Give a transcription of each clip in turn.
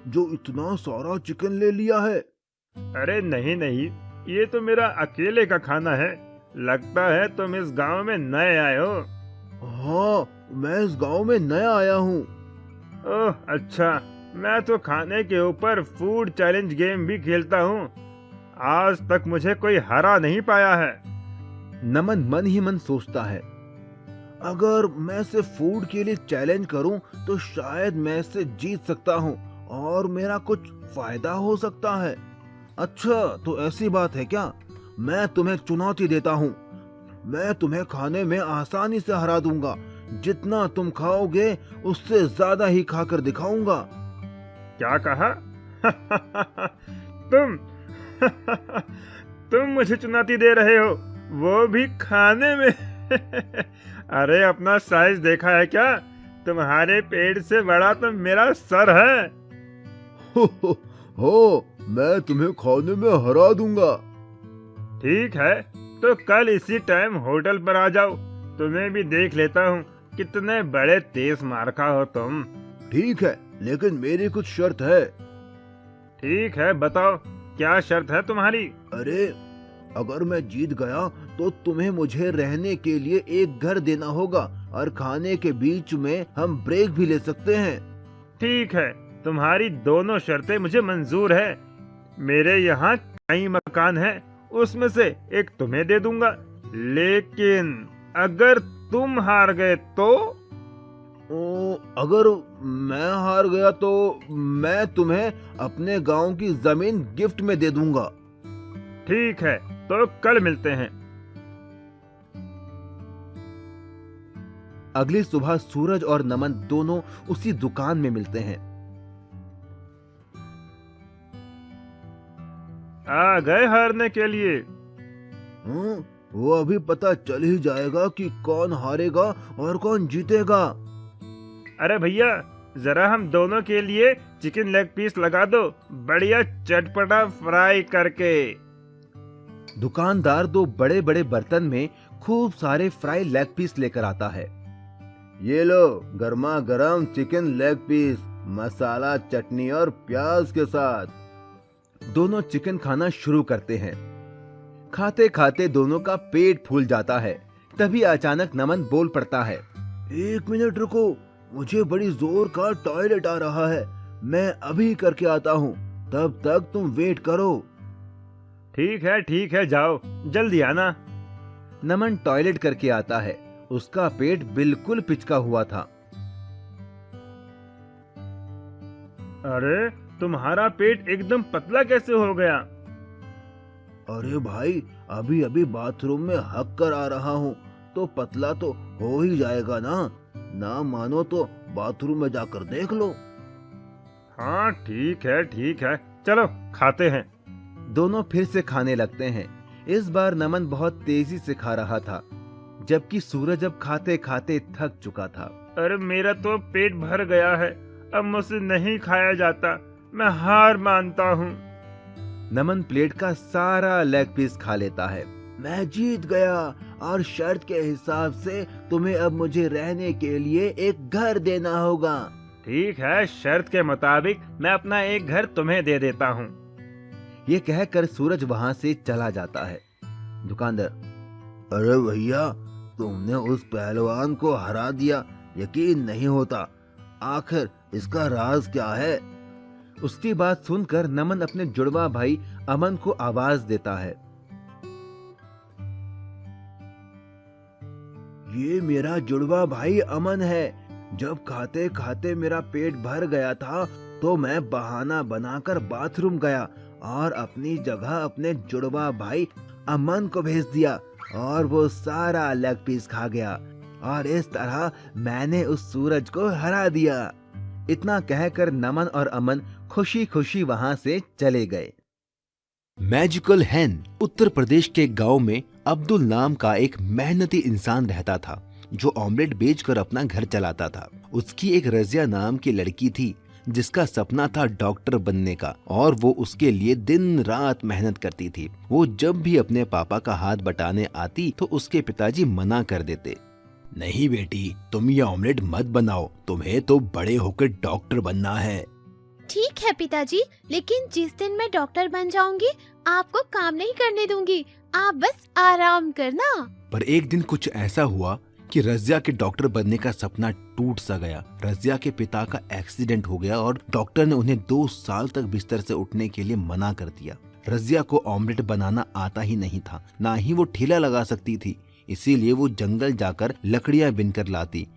जो इतना सारा चिकन ले लिया है? अरे नहीं नहीं, ये तो मेरा अकेले का खाना है। लगता है तुम इस गांव में नए आए हो। हाँ, मैं इस गांव में नया आया हूँ। ओह अच्छा, मैं तो खाने के ऊपर फूड चैलेंज गेम भी खेलता हूँ। आज तक मुझे कोई हरा नहीं पाया है। नमन मन ही मन सोचता है, अगर मैं इसे फूड के लिए चैलेंज करूं तो शायद मैं इससे जीत सकता हूं और मेरा कुछ फायदा हो सकता है। अच्छा, तो ऐसी बात है क्या? मैं तुम्हें चुनौती देता हूं। मैं तुम्हें खाने में आसानी से हरा दूंगा। जितना तुम खाओगे उससे ज्यादा ही खाकर दिखाऊंगा। क्या कहा? तुम तुम मुझे चुनौती दे रहे हो, वो भी खाने में? अरे अपना साइज देखा है क्या? तुम्हारे पेट से बड़ा तो मेरा सर है। हो, मैं तुम्हें खाने में हरा दूंगा। ठीक है, तो कल इसी टाइम होटल पर आ जाओ। तुम्हें भी देख लेता हूँ कितने बड़े तेज मारका हो तुम। ठीक है, लेकिन मेरी कुछ शर्त है। ठीक है, बताओ क्या शर्त है तुम्हारी? अरे, अगर मैं जीत गया तो तुम्हें मुझे रहने के लिए एक घर देना होगा और खाने के बीच में हम ब्रेक भी ले सकते हैं। ठीक है, तुम्हारी दोनों शर्तें मुझे मंजूर है। मेरे यहाँ कई मकान हैं, उसमें से एक तुम्हें दे दूंगा। लेकिन अगर तुम हार गए तो? अगर मैं हार गया तो मैं तुम्हें अपने गांव की जमीन गिफ्ट में दे दूंगा। ठीक है, तो कल मिलते हैं। अगली सुबह सूरज और नमन दोनों उसी दुकान में मिलते हैं। आ गए हारने के लिए? वो अभी पता चल ही जाएगा कि कौन हारेगा और कौन जीतेगा। अरे भैया, जरा हम दोनों के लिए चिकन लेग पीस लगा दो, बढ़िया चटपटा फ्राई करके। दुकानदार दो बड़े बड़े बर्तन में खूब सारे फ्राई लेग पीस लेकर आता है। ये लो, गर्मा गर्म चिकन लेग पीस, मसाला, चटनी और प्याज के साथ। दोनों चिकन खाना शुरू करते हैं। खाते खाते दोनों का पेट फूल जाता है। तभी अचानक नमन बोल पड़ता है, 1 मिनट रुको, मुझे बड़ी जोर का टॉयलेट आ रहा है। मैं अभी करके आता हूँ, तब तक तुम वेट करो। ठीक है, जाओ, जल्दी आना। नमन टॉयलेट करके आता है। उसका पेट बिल्कुल पिचका हुआ था। अरे तुम्हारा पेट एकदम पतला कैसे हो गया? अरे भाई, अभी अभी बाथरूम में हक कर आ रहा हूँ, तो पतला तो हो ही जाएगा ना। ना मानो तो बाथरूम में जाकर देख लो। हाँ ठीक है, चलो खाते हैं। दोनों फिर से खाने लगते हैं। इस बार नमन बहुत तेजी से खा रहा था, जबकि सूरज अब खाते खाते थक चुका था। अरे मेरा तो पेट भर गया है, अब मुझसे नहीं खाया जाता, मैं हार मानता हूँ। नमन प्लेट का सारा लेग पीस खा लेता है। मैं जीत गया और शर्त के हिसाब से तुम्हें अब मुझे रहने के लिए एक घर देना होगा। ठीक है, शर्त के मुताबिक मैं अपना एक घर तुम्हें दे देता हूँ। ये कहकर सूरज वहाँ से चला जाता है। दुकानदार, अरे भैया, तुमने उस पहलवान को हरा दिया, यकीन नहीं होता। आखिर इसका राज क्या है? उसकी बात सुनकर नमन अपने जुड़वा भाई अमन को आवाज देता है, ये मेरा जुड़वा भाई अमन है। जब खाते खाते मेरा पेट भर गया था तो मैं बहाना बनाकर बाथरूम गया और अपनी जगह अपने जुड़वा भाई अमन को भेज दिया और वो सारा लेग पीस खा गया और इस तरह मैंने उस सूरज को हरा दिया। इतना कहकर नमन और अमन खुशी खुशी वहां से चले गए। मैजिकल हैन। उत्तर प्रदेश के गांव में अब्दुल नाम का एक मेहनती इंसान रहता था, जो ऑमलेट बेचकर अपना घर चलाता था। उसकी एक रजिया नाम की लड़की थी, जिसका सपना था डॉक्टर बनने का, और वो उसके लिए दिन रात मेहनत करती थी। वो जब भी अपने पापा का हाथ बटाने आती तो उसके पिताजी मना कर देते। नहीं बेटी, तुम ये ऑमलेट मत बनाओ, तुम्हें तो बड़े होकर डॉक्टर बनना है। ठीक है पिताजी, लेकिन जिस दिन मैं डॉक्टर बन जाऊंगी आपको काम नहीं करने दूंगी, आप बस आराम करना। पर एक दिन कुछ ऐसा हुआ कि रज़िया के डॉक्टर बनने का सपना टूट सा गया। रज़िया के पिता का एक्सीडेंट हो गया और डॉक्टर ने उन्हें 2 साल तक बिस्तर से उठने के लिए मना कर दिया। रज़िया को ऑमलेट बनाना आता ही नहीं था, ना ही वो ठेला लगा सकती थी। इसीलिए वो जंगल जाकर लकड़ियां बिनकर लाती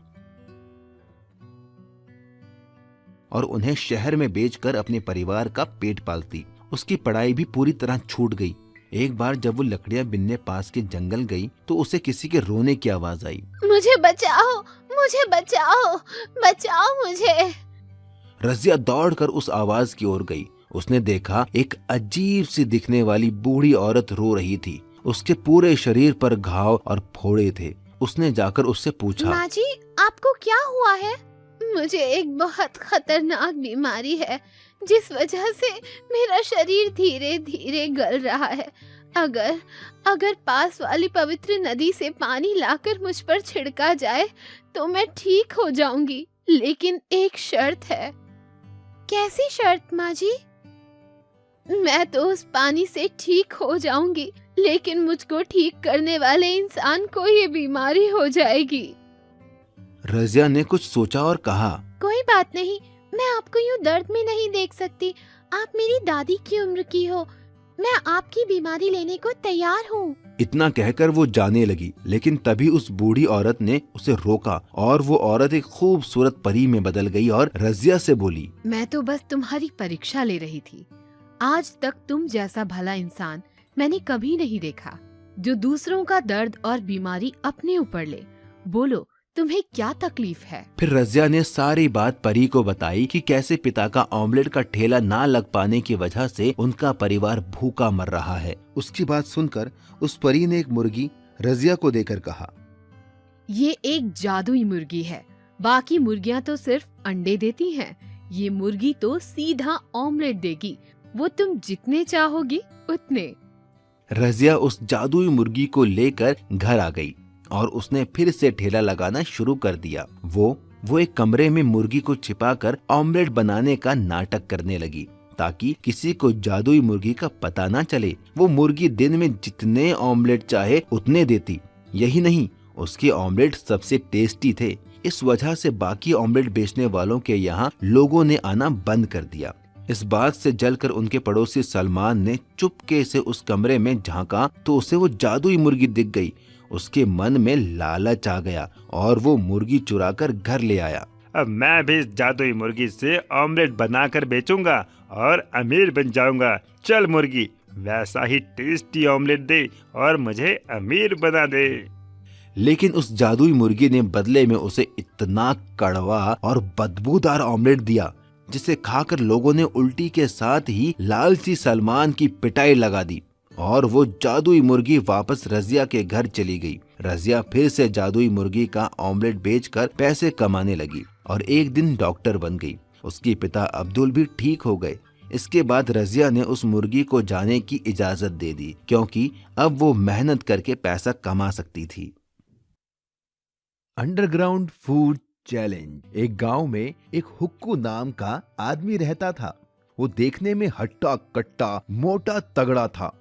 और उन्हें शहर में बेचकर अपने परिवार का पेट पालती। उसकी पढ़ाई भी पूरी तरह छूट गई। एक बार जब वो लकड़ियां बिनने पास के जंगल गई तो उसे किसी के रोने की आवाज आई। मुझे बचाओ, मुझे बचाओ, बचाओ मुझे। रज़िया दौड़कर उस आवाज की ओर गई। उसने देखा एक अजीब सी दिखने वाली बूढ़ी औरत रो रही थी। उसके पूरे शरीर पर घाव और फोड़े थे। उसने जाकर उससे पूछा, माँ जी, आपको क्या हुआ है? मुझे एक बहुत खतरनाक बीमारी है जिस वजह से मेरा शरीर धीरे धीरे गल रहा है। अगर पास वाली पवित्र नदी से पानी लाकर मुझ पर छिड़का जाए तो मैं ठीक हो जाऊंगी, लेकिन एक शर्त है। कैसी शर्त माँ जी? मैं तो उस पानी से ठीक हो जाऊंगी, लेकिन मुझको ठीक करने वाले इंसान को ये बीमारी हो जाएगी। रज़िया ने कुछ सोचा और कहा, कोई बात नहीं, मैं आपको यूं दर्द में नहीं देख सकती। आप मेरी दादी की उम्र की हो, मैं आपकी बीमारी लेने को तैयार हूँ। इतना कहकर वो जाने लगी, लेकिन तभी उस बूढ़ी औरत ने उसे रोका और वो औरत एक खूबसूरत परी में बदल गई और रज़िया से बोली, मैं तो बस तुम्हारी परीक्षा ले रही थी। आज तक तुम जैसा भला इंसान मैंने कभी नहीं देखा, जो दूसरों का दर्द और बीमारी अपने ऊपर ले। बोलो, तुम्हें क्या तकलीफ है? फिर रज़िया ने सारी बात परी को बताई कि कैसे पिता का ऑमलेट का ठेला ना लग पाने की वजह से उनका परिवार भूखा मर रहा है। उसकी बात सुनकर उस परी ने एक मुर्गी रज़िया को देकर कहा, ये एक जादुई मुर्गी है। बाकी मुर्गियां तो सिर्फ अंडे देती हैं, ये मुर्गी तो सीधा ऑमलेट देगी। वो तुम जितने चाहोगी उतने। रज़िया उस जादुई मुर्गी को लेकर घर आ गई और उसने फिर से ठेला लगाना शुरू कर दिया। वो एक कमरे में मुर्गी को छिपाकर ऑमलेट बनाने का नाटक करने लगी ताकि किसी को जादुई मुर्गी का पता ना चले। वो मुर्गी दिन में जितने ऑमलेट चाहे उतने देती। यही नहीं, उसके ऑमलेट सबसे टेस्टी थे। इस वजह से बाकी ऑमलेट बेचने वालों के यहाँ लोगों ने आना बंद कर दिया। इस बात से जलकर उनके पड़ोसी सलमान ने चुपके से उस कमरे में झांका तो उसे वो जादुई मुर्गी दिख गई। उसके मन में लालच आ गया और वो मुर्गी चुराकर घर ले आया। अब मैं भी इस जादुई मुर्गी से ऑमलेट बनाकर बेचूंगा और अमीर बन जाऊंगा। चल मुर्गी, वैसा ही टेस्टी ऑमलेट दे और मुझे अमीर बना दे। लेकिन उस जादुई मुर्गी ने बदले में उसे इतना कड़वा और बदबूदार ऑमलेट दिया जिसे खाकर लोगों ने उल्टी के साथ ही लालची सलमान की पिटाई लगा दी और वो जादुई मुर्गी वापस रज़िया के घर चली गई। रज़िया फिर से जादुई मुर्गी का ऑमलेट बेचकर पैसे कमाने लगी और एक दिन डॉक्टर बन गई। उसके पिता अब्दुल भी ठीक हो गए। इसके बाद रज़िया ने उस मुर्गी को जाने की इजाजत दे दी क्योंकि अब वो मेहनत करके पैसा कमा सकती थी। Underground food challenge. एक गांव में एक हुक्कू नाम का आदमी रहता था। वो देखने में हट्टा कट्टा मोटा तगड़ा था।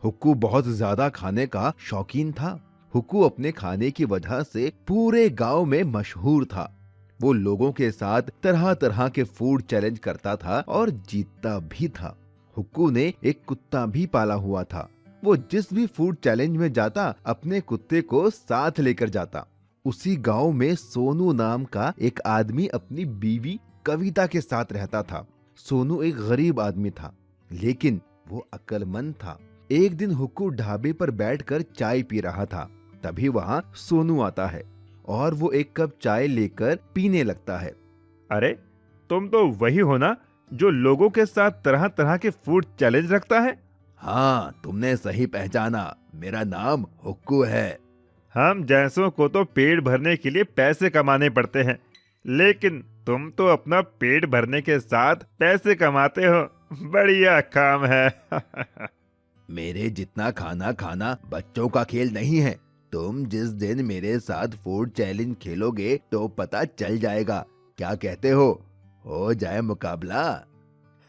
हुक्कू बहुत ज्यादा खाने का शौकीन था। हुक्कू अपने खाने की वजह से पूरे गांव में मशहूर था। वो लोगों के साथ तरह तरह के फूड चैलेंज करता था और जीतता भी था। हुक्कू ने एक कुत्ता भी पाला हुआ था। वो जिस भी फूड चैलेंज में जाता अपने कुत्ते को साथ लेकर जाता। उसी गांव में सोनू नाम का एक आदमी अपनी बीवी कविता के साथ रहता था। सोनू एक गरीब आदमी था, लेकिन वो अक्लमंद था। एक दिन हुक्कू ढाबे पर बैठकर चाय पी रहा था। तभी वहाँ सोनू आता है और वो एक कप चाय लेकर पीने लगता है। अरे, तुम तो वही हो ना जो लोगों के साथ तरह तरह के फूड चैलेंज रखता है? हाँ, तुमने सही पहचाना। मेरा नाम हुक्कू है। हम जैसों को तो पेट भरने के लिए पैसे कमाने पड़ते हैं, लेकिन तुम तो अपना पेट भरने के साथ पैसे कमाते हो। बढ़िया काम है। मेरे जितना खाना खाना बच्चों का खेल नहीं है। तुम जिस दिन मेरे साथ फूड चैलेंज खेलोगे तो पता चल जाएगा। क्या कहते हो जाए मुकाबला?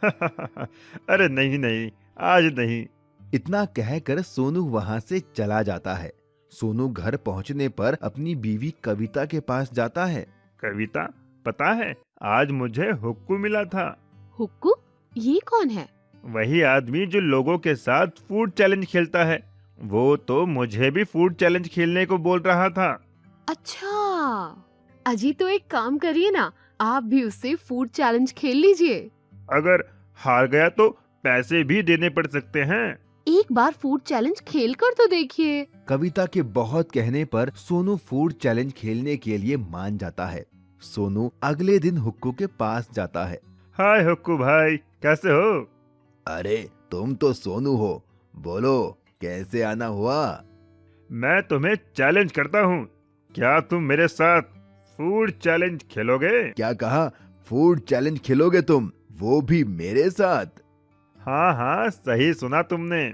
अरे नहीं नहीं, आज नहीं। इतना कहकर सोनू वहां से चला जाता है। सोनू घर पहुंचने पर अपनी बीवी कविता के पास जाता है। कविता, पता है आज मुझे हुक्कू मिला था। हुक्कू? ये कौन है? वही आदमी जो लोगों के साथ फूड चैलेंज खेलता है। वो तो मुझे भी फूड चैलेंज खेलने को बोल रहा था। अच्छा, अजी तो एक काम करिए ना, आप भी उससे फूड चैलेंज खेल लीजिए। अगर हार गया तो पैसे भी देने पड़ सकते हैं। एक बार फूड चैलेंज खेल कर तो देखिए। कविता के बहुत कहने पर सोनू फूड चैलेंज खेलने के लिए मान जाता है। सोनू अगले दिन हुक्कू के पास जाता है। हाय हुक्कू भाई, कैसे हो? अरे तुम तो सोनू हो, बोलो कैसे आना हुआ? मैं तुम्हें चैलेंज करता हूँ, क्या तुम मेरे साथ फूड चैलेंज खेलोगे? क्या कहा? फूड चैलेंज खेलोगे तुम, वो भी मेरे साथ? हाँ हाँ, सही सुना तुमने।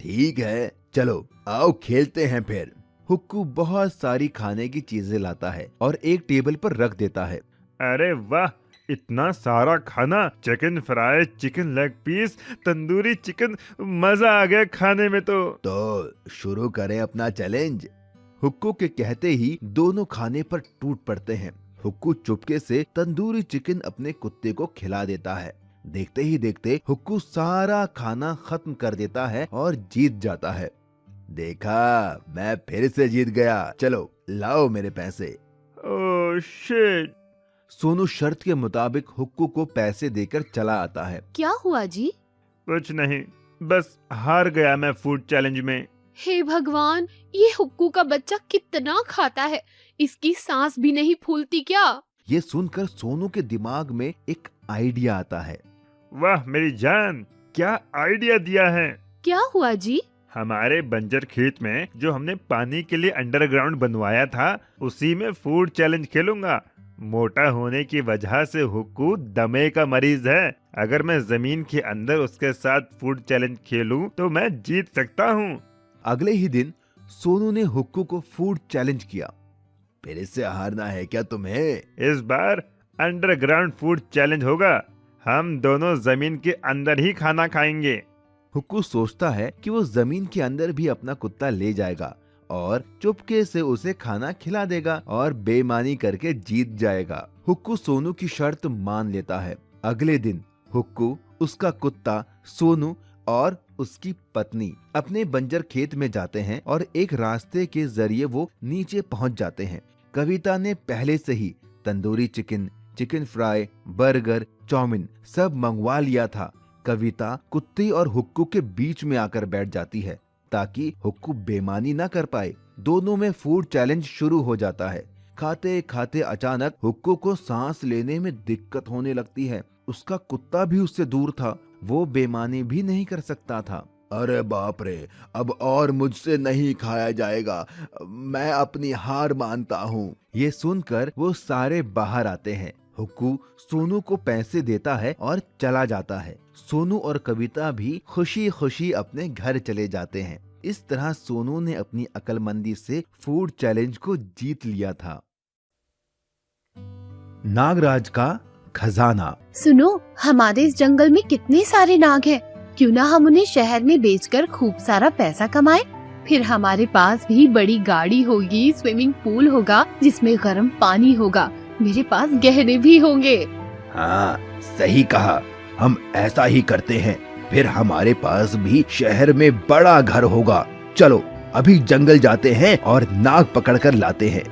ठीक है, चलो आओ खेलते हैं फिर। हुक्कू बहुत सारी खाने की चीजें लाता है और एक टेबल पर रख देता है। अरे वाह, इतना सारा खाना! Chicken fry, chicken leg piece, tandoori chicken, मजा आ गया खाने में तो शुरू करें अपना चैलेंज। हुक्कू के कहते ही दोनों खाने पर टूट पड़ते हैं। हुक्कू चुपके से तंदूरी चिकन अपने कुत्ते को खिला देता है। देखते ही देखते हुक्कू सारा खाना खत्म कर देता है और जीत जाता है। देखा, मैं फिर से जीत गया। चलो लाओ मेरे पैसे। Oh shit! सोनू शर्त के मुताबिक हुक्कू को पैसे देकर चला आता है। क्या हुआ जी? कुछ नहीं, बस हार गया मैं फूड चैलेंज में। हे भगवान, ये हुक्कू का बच्चा कितना खाता है, इसकी सांस भी नहीं फूलती क्या? ये सुनकर सोनू के दिमाग में एक आइडिया आता है। वाह मेरी जान, क्या आइडिया दिया है! क्या हुआ जी? हमारे बंजर खेत में जो हमने पानी के लिए अंडरग्राउंड बनवाया था, उसी में फूड चैलेंज खेलूंगा। मोटा होने की वजह से हुक्कू दमे का मरीज है। अगर मैं जमीन के अंदर उसके साथ फूड चैलेंज खेलूं तो मैं जीत सकता हूं। अगले ही दिन सोनू ने हुक्कू को फूड चैलेंज किया। फिर से हारना है क्या तुम्हें? इस बार अंडरग्राउंड फूड चैलेंज होगा। हम दोनों जमीन के अंदर ही खाना खाएंगे। हुक्कू सोचता है कि वो जमीन के अंदर भी अपना कुत्ता ले जाएगा और चुपके से उसे खाना खिला देगा और बेईमानी करके जीत जाएगा। हुक्कू सोनू की शर्त मान लेता है। अगले दिन हुक्कू, उसका कुत्ता, सोनू और उसकी पत्नी अपने बंजर खेत में जाते हैं और एक रास्ते के जरिए वो नीचे पहुंच जाते हैं। कविता ने पहले से ही tandoori chicken, chicken fry, burger, chowmein सब मंगवा लिया था। कविता कुत्ते और हुक्कू के बीच में आकर बैठ जाती है ताकि हुक्कू बेईमानी ना कर पाए। दोनों में फूड चैलेंज शुरू हो जाता है। खाते खाते अचानक हुक्कू को सांस लेने में दिक्कत होने लगती है। उसका कुत्ता भी उससे दूर था, वो बेईमानी भी नहीं कर सकता था। अरे बाप रे, अब और मुझसे नहीं खाया जाएगा, मैं अपनी हार मानता हूँ। ये सुनकर वो सारे बाहर आते हैं। हुक्कू सोनू को पैसे देता है और चला जाता है। सोनू और कविता भी खुशी खुशी अपने घर चले जाते हैं। इस तरह सोनू ने अपनी अक्लमंदी से फूड चैलेंज को जीत लिया था। नागराज का खजाना। सुनो, हमारे इस जंगल में कितने सारे नाग हैं। क्यों ना हम उन्हें शहर में बेचकर खूब सारा पैसा कमाएं। फिर हमारे पास भी बड़ी गाड़ी होगी, स्विमिंग पूल होगा जिसमें गर्म पानी होगा, मेरे पास गहने भी होंगे। हाँ, सही कहा, हम ऐसा ही करते हैं। फिर हमारे पास भी शहर में बड़ा घर होगा। चलो अभी जंगल जाते हैं और नाग पकड़कर लाते हैं।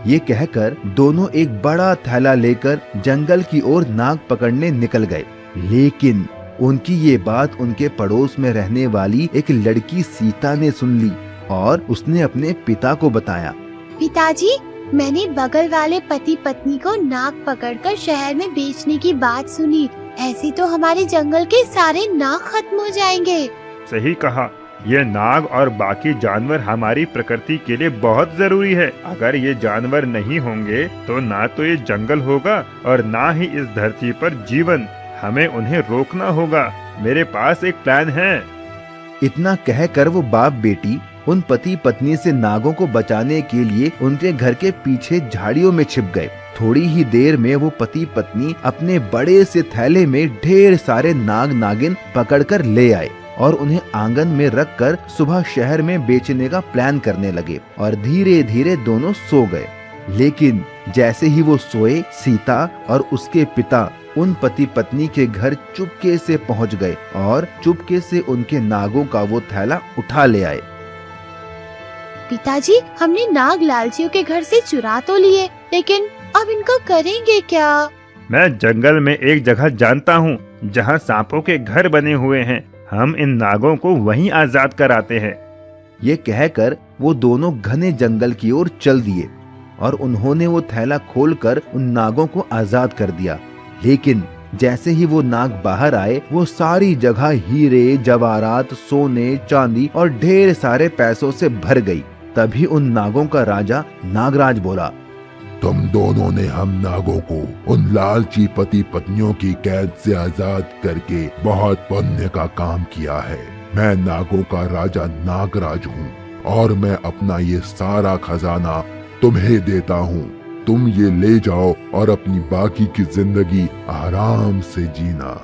ये कहकर दोनों एक बड़ा थैला लेकर जंगल की ओर नाग पकड़ने निकल गए। लेकिन उनकी ये बात उनके पड़ोस में रहने वाली एक लड़की सीता ने सुन ली और उसने अपने पिता को बताया। पिताजी, मैंने बगल वाले पति पत्नी को नाग पकड़कर शहर में बेचने की बात सुनी। ऐसे तो हमारे जंगल के सारे नाग खत्म हो जाएंगे। सही कहा, ये नाग और बाकी जानवर हमारी प्रकृति के लिए बहुत जरूरी है। अगर ये जानवर नहीं होंगे तो ना तो ये जंगल होगा और ना ही इस धरती पर जीवन। हमें उन्हें रोकना होगा। मेरे पास एक प्लान है। इतना कहकर वो बाप बेटी उन पति पत्नी से नागों को बचाने के लिए उनके घर के पीछे झाड़ियों में छिप गए। थोड़ी ही देर में वो पति पत्नी अपने बड़े से थैले में ढेर सारे नाग नागिन पकड़कर ले आए और उन्हें आंगन में रखकर सुबह शहर में बेचने का प्लान करने लगे और धीरे धीरे दोनों सो गए। लेकिन जैसे ही वो सोए, सीता और उसके पिता उन पति पत्नी के घर चुपके से पहुंच गए और चुपके से उनके नागों का वो थैला उठा ले आए। पिताजी, हमने नाग लालचियों के घर से चुरा तो लिए, लेकिन अब इनको करेंगे क्या? मैं जंगल में एक जगह जानता हूँ जहाँ सांपों के घर बने हुए हैं। हम इन नागों को वहीं आजाद कराते हैं। ये कहकर वो दोनों घने जंगल की ओर चल दिए और उन्होंने वो थैला खोलकर उन नागों को आजाद कर दिया। लेकिन जैसे ही वो नाग बाहर आए, वो सारी जगह हीरे जवाहरात, सोने, चांदी और ढेर सारे पैसों से भर गई। तभी उन नागों का राजा नागराज बोला, तुम दोनों ने हम नागों को उन लालची पति पत्नियों की कैद से आजाद करके बहुत पुण्य का काम किया है। मैं नागों का राजा नागराज हूँ और मैं अपना ये सारा खजाना तुम्हें देता हूँ। तुम ये ले जाओ और अपनी बाकी की जिंदगी आराम से जीना।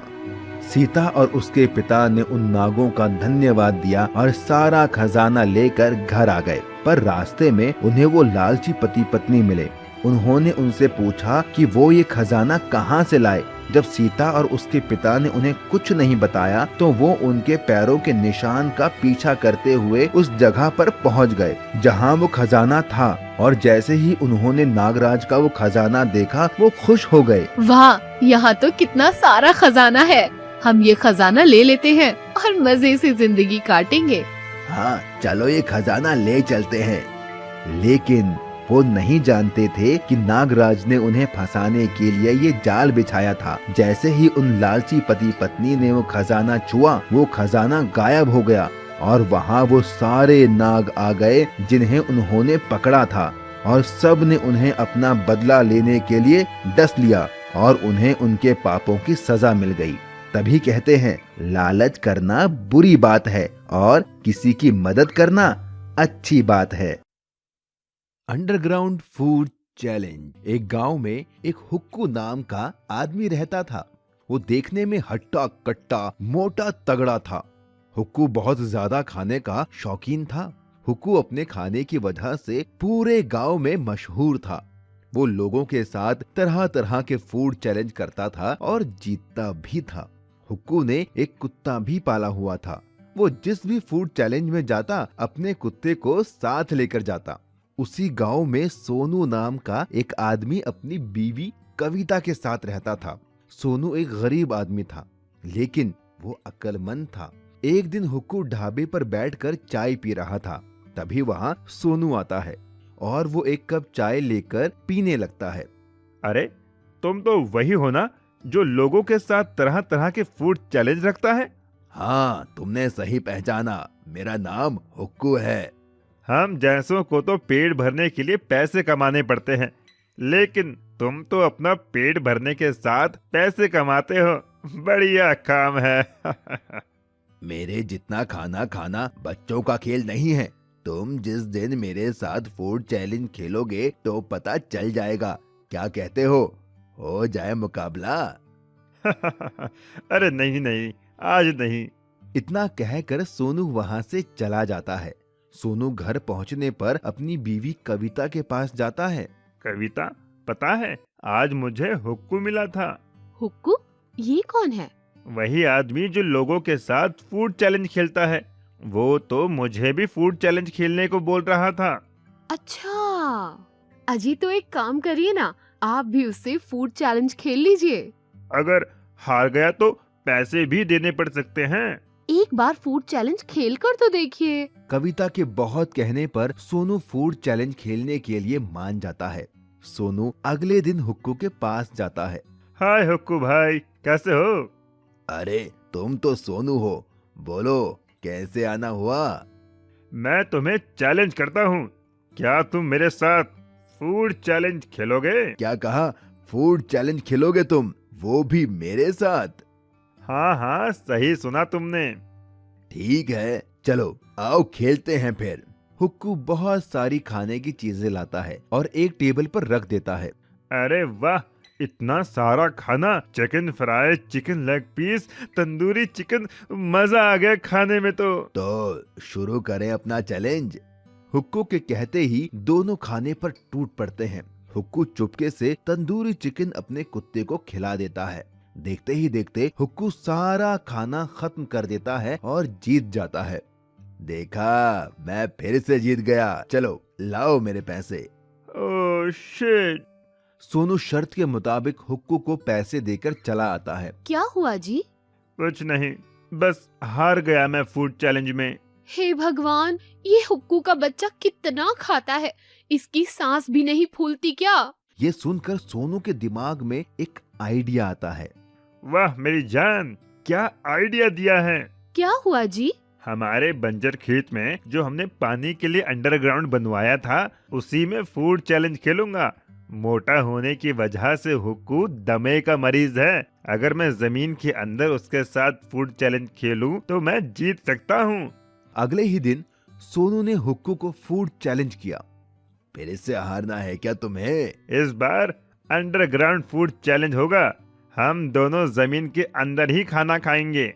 सीता और उसके पिता ने उन नागों का धन्यवाद दिया और सारा खजाना लेकर घर आ गए। पर रास्ते में उन्हें वो लालची पति पत्नी मिले। उन्होंने उनसे पूछा कि वो ये खजाना कहाँ से लाए। जब सीता और उसके पिता ने उन्हें कुछ नहीं बताया तो वो उनके पैरों के निशान का पीछा करते हुए उस जगह पर पहुँच गए जहाँ वो खजाना था। और जैसे ही उन्होंने नागराज का वो खजाना देखा, वो खुश हो गए। वाह, यहाँ तो कितना सारा खजाना है। हम ये खजाना ले लेते हैं और मजे से जिंदगी काटेंगे। हाँ, चलो ये खजाना ले चलते हैं। लेकिन वो नहीं जानते थे कि नागराज ने उन्हें फंसाने के लिए ये जाल बिछाया था। जैसे ही उन लालची पति पत्नी ने वो खजाना छुआ, वो खजाना गायब हो गया और वहाँ वो सारे नाग आ गए जिन्हें उन्होंने पकड़ा था और सब ने उन्हें अपना बदला लेने के लिए डस लिया और उन्हें उनके पापों की सजा मिल गई। तभी कहते हैं, लालच करना बुरी बात है और किसी की मदद करना अच्छी बात है। Underground food challenge. एक गांव में एक हुक्कू नाम का आदमी रहता था। वो देखने में हट्टा कट्टा मोटा तगड़ा था। हुक्कू बहुत ज्यादा खाने का शौकीन था। हुक्कू अपने खाने की वजह से पूरे गांव में मशहूर था। वो लोगों के साथ तरह तरह के फूड चैलेंज करता था और जीतता भी था। हुक्कू ने एक कुत्ता भी पाला हुआ था। वो जिस भी फूड चैलेंज में जाता, अपने कुत्ते को साथ लेकर जाता। उसी गांव में सोनू नाम का एक आदमी अपनी बीवी कविता के साथ रहता था। सोनू एक गरीब आदमी था, लेकिन वो अक्लमंद था। एक दिन हुक्कू ढाबे पर बैठकर चाय पी रहा था। तभी वहाँ सोनू आता है और वो एक कप चाय लेकर पीने लगता है। अरे, तुम तो वही हो ना जो लोगों के साथ तरह तरह के फूड चैलेंज रखता है? हाँ, तुमने सही पहचाना। मेरा नाम हुक्कू है। हम जैसों को तो पेट भरने के लिए पैसे कमाने पड़ते हैं, लेकिन तुम तो अपना पेट भरने के साथ पैसे कमाते हो। बढ़िया काम है। मेरे जितना खाना खाना बच्चों का खेल नहीं है। तुम जिस दिन मेरे साथ फूड चैलेंज खेलोगे तो पता चल जाएगा। क्या कहते हो जाए मुकाबला? अरे नहीं नहीं, आज नहीं। इतना कहकर सोनू वहाँ से चला जाता है। सोनू घर पहुँचने पर अपनी बीवी कविता के पास जाता है। कविता, पता है आज मुझे हुक्कू मिला था। हुक्कू? ये कौन है? वही आदमी जो लोगों के साथ फूड चैलेंज खेलता है। वो तो मुझे भी फूड चैलेंज खेलने को बोल रहा था। अच्छा, अजी तो एक काम करिए ना, आप भी उससे फूड चैलेंज खेल लीजिए। अगर हार गया तो पैसे भी देने पड़ सकते हैं। एक बार फूड चैलेंज खेल कर तो देखिए। कविता के बहुत कहने पर सोनू फूड चैलेंज खेलने के लिए मान जाता है। सोनू अगले दिन हुक्कू के पास जाता है। हाय हुक्कू भाई, कैसे हो? अरे, तुम तो सोनू हो। बोलो, कैसे आना हुआ? मैं तुम्हें चैलेंज करता हूँ। क्या तुम मेरे साथ फूड चैलेंज खेलोगे? क्या कहा? फूड चैलेंज खेलोगे तुम, वो भी मेरे साथ? हाँ हाँ, सही सुना तुमने। ठीक है, चलो आओ खेलते हैं फिर। हुक्कू बहुत सारी खाने की चीजें लाता है और एक टेबल पर रख देता है। अरे वाह, इतना सारा खाना, chicken fry, chicken leg piece, tandoori chicken, मजा आ गया खाने में तो शुरू करें अपना चैलेंज। हुक्कू के कहते ही दोनों खाने पर टूट पड़ते हैं। हुक्कू चुपके से तंदूरी चिकन अपने कुत्ते को खिला देता है। देखते ही देखते हुक्कू सारा खाना खत्म कर देता है और जीत जाता है। देखा, मैं फिर से जीत गया, चलो लाओ मेरे पैसे। Oh shit. सोनू शर्त के मुताबिक हुक्कू को पैसे देकर चला आता है। क्या हुआ जी? कुछ नहीं, बस हार गया मैं फूड चैलेंज में। हे भगवान, ये हुक्कू का बच्चा कितना खाता है, इसकी सांस भी नहीं फूलती क्या? ये सुनकर सोनू के दिमाग में एक आइडिया आता है। वाह मेरी जान, क्या आइडिया दिया है। क्या हुआ जी? हमारे बंजर खेत में जो हमने पानी के लिए अंडरग्राउंड बनवाया था, उसी में फूड चैलेंज खेलूंगा। मोटा होने की वजह से हुक्कू दमे का मरीज है। अगर मैं जमीन के अंदर उसके साथ फूड चैलेंज खेलूं तो मैं जीत सकता हूं। अगले ही दिन सोनू ने हुक्कू को फूड चैलेंज किया। फिर से हारना है क्या तुम्हें? इस बार अंडरग्राउंड फूड चैलेंज होगा। हम दोनों जमीन के अंदर ही खाना खाएंगे।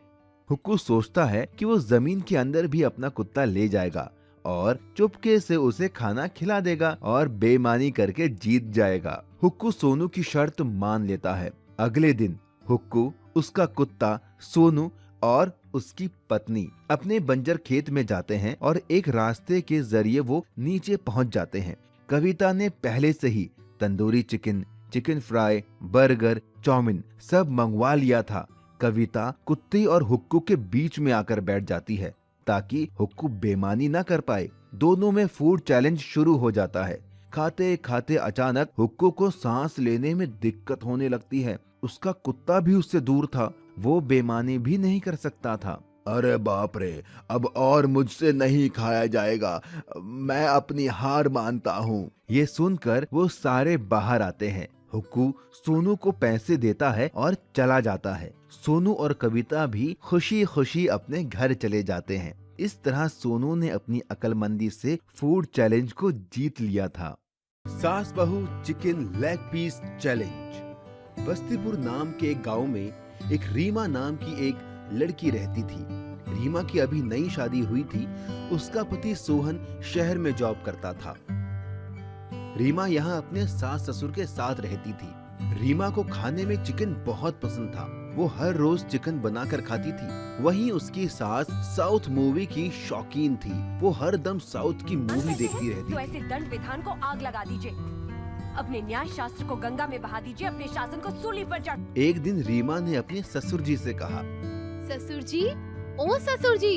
हुक्कू सोचता है कि वो जमीन के अंदर भी अपना कुत्ता ले जाएगा और चुपके से उसे खाना खिला देगा और बेईमानी करके जीत जाएगा। हुक्कू सोनू की शर्त मान लेता है। अगले दिन हुक्कू, उसका कुत्ता, सोनू और उसकी पत्नी अपने बंजर खेत में जाते हैं और एक रास्ते के जरिए वो नीचे पहुंच जाते हैं। कविता ने पहले से ही tandoori chicken, chicken fry, burger, chowmein सब मंगवा लिया था। कविता कुत्ते और हुक्कू के बीच में आकर बैठ जाती है ताकि हुक्कू बेईमानी न कर पाए। दोनों में फूड चैलेंज शुरू हो जाता है। खाते खाते अचानक हुक्कू को सांस लेने में दिक्कत होने लगती है। उसका कुत्ता भी उससे दूर था, वो बेईमानी भी नहीं कर सकता था। अरे बाप रे, अब और मुझसे नहीं खाया जाएगा, मैं अपनी हार मानता हूँ। ये सुनकर वो सारे बाहर आते हैं। हुक्कू सोनू को पैसे देता है और चला जाता है। सोनू और कविता भी खुशी खुशी अपने घर चले जाते हैं। इस तरह सोनू ने अपनी अक्लमंदी से फूड चैलेंज को जीत लिया था। सास बहू chicken leg piece challenge. Bastipur नाम के एक गांव में एक रीमा नाम की एक लड़की रहती थी। रीमा की अभी नई शादी हुई थी। उसका पति सोहन शहर में जॉब करता था। रीमा यहाँ अपने सास ससुर के साथ रहती थी। रीमा को खाने में चिकन बहुत पसंद था। वो हर रोज चिकन बनाकर खाती थी। वहीं उसकी सास साउथ मूवी की शौकीन थी। वो हर दम साउथ की मूवी देखती रहती तो थी। ऐसे दंड विधान को आग लगा दीजिए, अपने न्याय शास्त्र को गंगा में बहा दीजिए, अपने शासन को सूली पर चढ़। एक दिन रीमा ने अपने ससुर जी से कहा, ससुर जी, ओ ससुर जी,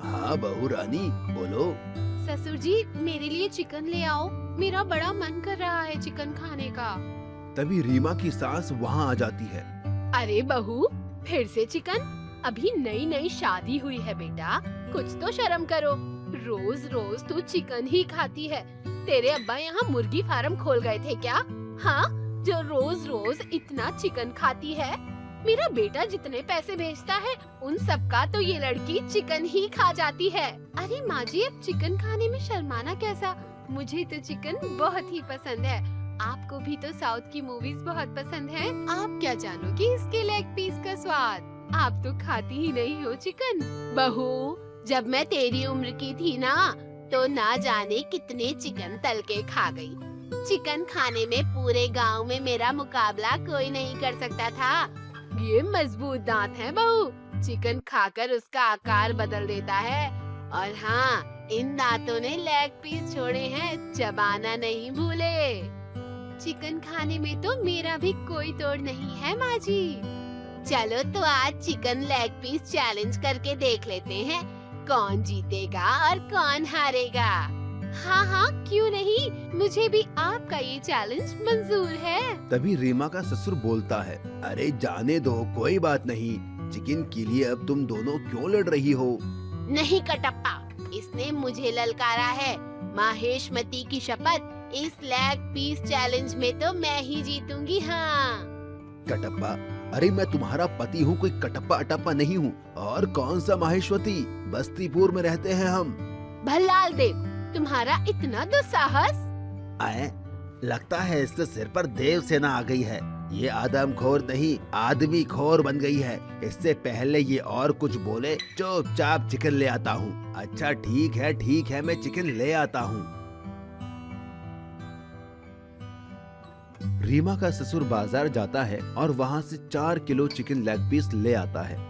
हाँ बहू रानी बोलो। ससुर जी मेरे लिए चिकन ले आओ, मेरा बड़ा मन कर रहा है चिकन खाने का। तभी रीमा की सास वहाँ आ जाती है। अरे बहू, फिर से चिकन? अभी नई नई शादी हुई है बेटा, कुछ तो शर्म करो। रोज रोज तू चिकन ही खाती है। तेरे अब्बा यहाँ मुर्गी फार्म खोल गए थे क्या? हाँ, जो रोज रोज इतना चिकन खाती है। मेरा बेटा जितने पैसे भेजता है उन सब का तो ये लड़की चिकन ही खा जाती है। अरे माँ जी, अब चिकन खाने में शर्माना कैसा? मुझे तो चिकन बहुत ही पसंद है। आपको भी तो साउथ की मूवीज बहुत पसंद है। आप क्या जानोगे इसके लेग पीस का स्वाद? आप तो खाती ही नहीं हो चिकन। बहू, जब मैं तेरी उम्र की थी ना, तो ना जाने कितने चिकन तल के खा गई। चिकन खाने में पूरे गांव में मेरा मुकाबला कोई नहीं कर सकता था। ये मजबूत दांत हैं बहू, चिकन खाकर उसका आकार बदल देता है। और हाँ, इन दांतों ने लेग पीस छोड़े हैं, चबाना नहीं भूले। चिकन खाने में तो मेरा भी कोई तोड़ नहीं है माँ जी। चलो तो आज चिकन लेग पीस चैलेंज करके देख लेते हैं, कौन जीतेगा और कौन हारेगा। हाँ हाँ, क्यों नहीं, मुझे भी आपका ये चैलेंज मंजूर है। तभी रीमा का ससुर बोलता है, अरे जाने दो, कोई बात नहीं। चिकन के लिए अब तुम दोनों क्यों लड़ रही हो? नहीं कटप्पा, इसने मुझे ललकारा है। माहेशमती की शपथ, इस लेग पीस चैलेंज में तो मैं ही जीतूंगी। हाँ कटप्पा, अरे मैं तुम्हारा पति हूँ, कोई कटप्पा अटप्पा नहीं हूँ। और कौन सा माहेश्वती, बस्तीपुर में रहते हैं हम। भल्लाल देव, तुम्हारा इतना दुस्साहस। आए, लगता है इसके सिर पर देव सेना आ गई है। ये आदमखोर नहीं, आदमी खोर बन गई है। इससे पहले ये और कुछ बोले, चुपचाप चिकन ले आता हूँ। अच्छा ठीक है, मैं चिकन ले आता हूँ। रीमा का ससुर बाजार जाता है और वहाँ से 4 किलो चिकन लेग पीस ले आता है।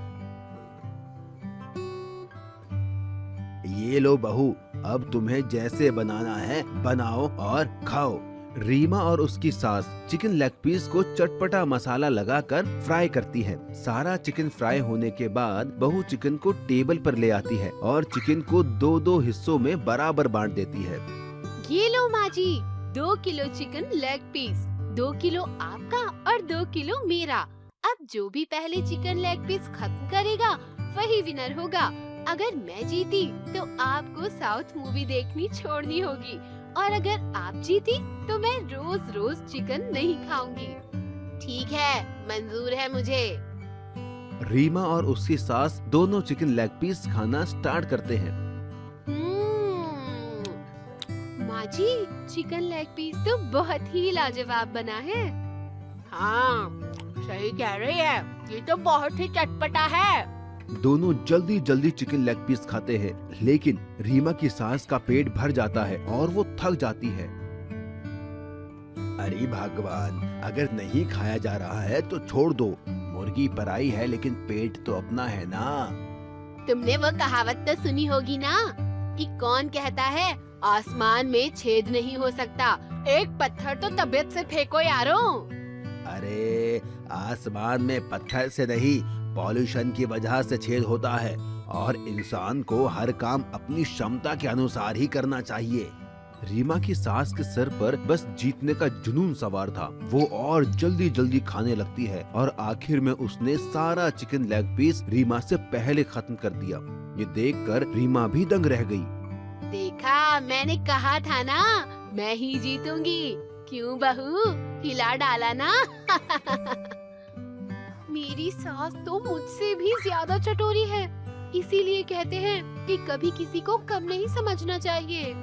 ये लो बहू, अब तुम्हें जैसे बनाना है बनाओ और खाओ। रीमा और उसकी सास चिकन लेग पीस को चटपटा मसाला लगाकर फ्राई करती है। सारा चिकन फ्राई होने के बाद बहू चिकन को टेबल पर ले आती है और चिकन को 2-2 हिस्सों में बराबर बांट देती है। ये लो माँ जी, 2 kilo chicken leg piece, 2 kilo आपका और 2 किलो मेरा। अब जो भी पहले चिकन लेग पीस खत्म करेगा वही विनर होगा। अगर मैं जीती तो आपको साउथ मूवी देखनी छोड़नी होगी, और अगर आप जीती तो मैं रोज रोज चिकन नहीं खाऊंगी। ठीक है, मंजूर है मुझे। रीमा और उसकी सास दोनों चिकन लेग पीस खाना स्टार्ट करते हैं। माँ जी, चिकन लेग पीस तो बहुत ही लाजवाब बना है। हाँ, सही कह रही है, ये तो बहुत ही चटपटा है। दोनों जल्दी जल्दी चिकन लेग पीस खाते हैं, लेकिन रीमा की सास का पेट भर जाता है और वो थक जाती है। अरे भगवान, अगर नहीं खाया जा रहा है तो छोड़ दो। मुर्गी पराई है लेकिन पेट तो अपना है ना। तुमने वो कहावत तो सुनी होगी ना कि कौन कहता है आसमान में छेद नहीं हो सकता। एक पत्थर तो तबीयत से फेंको यारो। अरे आसमान में पत्थर से नहीं, पॉल्यूशन की वजह से छेद होता है, और इंसान को हर काम अपनी क्षमता के अनुसार ही करना चाहिए। रीमा की सास के सर पर बस जीतने का जुनून सवार था। वो और जल्दी जल्दी खाने लगती है और आखिर में उसने सारा चिकन लेग पीस रीमा से पहले खत्म कर दिया। ये देखकर रीमा भी दंग रह गई। देखा, मैंने कहा था ना, मैं ही जीतूंगी। क्यों बहू, हिला डाला ना। मेरी सास तो मुझसे भी ज्यादा चटोरी है, इसीलिए कहते हैं कि कभी किसी को कम नहीं समझना चाहिए।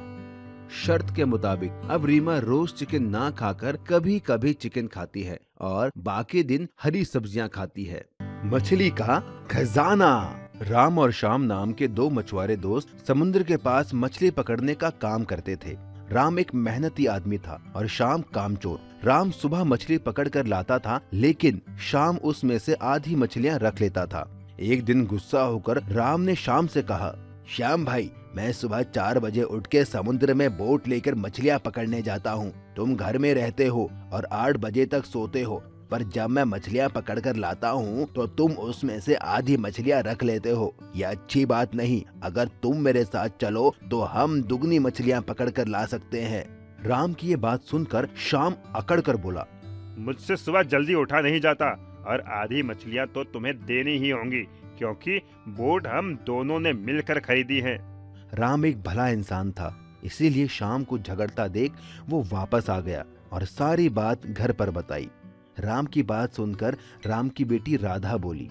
शर्त के मुताबिक अब रीमा रोज चिकन ना खाकर कभी कभी चिकन खाती है और बाकी दिन हरी सब्जियां खाती है। मछली का खजाना। राम और श्याम नाम के 2 मछुआरे दोस्त समुद्र के पास मछली पकड़ने का काम करते थे। राम एक मेहनती आदमी था और श्याम कामचोर। राम सुबह मछली पकड़ कर लाता था, लेकिन श्याम उसमें से आधी मछलियां रख लेता था। एक दिन गुस्सा होकर राम ने श्याम से कहा, श्याम भाई, मैं सुबह 4 बजे उठ के समुद्र में बोट लेकर मछलियाँ पकड़ने जाता हूँ। तुम घर में रहते हो और 8 बजे तक सोते हो, पर जब मैं मछलियाँ पकड़ कर लाता हूँ तो तुम उसमें से आधी मछलियाँ रख लेते हो। यह अच्छी बात नहीं। अगर तुम मेरे साथ चलो तो हम दुगनी मछलियाँ पकड़ कर ला सकते हैं। राम की ये बात सुनकर श्याम अकड़ कर बोला, मुझसे सुबह जल्दी उठा नहीं जाता, और आधी मछलियाँ तो तुम्हें देनी ही होंगी, क्योंकि बोट हम दोनों ने मिलकर खरीदी है। राम एक भला इंसान था, इसीलिए श्याम को झगड़ता देख वो वापस आ गया और सारी बात घर पर बताई। राम की बात सुनकर राम की बेटी राधा बोली,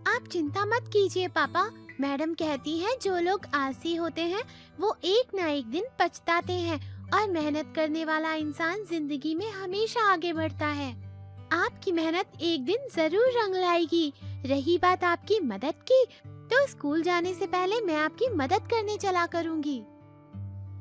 आप चिंता मत कीजिए पापा, मैडम कहती है जो लोग आलसी होते हैं वो एक न एक दिन पछताते हैं, और मेहनत करने वाला इंसान जिंदगी में हमेशा आगे बढ़ता है। आपकी मेहनत एक दिन जरूर रंग लाएगी। रही बात आपकी मदद की, तो स्कूल जाने से पहले मैं आपकी मदद करने चला करूँगी।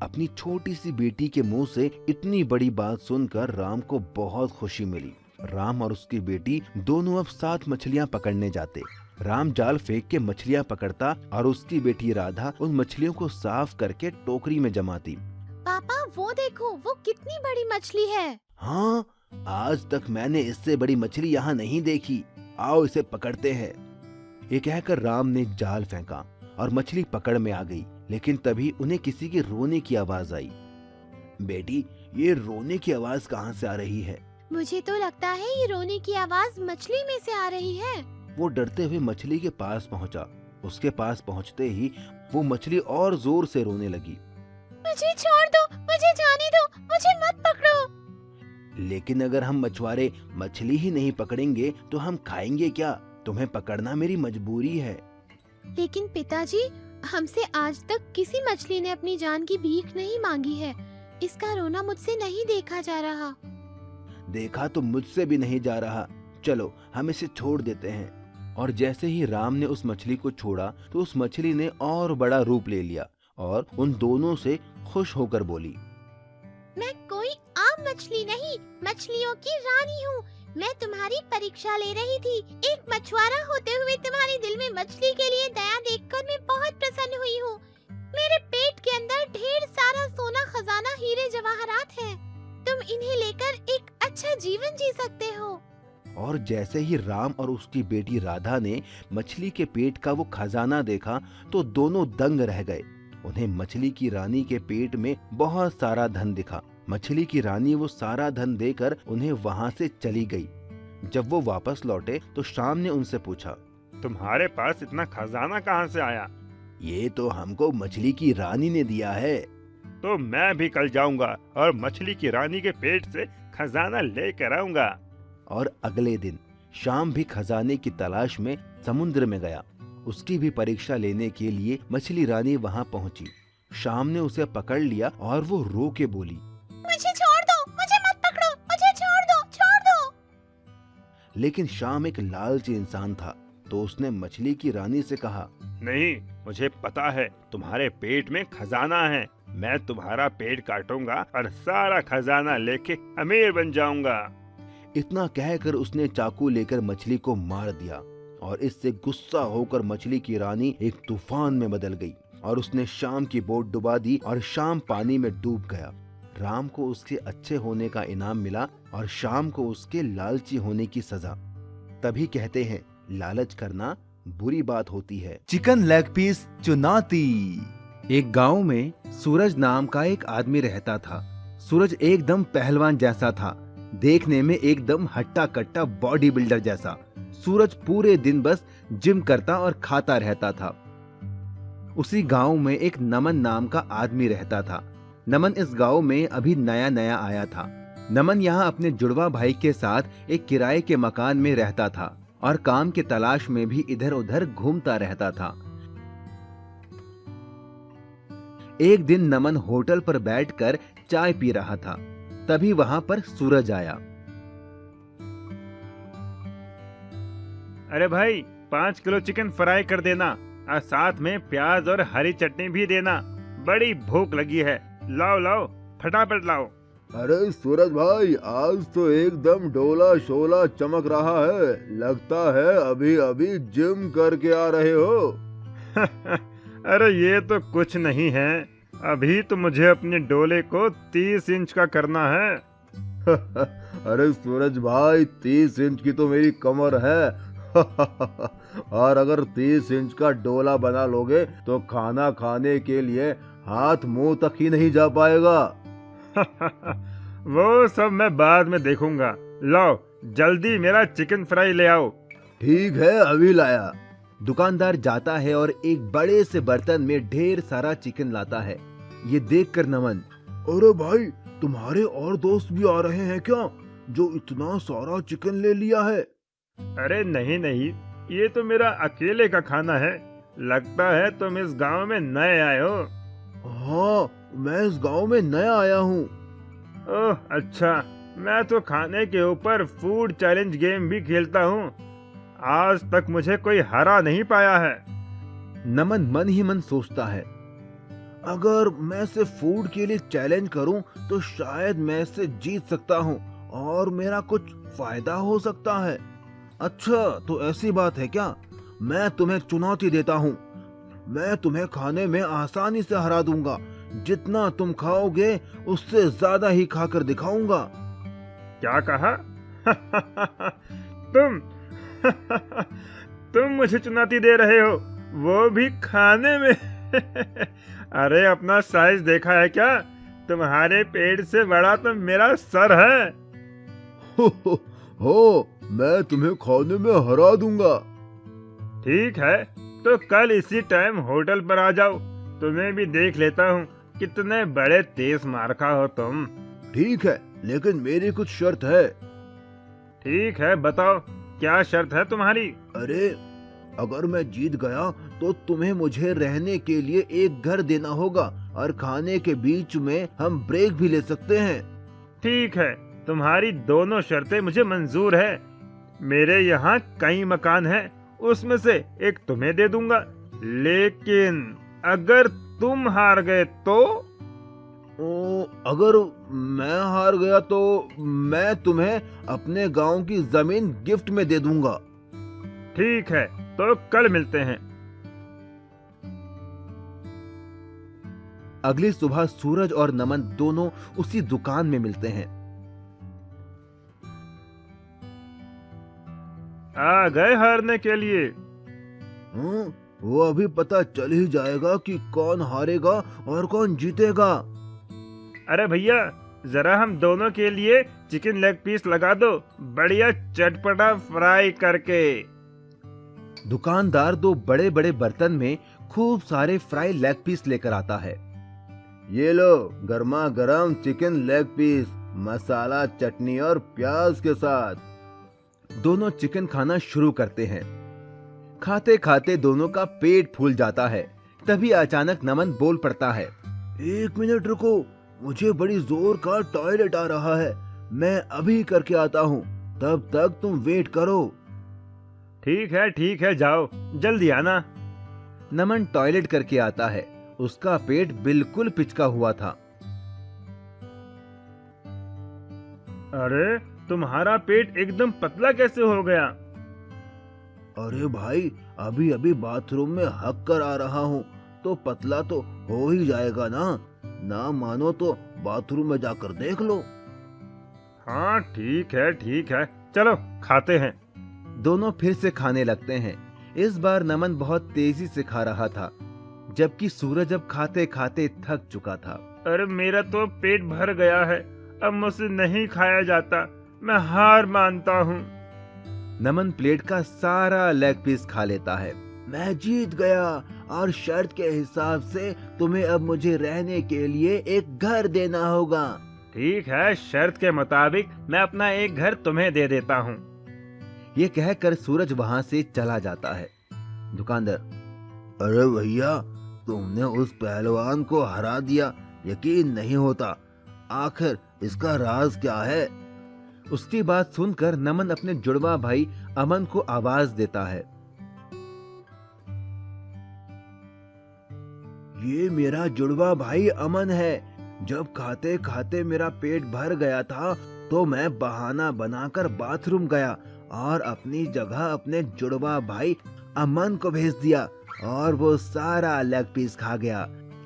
अपनी छोटी सी बेटी के मुंह से इतनी बड़ी बात सुनकर राम को बहुत खुशी मिली। राम और उसकी बेटी दोनों अब 7 मछलियाँ पकड़ने जाते। राम जाल फेंक के मछलियाँ पकड़ता और उसकी बेटी राधा उन मछलियों को साफ करके टोकरी में जमाती। पापा वो देखो, वो कितनी बड़ी मछली है। हाँ, आज तक मैंने इससे बड़ी मछली यहाँ नहीं देखी। आओ इसे पकड़ते हैं। ये कहकर राम ने जाल फेंका और मछली पकड़ में आ गई, लेकिन तभी उन्हें किसी के रोने की आवाज आई। बेटी, ये रोने की आवाज कहाँ से आ रही है? मुझे तो लगता है ये रोने की आवाज मछली में से आ रही है। वो डरते हुए मछली के पास पहुंचा। उसके पास पहुंचते ही वो मछली और जोर से रोने लगी। मुझे छोड़ दो, मुझे जाने दो, मुझे मत पकड़ो। लेकिन अगर हम मछुआरे मछली ही नहीं पकड़ेंगे तो हम खाएंगे क्या? तुम्हें पकड़ना मेरी मजबूरी है। लेकिन पिताजी, हमसे आज तक किसी मछली ने अपनी जान की भीख नहीं मांगी है। इसका रोना मुझसे नहीं देखा जा रहा। देखा तो मुझसे भी नहीं जा रहा। चलो हम इसे छोड़ देते हैं। और जैसे ही राम ने उस मछली को छोड़ा तो उस मछली ने और बड़ा रूप ले लिया और उन दोनों से खुश होकर बोली, मैं कोई आम मछली नहीं, मछलियों की रानी हूँ। मैं तुम्हारी परीक्षा ले रही थी। एक मछुआरा होते हुए तुम्हारे दिल में मछली के लिए दया देखकर मैं बहुत प्रसन्न हुई हूँ। मेरे पेट के अंदर ढेर सारा सोना खजाना हीरे जवाहरात है। तुम इन्हें लेकर एक अच्छा जीवन जी सकते हो। और जैसे ही राम और उसकी बेटी राधा ने मछली के पेट का वो खजाना देखा तो दोनों दंग रह गए। उन्हें मछली की रानी के पेट में बहुत सारा धन दिखा। मछली की रानी वो सारा धन देकर उन्हें वहाँ से चली गई। जब वो वापस लौटे तो शाम ने उनसे पूछा, तुम्हारे पास इतना खजाना कहाँ से आया? ये तो हमको मछली की रानी ने दिया है। तो मैं भी कल जाऊंगा और मछली की रानी के पेट से खजाना लेकर आऊंगा। और अगले दिन शाम भी खजाने की तलाश में समुद्र में गया। उसकी भी परीक्षा लेने के लिए मछली रानी वहाँ पहुँची। शाम ने उसे पकड़ लिया और वो रो के बोली, मुझे छोड़ दो, मुझे मत पकड़ो, मुझे छोड़ दो, छोड़ दो। लेकिन शाम एक लालची इंसान था तो उसने मछली की रानी से कहा, नहीं, मुझे पता है तुम्हारे पेट में खजाना है। मैं तुम्हारा पेट काटूंगा और सारा खजाना लेके अमीर बन जाऊंगा। इतना कहकर उसने चाकू लेकर मछली को मार दिया और इससे गुस्सा होकर मछली की रानी एक तूफान में बदल गई और उसने शाम की बोट डुबा दी और शाम पानी में डूब गया। राम को उसके अच्छे होने का इनाम मिला और शाम को उसके लालची होने की सजा। तभी कहते हैं, लालच करना बुरी बात होती है। चिकन लेग पीस चुनौती। एक गांव में सूरज नाम का एक आदमी रहता था। सूरज एकदम पहलवान जैसा था, देखने में एकदम हट्टा कट्टा बॉडी बिल्डर जैसा। सूरज पूरे दिन बस जिम करता और खाता रहता था। उसी गांव में एक नमन नाम का आदमी रहता था। नमन इस गांव में अभी नया नया आया था। नमन यहाँ अपने जुड़वा भाई के साथ एक किराए के मकान में रहता था और काम की तलाश में भी इधर उधर घूमता रहता था। एक दिन नमन होटल पर बैठकर चाय पी रहा था। तभी वहां पर सूरज आया। अरे भाई, 5 किलो चिकन फ्राई कर देना और साथ में प्याज और हरी चटनी भी देना। बड़ी भूख लगी है। लाओ लाओ, फटाफट लाओ। अरे सूरज भाई, आज तो एकदम डोला शोला चमक रहा है। लगता है अभी अभी जिम करके आ रहे हो। अरे ये तो कुछ नहीं है। अभी तो मुझे अपने डोले को 30 इंच का करना है। अरे सूरज भाई, 30 इंच की तो मेरी कमर है। और अगर 30 इंच का डोला बना लोगे तो खाना खाने के लिए हाथ मुंह तक ही नहीं जा पाएगा। वो सब मैं बाद में देखूंगा। लाओ जल्दी मेरा चिकन फ्राई ले आओ। ठीक है, अभी लाया। दुकानदार जाता है और एक बड़े से बर्तन में ढेर सारा चिकन लाता है। ये देखकर नमन, अरे भाई, तुम्हारे और दोस्त भी आ रहे हैं क्या, जो इतना सारा चिकन ले लिया है? अरे नहीं नहीं, ये तो मेरा अकेले का खाना है। लगता है तुम इस गांव में नए आए हो। हाँ, मैं इस गांव में नया आया हूँ। ओह अच्छा, मैं तो खाने के ऊपर फूड चैलेंज गेम भी खेलता हूँ। आज तक मुझे कोई हरा नहीं पाया है। नमन मन ही मन सोचता है, अगर मैं इसे फूड के लिए चैलेंज करूं तो शायद मैं इससे जीत सकता हूं और मेरा कुछ फायदा हो सकता है। अच्छा, तो ऐसी बात है क्या? मैं तुम्हें चुनौती देता हूं। मैं तुम्हें खाने में आसानी से हरा दूंगा। जितना तुम खाओगे उससे ज्यादा ही खाकर दिखाऊंगा। क्या कहा? तुम मुझे चुनौती दे रहे हो, वो भी खाने में? अरे अपना साइज देखा है क्या? तुम्हारे पेट से बड़ा तो मेरा सर है। हो, मैं तुम्हें खाने में हरा दूंगा। ठीक है, तो कल इसी टाइम होटल पर आ जाओ। तुम्हें भी देख लेता हूँ कितने बड़े तेज मारखा हो तुम। ठीक है, लेकिन मेरी कुछ शर्त है। ठीक है, बताओ क्या शर्त है तुम्हारी? अरे, अगर मैं जीत गया तो तुम्हें मुझे रहने के लिए एक घर देना होगा और खाने के बीच में हम ब्रेक भी ले सकते हैं। ठीक है, तुम्हारी दोनों शर्तें मुझे मंजूर है। मेरे यहाँ कई मकान हैं, उसमें से एक तुम्हें दे दूंगा, लेकिन अगर तुम हार गए तो? अगर मैं हार गया तो मैं तुम्हें अपने गांव की जमीन गिफ्ट में दे दूंगा। ठीक है, तो कल मिलते हैं। अगली सुबह सूरज और नमन दोनों उसी दुकान में मिलते हैं। आ गए हारने के लिए? वो अभी पता चल ही जाएगा कि कौन हारेगा और कौन जीतेगा। अरे भैया, जरा हम दोनों के लिए चिकन लेग पीस लगा दो, बढ़िया चटपटा फ्राई करके। दुकानदार दो बड़े बड़े बर्तन में खूब सारे फ्राई लेग पीस लेकर आता है। ये लो गर्मा गर्म चिकन लेग पीस, मसाला, चटनी और प्याज के साथ। दोनों चिकन खाना शुरू करते हैं। खाते खाते दोनों का पेट फूल जाता है। तभी अचानक नमन बोल पड़ता है, 1 मिनट रुको, मुझे बड़ी जोर का टॉयलेट आ रहा है, मैं अभी करके आता हूँ, तब तक तुम वेट करो। ठीक है, जाओ, जल्दी आना। नमन टॉयलेट करके आता है। उसका पेट बिल्कुल पिचका हुआ था। अरे, तुम्हारा पेट एकदम पतला कैसे हो गया? अरे भाई, अभी अभी बाथरूम में हक कर आ रहा हूँ, तो पतला तो हो ही जाएगा ना मानो तो बाथरूम में जाकर देख लो। हाँ, ठीक है, चलो खाते हैं। दोनों फिर से खाने लगते हैं। इस बार नमन बहुत तेजी से खा रहा था, जबकि सूरज अब खाते खाते थक चुका था। अरे, मेरा तो पेट भर गया है, अब मुझसे नहीं खाया जाता, मैं हार मानता हूँ। नमन प्लेट का सारा लेग पीस खा लेता है। मैं जीत गया और शर्त के हिसाब से तुम्हें अब मुझे रहने के लिए एक घर देना होगा। ठीक है, शर्त के मुताबिक मैं अपना एक घर तुम्हें दे देता हूँ। ये कहकर सूरज वहाँ से चला जाता है। दुकानदार, अरे भैया, तुमने उस पहलवान को हरा दिया, यकीन नहीं होता, आखिर इसका राज क्या है? उसकी बात सुनकर नमन अपने जुड़वा भाई अमन को आवाज देता है। ये मेरा जुड़वा भाई अमन है। जब खाते खाते मेरा पेट भर गया था तो मैं बहाना बनाकर बाथरूम गया और अपनी जगह अपने जुड़वा भाई अमन को भेज दिया और वो सारा लेग पीस खा गया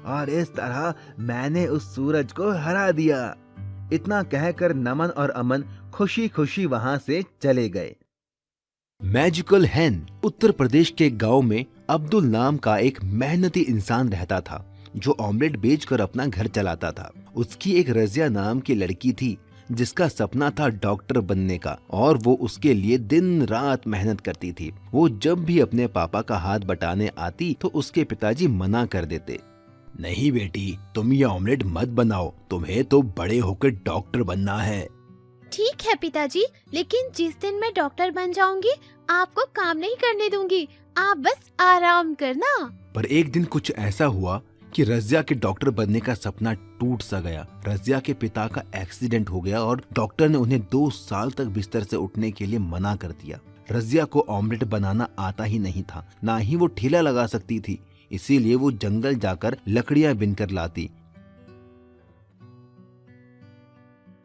और इस तरह मैंने उस सूरज को हरा दिया। इतना कहकर नमन और अमन खुशी खुशी वहां से चले गए। मैजिकल हैन। उत्तर प्रदेश के गांव में अब्दुल नाम का एक मेहनती इंसान रहता था जो ऑमलेट बेचकर अपना घर चलाता था। उसकी एक रजिया नाम की लड़की थी जिसका सपना था डॉक्टर बनने का और वो उसके लिए दिन रात मेहनत करती थी। वो जब भी अपने पापा का हाथ बटाने आती तो उसके पिताजी मना कर देते। नहीं बेटी, तुम ये ऑमलेट मत बनाओ, तुम्हें तो बड़े होकर डॉक्टर बनना है। ठीक है पिताजी, लेकिन जिस दिन मैं डॉक्टर बन जाऊंगी आपको काम नहीं करने दूंगी, आप बस आराम करना। पर एक दिन कुछ ऐसा हुआ कि रजिया के डॉक्टर बनने का सपना टूट सा गया। रजिया के पिता का एक्सीडेंट हो गया और डॉक्टर ने उन्हें 2 साल तक बिस्तर से उठने के लिए मना कर दिया। रजिया को ऑमलेट बनाना आता ही नहीं था, ना ही वो ठेला लगा सकती थी, इसीलिए वो जंगल जाकर लकड़ियां बिनकर लाती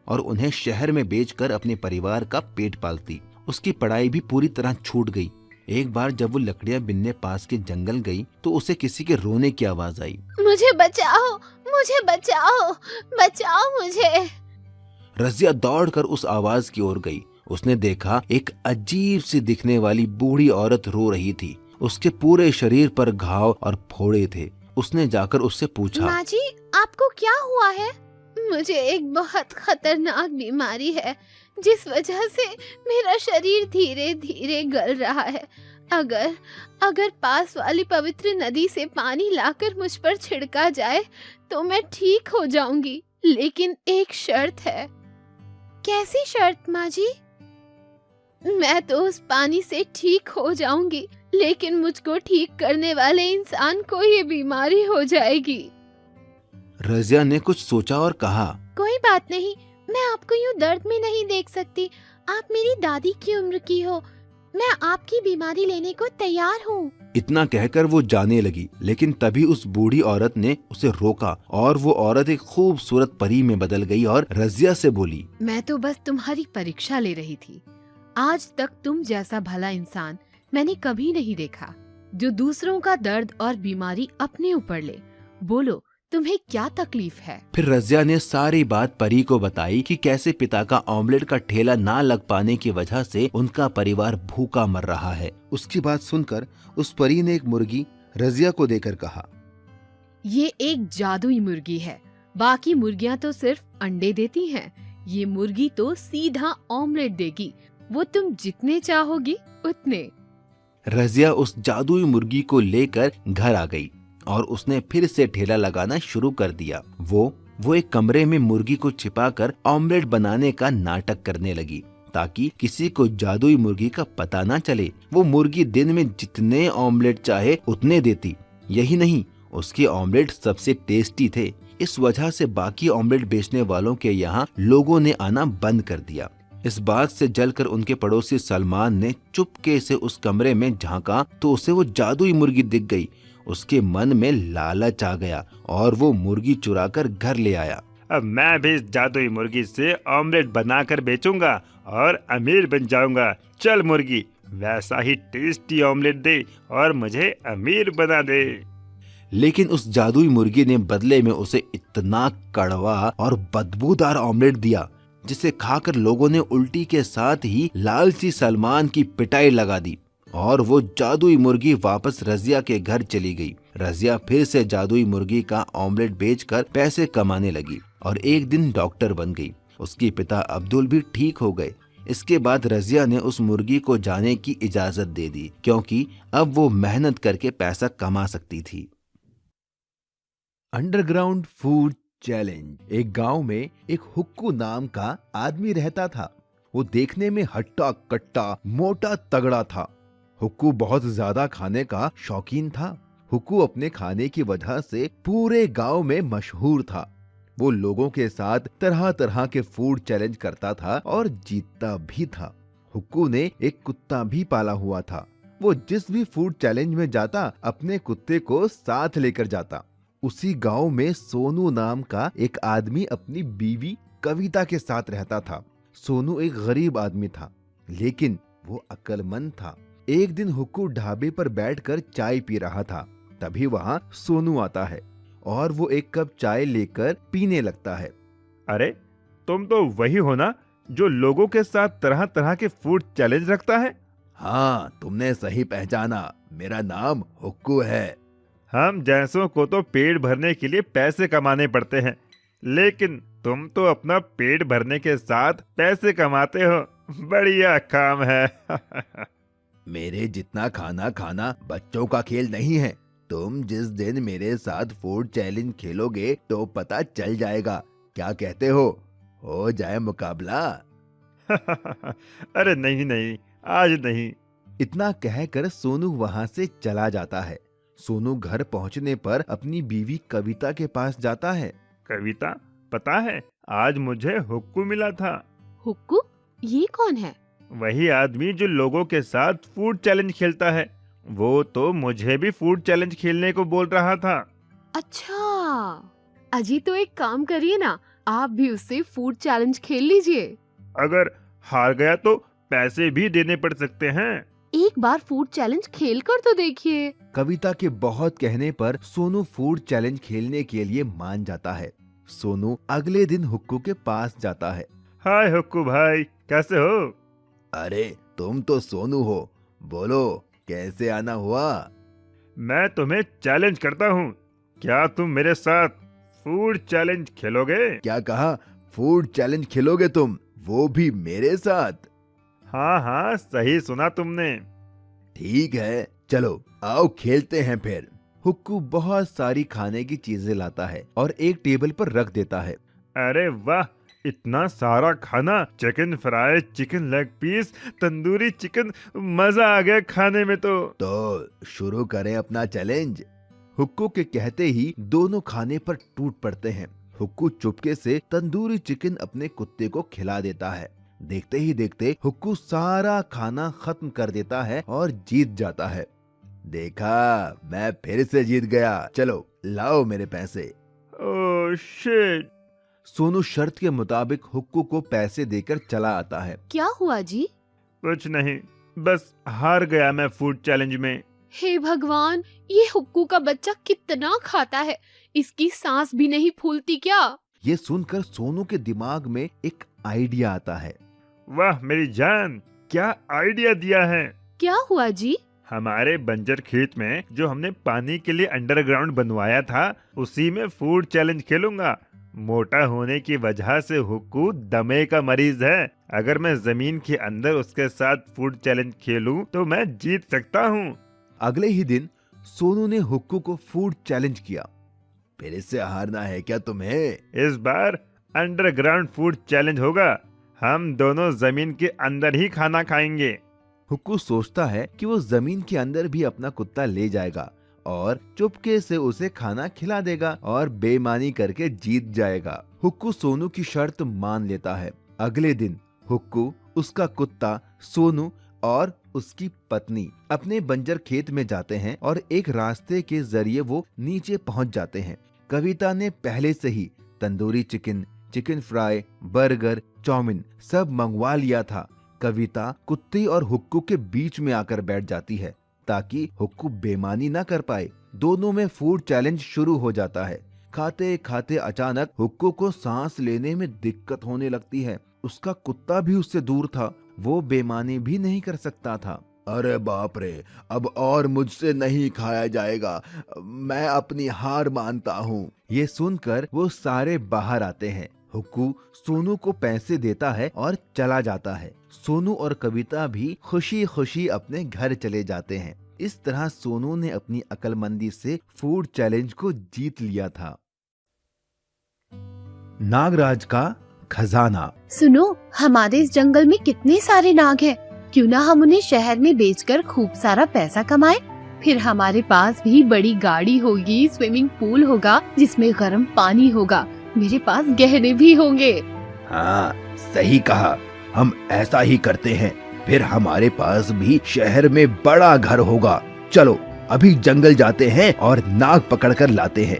और उन्हें शहर में बेचकर अपने परिवार का पेट पालती। उसकी पढ़ाई भी पूरी तरह छूट गई। एक बार जब वो लकड़ियां बिनने पास के जंगल गई तो उसे किसी के रोने की आवाज आई। मुझे बचाओ, मुझे बचाओ, बचाओ मुझे। रजिया दौड़कर उस आवाज की ओर गई। उसने देखा एक अजीब सी दिखने वाली बूढ़ी औरत रो रही थी। उसके पूरे शरीर पर घाव और फोड़े थे। उसने जाकर उससे पूछा, माँ जी, आपको क्या हुआ है? मुझे एक बहुत खतरनाक बीमारी है जिस वजह से मेरा शरीर धीरे धीरे गल रहा है। अगर पास वाली पवित्र नदी से पानी लाकर मुझ पर छिड़का जाए तो मैं ठीक हो जाऊंगी, लेकिन एक शर्त है। कैसी शर्त माँ जी? मैं तो उस पानी से ठीक हो जाऊंगी, लेकिन मुझको ठीक करने वाले इंसान को ये बीमारी हो जाएगी। रजिया ने कुछ सोचा और कहा, कोई बात नहीं, मैं आपको यूँ दर्द में नहीं देख सकती। आप मेरी दादी की उम्र की हो, मैं आपकी बीमारी लेने को तैयार हूँ। इतना कहकर वो जाने लगी, लेकिन तभी उस बूढ़ी औरत ने उसे रोका और वो औरत एक खूबसूरत परी में बदल गई और रजिया से बोली, मैं तो बस तुम्हारी परीक्षा ले रही थी। आज तक तुम जैसा भला इंसान मैंने कभी नहीं देखा, जो दूसरों का दर्द और बीमारी अपने ऊपर ले। बोलो, तुम्हें क्या तकलीफ है? फिर रजिया ने सारी बात परी को बताई कि कैसे पिता का ऑमलेट का ठेला ना लग पाने की वजह से उनका परिवार भूखा मर रहा है। उसकी बात सुनकर उस परी ने एक मुर्गी रजिया को देकर कहा, ये एक जादुई मुर्गी है, बाकी मुर्गियाँ तो सिर्फ अंडे देती हैं। ये मुर्गी तो सीधा ऑमलेट देगी, वो तुम जितने चाहोगी उतने। रजिया उस जादुई मुर्गी को लेकर घर आ गई और उसने फिर से ठेला लगाना शुरू कर दिया। वो एक कमरे में मुर्गी को छिपाकर ऑमलेट बनाने का नाटक करने लगी ताकि किसी को जादुई मुर्गी का पता ना चले। वो मुर्गी दिन में जितने ऑमलेट चाहे उतने देती। यही नहीं, उसके ऑमलेट सबसे टेस्टी थे। इस वजह से बाकी ऑमलेट बेचने वालों के यहाँ लोगों ने आना बंद कर दिया। इस बात से जलकर उनके पड़ोसी सलमान ने चुपके से उस कमरे में झांका तो उसे वो जादुई मुर्गी दिख गई। उसके मन में लालच आ गया और वो मुर्गी चुराकर घर ले आया। अब मैं भी इस जादुई मुर्गी से ऑमलेट बनाकर बेचूंगा और अमीर बन जाऊंगा। चल मुर्गी, वैसा ही टेस्टी ऑमलेट दे और मुझे अमीर बना दे। लेकिन उस जादुई मुर्गी ने बदले में उसे इतना कड़वा और बदबूदार ऑमलेट दिया जिसे खाकर लोगों ने उल्टी के साथ ही लालची सलमान की पिटाई लगा दी और वो जादुई मुर्गी वापस रजिया के घर चली गई। रजिया फिर से जादुई मुर्गी का ऑमलेट बेचकर पैसे कमाने लगी और एक दिन डॉक्टर बन गई। उसके पिता अब्दुल भी ठीक हो गए। इसके बाद रजिया ने उस मुर्गी को जाने की इजाजत दे दी क्योंकि अब वो मेहनत करके पैसा कमा सकती थी। Underground food challenge. एक गांव में एक हुक्कू नाम का आदमी रहता था। वो देखने में हट्टा कट्टा मोटा तगड़ा था। हुक्कू बहुत ज्यादा खाने का शौकीन था। हुक्कू अपने खाने की वजह से पूरे गांव में मशहूर था। वो लोगों के साथ तरह तरह के फूड चैलेंज करता था और जीतता भी था। हुक्कू ने एक कुत्ता भी पाला हुआ था। वो जिस भी फूड चैलेंज में जाता अपने कुत्ते को साथ लेकर जाता। उसी गांव में सोनू नाम का एक आदमी अपनी बीवी कविता के साथ रहता था। सोनू एक गरीब आदमी था लेकिन वो अक्लमंद था। एक दिन हुक्कू ढाबे पर बैठकर चाय पी रहा था। तभी वहाँ सोनू आता है और वो एक कप चाय लेकर पीने लगता है। अरे, तुम तो वही हो ना जो लोगों के साथ तरह तरह के फूड चैलेंज रखता है? हाँ, तुमने सही पहचाना। मेरा नाम हुक्कू है। हम जैसों को तो पेट भरने के लिए पैसे कमाने पड़ते हैं, लेकिन तुम तो अपना पेट भरने के साथ पैसे कमाते हो। बढ़िया काम है। मेरे जितना खाना खाना बच्चों का खेल नहीं है। तुम जिस दिन मेरे साथ फूड चैलेंज खेलोगे तो पता चल जाएगा। क्या कहते हो जाए मुकाबला? अरे नहीं नहीं, आज नहीं। इतना कहकर सोनू वहाँ से चला जाता है। सोनू घर पहुँचने पर अपनी बीवी कविता के पास जाता है। कविता, पता है आज मुझे हुक्कू मिला था। हुक्कू? ये कौन है? वही आदमी जो लोगों के साथ फूड चैलेंज खेलता है। वो तो मुझे भी फूड चैलेंज खेलने को बोल रहा था। अच्छा, अजी तो एक काम करिए ना, आप भी उससे फूड चैलेंज खेल लीजिए। अगर हार गया तो पैसे भी देने पड़ सकते हैं। एक बार फूड चैलेंज खेल कर तो देखिए। कविता के बहुत कहने पर सोनू फूड चैलेंज खेलने के लिए मान जाता है। सोनू अगले दिन हुक्कू के पास जाता है। हाय हुक्कू भाई, कैसे हो? अरे तुम तो सोनू हो, बोलो कैसे आना हुआ? मैं तुम्हें चैलेंज करता हूँ, क्या तुम मेरे साथ फूड चैलेंज खेलोगे? क्या कहा? फूड चैलेंज खेलोगे तुम, वो भी मेरे साथ? हाँ हाँ, सही सुना तुमने। ठीक है, चलो आओ खेलते हैं फिर। हुक्कू बहुत सारी खाने की चीजें लाता है और एक टेबल पर रख देता है। अरे वाह, इतना सारा खाना! Chicken fry, chicken leg piece, tandoori chicken, मजा आ गया खाने में तो शुरू करें अपना चैलेंज। हुक्कू के कहते ही दोनों खाने पर टूट पड़ते हैं। हुक्कू चुपके से तंदूरी चिकन अपने कुत्ते को खिला देता है। देखते ही देखते हुक्कू सारा खाना खत्म कर देता है और जीत जाता है। देखा, मैं फिर से जीत गया, चलो लाओ मेरे पैसे। Oh shit. सोनू शर्त के मुताबिक हुक्कू को पैसे देकर चला आता है। क्या हुआ जी? कुछ नहीं, बस हार गया मैं फूड चैलेंज में। हे भगवान, ये हुक्कू का बच्चा कितना खाता है, इसकी सांस भी नहीं फूलती क्या? ये सुनकर सोनू के दिमाग में एक आइडिया आता है। वाह मेरी जान, क्या आइडिया दिया है। क्या हुआ जी? हमारे बंजर खेत में जो हमने पानी के लिए अंडरग्राउंड बनवाया था, उसी में फूड चैलेंज खेलूंगा। मोटा होने की वजह से हुक्कू दमे का मरीज है। अगर मैं जमीन के अंदर उसके साथ फूड चैलेंज खेलूं तो मैं जीत सकता हूं। अगले ही दिन सोनू ने हुक्कू को फूड चैलेंज किया। फिर इससे हारना है क्या तुम्हें? इस बार अंडरग्राउंड फूड चैलेंज होगा। हम दोनों जमीन के अंदर ही खाना खाएंगे। हुक्कू सोचता है कि वो जमीन के अंदर भी अपना कुत्ता ले जाएगा और चुपके से उसे खाना खिला देगा और बेईमानी करके जीत जाएगा। हुक्कू सोनू की शर्त मान लेता है। अगले दिन हुक्कू, उसका कुत्ता सोनू और उसकी पत्नी अपने बंजर खेत में जाते हैं और एक रास्ते के जरिए वो नीचे पहुंच जाते हैं। कविता ने पहले से ही tandoori chicken, chicken fry, burger, chowmein सब मंगवा लिया था। कविता कुत्ते और हुक्कू के बीच में आकर बैठ जाती है ताकि हुक्कू बेईमानी ना कर पाए। दोनों में फूड चैलेंज शुरू हो जाता है। खाते खाते अचानक हुक्कू को सांस लेने में दिक्कत होने लगती है। उसका कुत्ता भी उससे दूर था, वो बेईमानी भी नहीं कर सकता था। अरे बाप रे, अब और मुझसे नहीं खाया जाएगा, मैं अपनी हार मानता हूँ। ये सुनकर वो सारे बाहर आते हैं। हुक्कू सोनू को पैसे देता है और चला जाता है। सोनू और कविता भी खुशी खुशी अपने घर चले जाते हैं। इस तरह सोनू ने अपनी अक्लमंदी से फूड चैलेंज को जीत लिया था। नागराज का खजाना। सुनो, हमारे इस जंगल में कितने सारे नाग हैं, क्यों ना हम उन्हें शहर में बेचकर खूब सारा पैसा कमाएं? फिर हमारे पास भी बड़ी गाड़ी होगी, स्विमिंग पूल होगा जिसमें गर्म पानी होगा, मेरे पास गहने भी होंगे। हाँ, सही कहा, हम ऐसा ही करते हैं। फिर हमारे पास भी शहर में बड़ा घर होगा। चलो अभी जंगल जाते हैं और नाग पकड़ कर लाते हैं।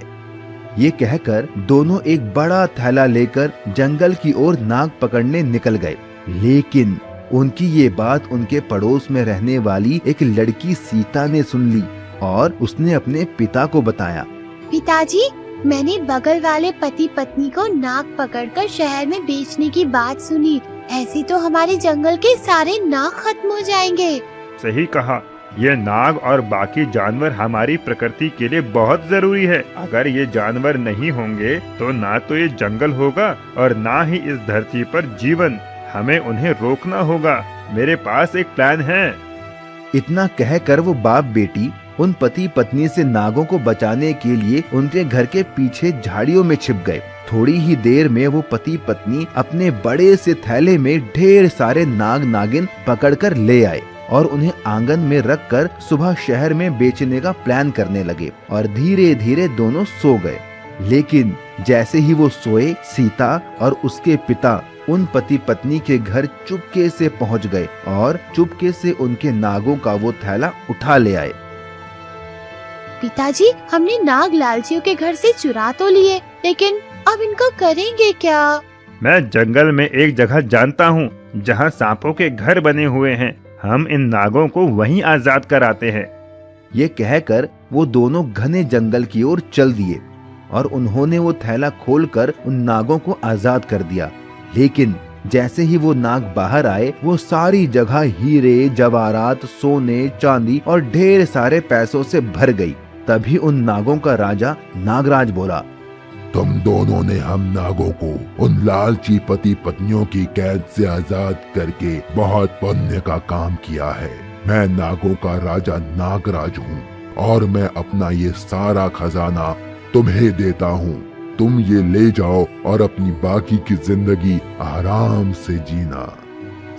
ये कहकर दोनों एक बड़ा थैला लेकर जंगल की ओर नाग पकड़ने निकल गए। लेकिन उनकी ये बात उनके पड़ोस में रहने वाली एक लड़की सीता ने सुन ली और उसने अपने पिता को बताया। पिताजी, मैंने बगल वाले पति पत्नी को नाग पकड़कर शहर में बेचने की बात सुनी। ऐसे तो हमारे जंगल के सारे नाग खत्म हो जाएंगे। सही कहा, ये नाग और बाकी जानवर हमारी प्रकृति के लिए बहुत जरूरी है। अगर ये जानवर नहीं होंगे तो ना तो ये जंगल होगा और ना ही इस धरती पर जीवन। हमें उन्हें रोकना होगा। मेरे पास एक प्लान है। इतना कहकर वो बाप बेटी उन पति पत्नी से नागों को बचाने के लिए उनके घर के पीछे झाड़ियों में छिप गए। थोड़ी ही देर में वो पति पत्नी अपने बड़े से थैले में ढेर सारे नाग नागिन पकड़कर ले आए और उन्हें आंगन में रखकर सुबह शहर में बेचने का प्लान करने लगे और धीरे धीरे दोनों सो गए। लेकिन जैसे ही वो सोए, सीता और उसके पिता उन पति पत्नी के घर चुपके से पहुंच गए और चुपके से उनके नागों का वो थैला उठा ले आए। पिताजी, हमने नाग लालचियों के घर से चुरा तो लिए, लेकिन अब इनको करेंगे क्या? मैं जंगल में एक जगह जानता हूँ जहाँ सांपों के घर बने हुए हैं। हम इन नागों को वहीं आजाद कराते हैं। ये कहकर वो दोनों घने जंगल की ओर चल दिए और उन्होंने वो थैला खोलकर उन नागों को आजाद कर दिया। लेकिन जैसे ही वो नाग बाहर आए, वो सारी जगह हीरे, जवाहरात, सोने, चांदी और ढेर सारे पैसों से भर गई। तभी उन नागों का राजा नागराज बोला, तुम दोनों ने हम नागों को उन लालची पति पत्नियों की कैद से आजाद करके बहुत पुण्य का काम किया है। मैं नागों का राजा नागराज हूँ और मैं अपना ये सारा खजाना तुम्हें देता हूँ। तुम ये ले जाओ और अपनी बाकी की जिंदगी आराम से जीना।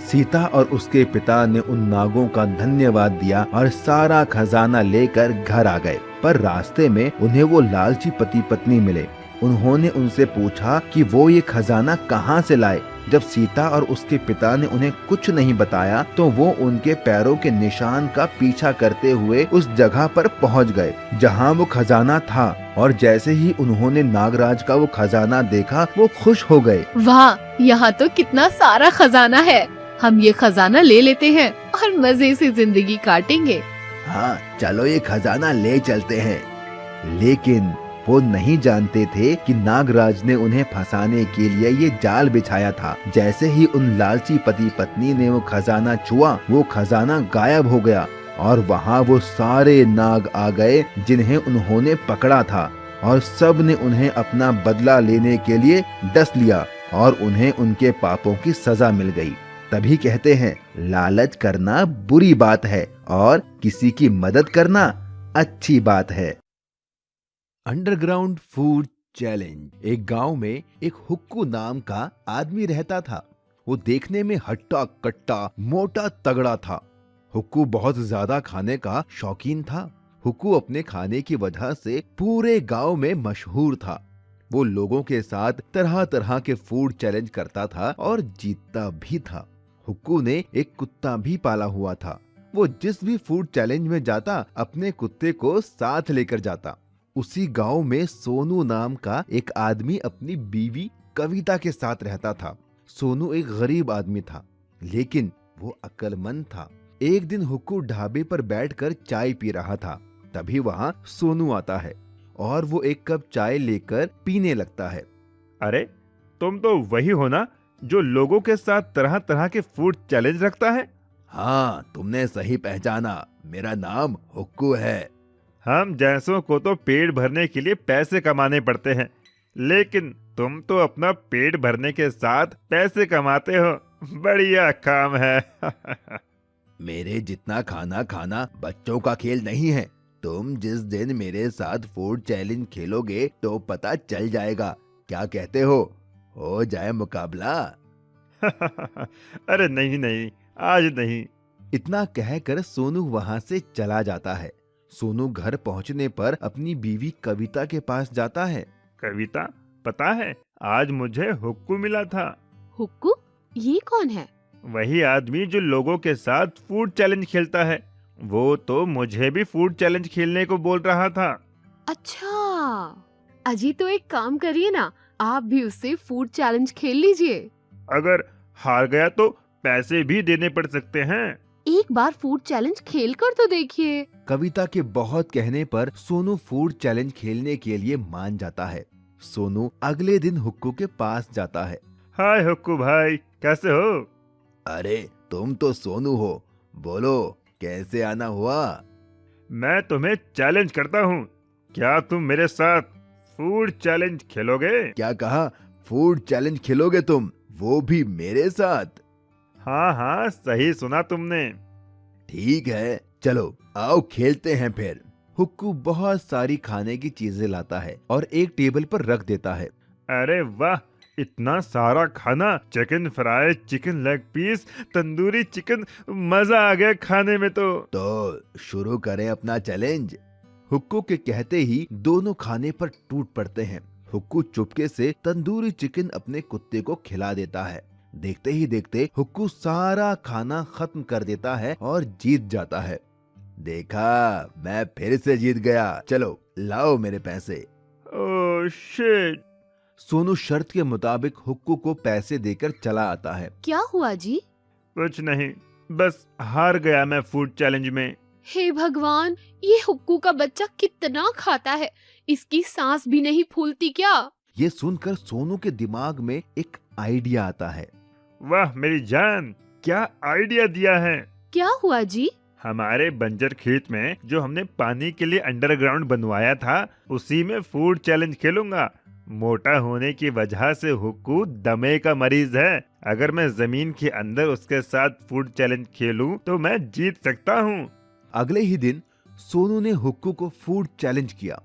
सीता और उसके पिता ने उन नागों का धन्यवाद दिया और सारा खजाना लेकर घर आ गए। पर रास्ते में उन्हें वो लालची पति पत्नी मिले। उन्होंने उनसे पूछा कि वो ये खजाना कहाँ से लाए। जब सीता और उसके पिता ने उन्हें कुछ नहीं बताया तो वो उनके पैरों के निशान का पीछा करते हुए उस जगह पर पहुंच गए जहां वो खजाना था, और जैसे ही उन्होंने नागराज का वो खजाना देखा वो खुश हो गए। वाह, यहाँ तो कितना सारा खजाना है। हम ये खजाना ले लेते हैं और मजे से जिंदगी काटेंगे। हाँ चलो ये खजाना ले चलते हैं। लेकिन वो नहीं जानते थे कि नागराज ने उन्हें फंसाने के लिए ये जाल बिछाया था। जैसे ही उन लालची पति पत्नी ने वो खजाना छुआ, वो खजाना गायब हो गया और वहाँ वो सारे नाग आ गए जिन्हें उन्होंने पकड़ा था, और सब ने उन्हें अपना बदला लेने के लिए डस लिया और उन्हें उनके पापों की सजा मिल गई। तभी कहते हैं, लालच करना बुरी बात है और किसी की मदद करना अच्छी बात है। Underground food challenge. एक गांव में एक हुक्कू नाम का आदमी रहता था। वो देखने में हट्टा कट्टा मोटा तगड़ा था। हुक्कू बहुत ज्यादा खाने का शौकीन था। हुक्कू अपने खाने की वजह से पूरे गांव में मशहूर था। वो लोगों के साथ तरह तरह के फूड चैलेंज करता था और जीतता भी था। हुक्कू ने एक कुत्ता भी पाला हुआ था। वो जिस भी फूड चैलेंज में जाता अपने कुत्ते को साथ लेकर जाता। उसी गांव में सोनू नाम का एक आदमी अपनी बीवी कविता के साथ रहता था। सोनू एक गरीब आदमी था, लेकिन वो अक्लमंद था। एक दिन हुक्कू ढाबे पर बैठकर चाय पी रहा था। तभी वहाँ सोनू आता है और वो एक कप चाय लेकर पीने लगता है। अरे तुम तो वही हो ना जो लोगों के साथ तरह तरह के फूड चैलेंज रखता है? हाँ तुमने सही पहचाना, मेरा नाम हुक्कू है। हम जैसों को तो पेट भरने के लिए पैसे कमाने पड़ते हैं, लेकिन तुम तो अपना पेट भरने के साथ पैसे कमाते हो। बढ़िया काम है। मेरे जितना खाना खाना बच्चों का खेल नहीं है। तुम जिस दिन मेरे साथ फूड चैलेंज खेलोगे तो पता चल जाएगा। क्या कहते हो जाए मुकाबला? अरे नहीं नहीं, आज नहीं। इतना कहकर सोनू वहाँ से चला जाता है। सोनू घर पहुँचने पर अपनी बीवी कविता के पास जाता है। कविता, पता है आज मुझे हुक्कू मिला था। हुक्कू? ये कौन है? वही आदमी जो लोगों के साथ फूड चैलेंज खेलता है। वो तो मुझे भी फूड चैलेंज खेलने को बोल रहा था। अच्छा, अजी तो एक काम करिए ना, आप भी उससे फूड चैलेंज खेल लीजिए। अगर हार गया तो पैसे भी देने पड़ सकते हैं। एक बार फूड चैलेंज खेल कर तो देखिए। कविता के बहुत कहने पर सोनू फूड चैलेंज खेलने के लिए मान जाता है। सोनू अगले दिन हुक्कू के पास जाता है। हाय हुक्कू भाई, कैसे हो? अरे तुम तो सोनू हो, बोलो कैसे आना हुआ? मैं तुम्हें चैलेंज करता हूँ, क्या तुम मेरे साथ फूड चैलेंज खेलोगे? क्या कहा? फूड चैलेंज खेलोगे तुम, वो भी मेरे साथ? हाँ हाँ, सही सुना तुमने। ठीक है, चलो आओ खेलते हैं फिर। हुक्कू बहुत सारी खाने की चीजें लाता है और एक टेबल पर रख देता है। अरे वाह, इतना सारा खाना! Chicken fry, chicken leg piece, tandoori chicken, मजा आ गया खाने में। तो शुरू करें अपना चैलेंज। हुक्कू के कहते ही दोनों खाने पर टूट पड़ते हैं। हुक्कू चुपके से तंदूरी चिकन अपने कुत्ते को खिला देता है। देखते ही देखते हुक्कू सारा खाना खत्म कर देता है और जीत जाता है। देखा, मैं फिर से जीत गया। चलो लाओ मेरे पैसे। Oh shit! सोनू शर्त के मुताबिक हुक्कू को पैसे देकर चला आता है। क्या हुआ जी? कुछ नहीं, बस हार गया मैं फूड चैलेंज में। हे भगवान, ये हुक्कू का बच्चा कितना खाता है, इसकी सांस भी नहीं फूलती क्या? ये सुनकर सोनू के दिमाग में एक आइडिया आता है। वाह मेरी जान, क्या आइडिया दिया है! क्या हुआ जी? हमारे बंजर खेत में जो हमने पानी के लिए अंडरग्राउंड बनवाया था, उसी में फूड चैलेंज खेलूंगा। मोटा होने की वजह से हुक्कू दमे का मरीज है। अगर मैं जमीन के अंदर उसके साथ फूड चैलेंज खेलूं तो मैं जीत सकता हूं। अगले ही दिन सोनू ने हुक्कू को फूड चैलेंज किया।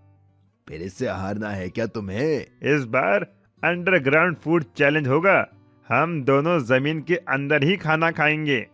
फिर इससे हारना है क्या तुम्हें? इस बार अंडरग्राउंड फूड चैलेंज होगा। हम दोनों जमीन के अंदर ही खाना खाएंगे।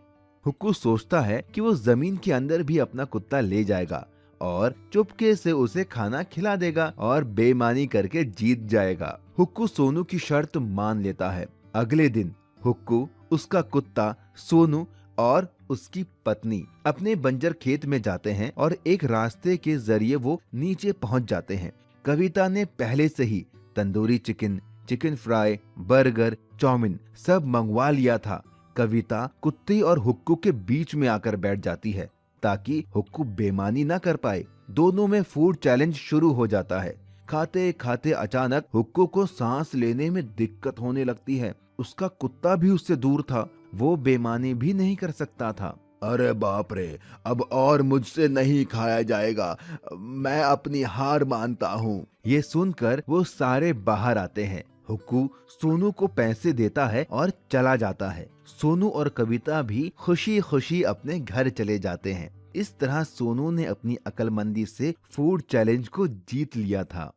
हुक्कू सोचता है कि वो जमीन के अंदर भी अपना कुत्ता ले जाएगा और चुपके से उसे खाना खिला देगा और बेईमानी करके जीत जाएगा। हुक्कू सोनू की शर्त मान लेता है। अगले दिन हुक्कू, उसका कुत्ता सोनू और उसकी पत्नी अपने बंजर खेत में जाते हैं और एक रास्ते के जरिए वो नीचे पहुंच जाते हैं। कविता ने पहले से ही tandoori chicken, chicken fry, burger, chowmein सब मंगवा लिया था। कविता कुत्ते और हुक्कू के बीच में आकर बैठ जाती है ताकि हुक्कू बेईमानी ना कर पाए। दोनों में फूड चैलेंज शुरू हो जाता है। खाते खाते अचानक हुक्कू को सांस लेने में दिक्कत होने लगती है। उसका कुत्ता भी उससे दूर था, वो बेईमानी भी नहीं कर सकता था। अरे बाप रे, अब और मुझसे नहीं खाया जाएगा, मैं अपनी हार मानता हूँ। ये सुनकर वो सारे बाहर आते हैं। हुक्कू सोनू को पैसे देता है और चला जाता है। सोनू और कविता भी खुशी खुशी अपने घर चले जाते हैं। इस तरह सोनू ने अपनी अक्लमंदी से फूड चैलेंज को जीत लिया था।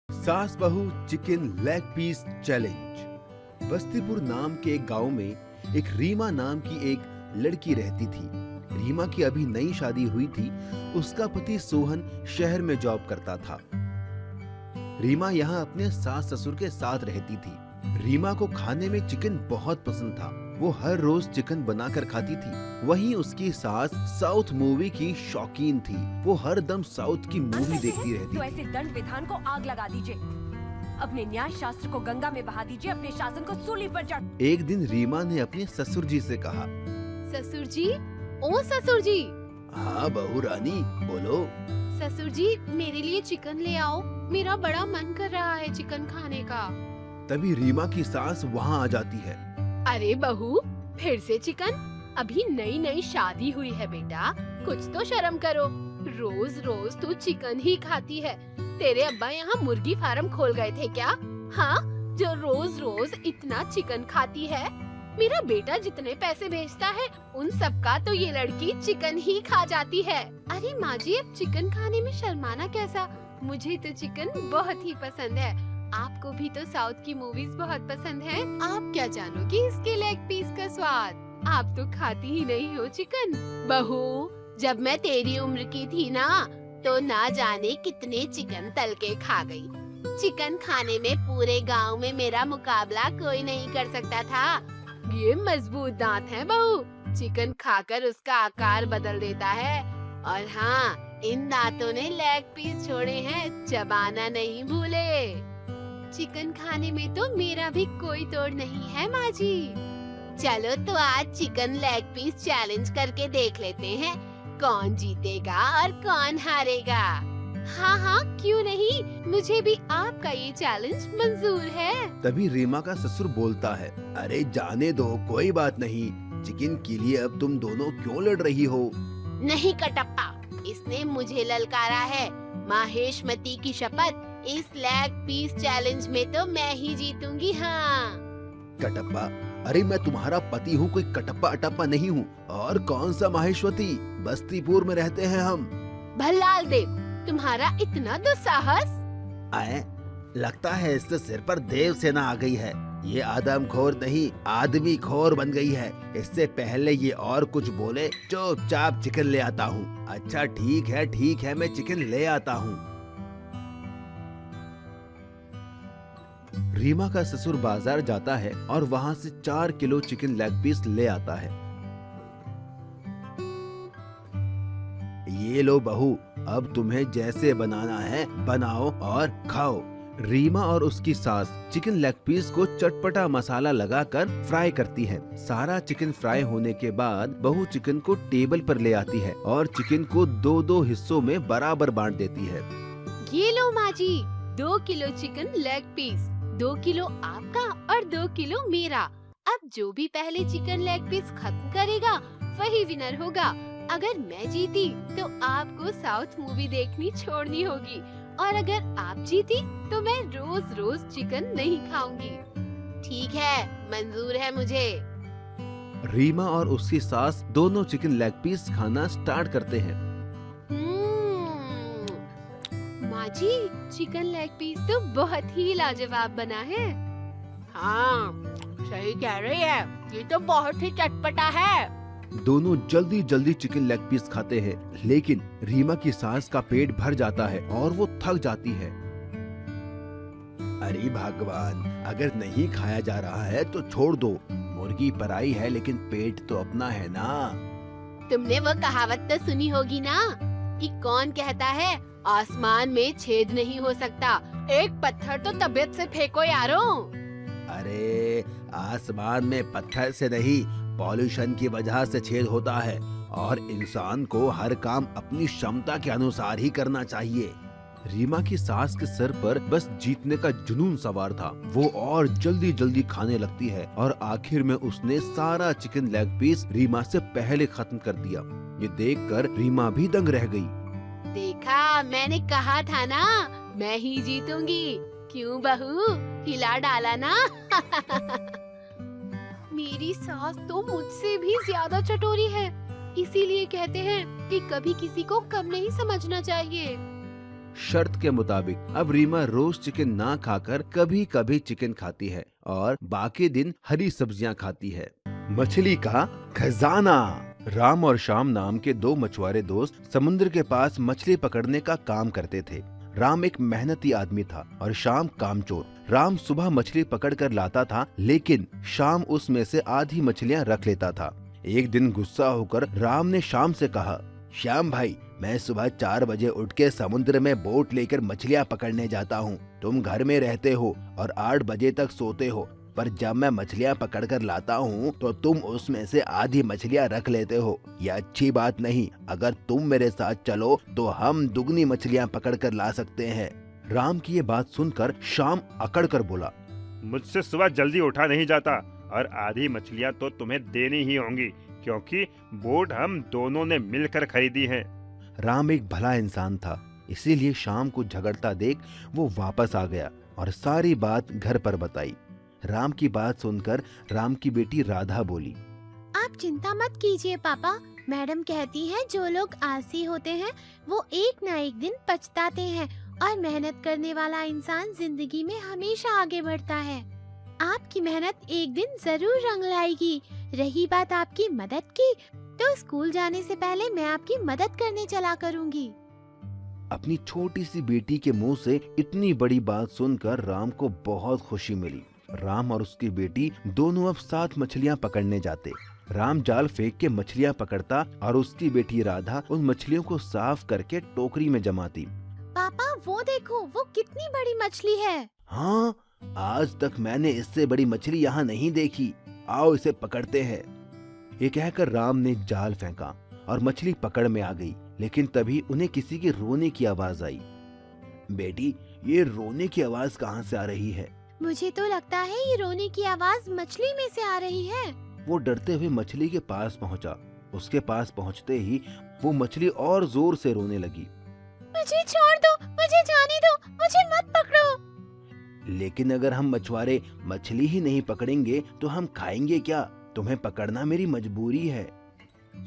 सास बहू chicken leg piece challenge. Bastipur नाम के एक गांव में एक रीमा नाम की एक लड़की रहती थी। रीमा की अभी नई शादी हुई थी। उसका पति सोहन शहर में जॉब करता था। रीमा यहाँ अपने सास ससुर के साथ रहती थी। रीमा को खाने में चिकन बहुत पसंद था। वो हर रोज चिकन बनाकर खाती थी। वहीं उसकी सास साउथ मूवी की शौकीन थी। वो हर दम साउथ की मूवी देखती रहती तो थी। ऐसे दंड विधान को आग लगा दीजिए, अपने न्याय शास्त्र को गंगा में बहा दीजिए, अपने शासन को सूली पर चढ़। एक दिन रीमा ने अपने ससुर जी से कहा, ससुर जी, ओ ससुर जी, हाँ बहू रानी, बोलो। ससुर जी मेरे लिए चिकन ले आओ, मेरा बड़ा मन कर रहा है चिकन खाने का। तभी रीमा की सास वहाँ आ जाती है। अरे बहू, फिर से चिकन? अभी नई नई शादी हुई है बेटा, कुछ तो शर्म करो। रोज रोज तू चिकन ही खाती है। तेरे अब्बा यहाँ मुर्गी फार्म खोल गए थे क्या? हाँ, जो रोज रोज इतना चिकन खाती है। मेरा बेटा जितने पैसे भेजता है उन सब का तो ये लड़की चिकन ही खा जाती है। अरे माँ जी, अब चिकन खाने में शर्माना कैसा? मुझे तो चिकन बहुत ही पसंद है। आपको भी तो साउथ की मूवीज बहुत पसंद है। आप क्या जानोगी इसके लेग पीस का स्वाद? आप तो खाती ही नहीं हो चिकन। बहू, जब मैं तेरी उम्र की थी ना, तो ना जाने कितने चिकन तल के खा गई। चिकन खाने में पूरे गांव में मेरा मुकाबला कोई नहीं कर सकता था। ये मजबूत दांत हैं बहू, चिकन खाकर उसका आकार बदल देता है। और हाँ, इन दांतों ने लेग पीस छोड़े हैं, चबाना नहीं भूले। चिकन खाने में तो मेरा भी कोई तोड़ नहीं है माँ जी। चलो तो आज चिकन लेग पीस चैलेंज करके देख लेते हैं, कौन जीतेगा और कौन हारेगा। हाँ हाँ, क्यों नहीं, मुझे भी आपका ये चैलेंज मंजूर है। तभी रीमा का ससुर बोलता है, अरे जाने दो, कोई बात नहीं। चिकन के लिए अब तुम दोनों क्यों लड़ रही हो? नहीं कटप्पा, इसने मुझे ललकारा है। माहेशमती की शपथ, इस लेग पीस चैलेंज में तो मैं ही जीतूंगी। हाँ कटप्पा, अरे मैं तुम्हारा पति हूँ, कोई कटप्पा अटप्पा नहीं हूँ। और कौन सा माहेश्वती, बस्तीपुर में रहते हैं हम। भल्लाल देव, तुम्हारा इतना दुस्साहस? आए, लगता है इससे सिर पर देव सेना आ गई है। ये आदमखोर नहीं, आदमी खोर बन गई है। इससे पहले ये और कुछ बोले, चुपचाप चिकन ले आता हूँ। अच्छा ठीक है, मैं चिकन ले आता हूँ। रीमा का ससुर बाजार जाता है और वहाँ से 4 किलो चिकन लेग पीस ले आता है। ये लो बहू, अब तुम्हें जैसे बनाना है बनाओ और खाओ। रीमा और उसकी सास चिकन लेग पीस को चटपटा मसाला लगाकर फ्राई करती है। सारा चिकन फ्राई होने के बाद बहू चिकन को टेबल पर ले आती है और चिकन को 2-2 हिस्सों में बराबर बांट देती है। ये लो माँ जी, 2 kilo chicken leg piece, 2 kilo आपका और 2 किलो मेरा। अब जो भी पहले चिकन लेग पीस खत्म करेगा वही विनर होगा। अगर मैं जीती तो आपको साउथ मूवी देखनी छोड़नी होगी, और अगर आप जीती तो मैं रोज रोज चिकन नहीं खाऊंगी। ठीक है, मंजूर है मुझे। रीमा और उसकी सास दोनों चिकन लेग पीस खाना स्टार्ट करते हैं। माँ जी, चिकन लेग पीस तो बहुत ही लाजवाब बना है। हाँ, सही कह रही है, ये तो बहुत ही चटपटा है। दोनों जल्दी जल्दी चिकन लेग पीस खाते हैं, लेकिन रीमा की सास का पेट भर जाता है और वो थक जाती है। अरे भगवान, अगर नहीं खाया जा रहा है तो छोड़ दो। मुर्गी पराई है लेकिन पेट तो अपना है ना। तुमने वो कहावत तो सुनी होगी ना कि कौन कहता है आसमान में छेद नहीं हो सकता, एक पत्थर तो तबीयत से फेंको यारों। अरे आसमान में पत्थर से नहीं, पॉल्यूशन की वजह से छेद होता है और इंसान को हर काम अपनी क्षमता के अनुसार ही करना चाहिए। रीमा की सास के सर पर बस जीतने का जुनून सवार था। वो और जल्दी जल्दी खाने लगती है और आखिर में उसने सारा चिकन लेग पीस रीमा से पहले खत्म कर दिया। ये देखकर रीमा भी दंग रह गई। देखा, मैंने कहा था ना, मैं ही जीतूंगी। क्यों बहू, हिला डाला ना। मेरी सास तो मुझसे भी ज्यादा चटोरी है, इसीलिए कहते हैं कि कभी किसी को कम नहीं समझना चाहिए। शर्त के मुताबिक अब रीमा रोज चिकन ना खाकर कभी कभी चिकन खाती है और बाकी दिन हरी सब्जियां खाती है। मछली का खजाना। राम और श्याम नाम के दो मछुआरे दोस्त समुद्र के पास मछली पकड़ने का काम करते थे। राम एक मेहनती आदमी था और श्याम कामचोर। राम सुबह मछली पकड़ कर लाता था, लेकिन श्याम उसमें से आधी मछलियां रख लेता था। एक दिन गुस्सा होकर राम ने श्याम से कहा, श्याम भाई, मैं सुबह 4 बजे उठ के समुद्र में बोट लेकर मछलियां पकड़ने जाता हूँ। तुम घर में रहते हो और 8 बजे तक सोते हो, पर जब मैं मछलियां पकड़ कर लाता हूँ तो तुम उसमें से आधी मछलियां रख लेते हो। यह अच्छी बात नहीं। अगर तुम मेरे साथ चलो तो हम दुगनी मछलियां पकड़ कर ला सकते हैं। राम की ये बात सुनकर श्याम अकड़ कर बोला, मुझसे सुबह जल्दी उठा नहीं जाता और आधी मछलियाँ तो तुम्हें देनी ही होंगी, क्योंकि बोट हम दोनों ने मिलकर खरीदी है। राम एक भला इंसान था, इसीलिए शाम को झगड़ता देख वो वापस आ गया और सारी बात घर पर बताई। राम की बात सुनकर राम की बेटी राधा बोली, आप चिंता मत कीजिए पापा, मैडम कहती है जो लोग आलसी होते हैं वो एक ना एक दिन पछताते हैं और मेहनत करने वाला इंसान जिंदगी में हमेशा आगे बढ़ता है। आपकी मेहनत एक दिन जरूर रंग लाएगी। रही बात आपकी मदद की, तो स्कूल जाने से पहले मैं आपकी मदद करने चला करूंगी। अपनी छोटी सी बेटी के मुंह से इतनी बड़ी बात सुनकर राम को बहुत खुशी मिली। राम और उसकी बेटी दोनों अब साथ मछलियां पकड़ने जाते। राम जाल फेंक के मछलियां पकड़ता और उसकी बेटी राधा उन मछलियों को साफ करके टोकरी में जमाती। पापा वो देखो, वो कितनी बड़ी मछली है। हाँ, आज तक मैंने इससे बड़ी मछली यहाँ नहीं देखी। आओ इसे पकड़ते हैं। ये कहकर राम ने जाल फेंका और मछली पकड़ में आ गई, लेकिन तभी उन्हें किसी के रोने की आवाज आई। बेटी, ये रोने की आवाज कहाँ से आ रही है? मुझे तो लगता है ये रोने की आवाज मछली में से आ रही है। वो डरते हुए मछली के पास पहुँचा। उसके पास पहुँचते ही वो मछली और जोर से रोने लगी। मुझे छोड़ दो, मुझे जाने दो, मुझे मत पकड़ो। लेकिन अगर हम मछुआरे मछली ही नहीं पकड़ेंगे तो हम खाएंगे क्या? तुम्हें पकड़ना मेरी मजबूरी है।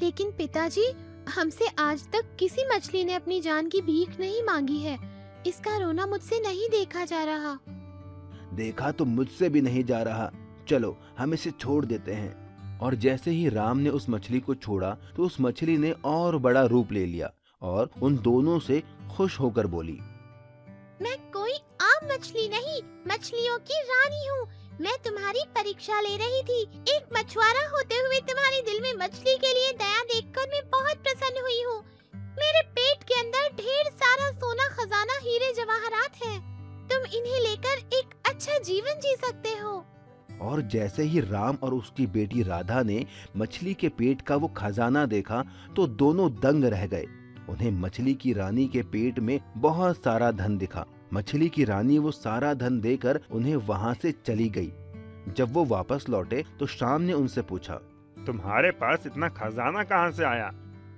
लेकिन पिताजी, हमसे आज तक किसी मछली ने अपनी जान की भीख नहीं मांगी है। इसका रोना मुझसे नहीं देखा जा रहा। देखा तो मुझसे भी नहीं जा रहा। चलो हम इसे छोड़ देते हैं। और जैसे ही राम ने उस मछली को छोड़ा तो उस मछली ने और बड़ा रूप ले लिया और उन दोनों से खुश होकर बोली, मैं कोई आम मछली नहीं, मछलियों की रानी हूँ। मैं तुम्हारी परीक्षा ले रही थी। एक मछुआरा होते हुए तुम्हारे दिल में मछली के लिए दया देखकर मैं बहुत प्रसन्न हुई हूँ। मेरे पेट के अंदर ढेर सारा सोना, खजाना, हीरे जवाहरात है। तुम इन्हें लेकर एक अच्छा जीवन जी सकते हो। और जैसे ही राम और उसकी बेटी राधा ने मछली के पेट का वो खजाना देखा तो दोनों दंग रह गए। उन्हें मछली की रानी के पेट में बहुत सारा धन दिखा। मछली की रानी वो सारा धन देकर उन्हें वहाँ से चली गई। जब वो वापस लौटे तो श्याम ने उनसे पूछा, तुम्हारे पास इतना खजाना कहाँ से आया?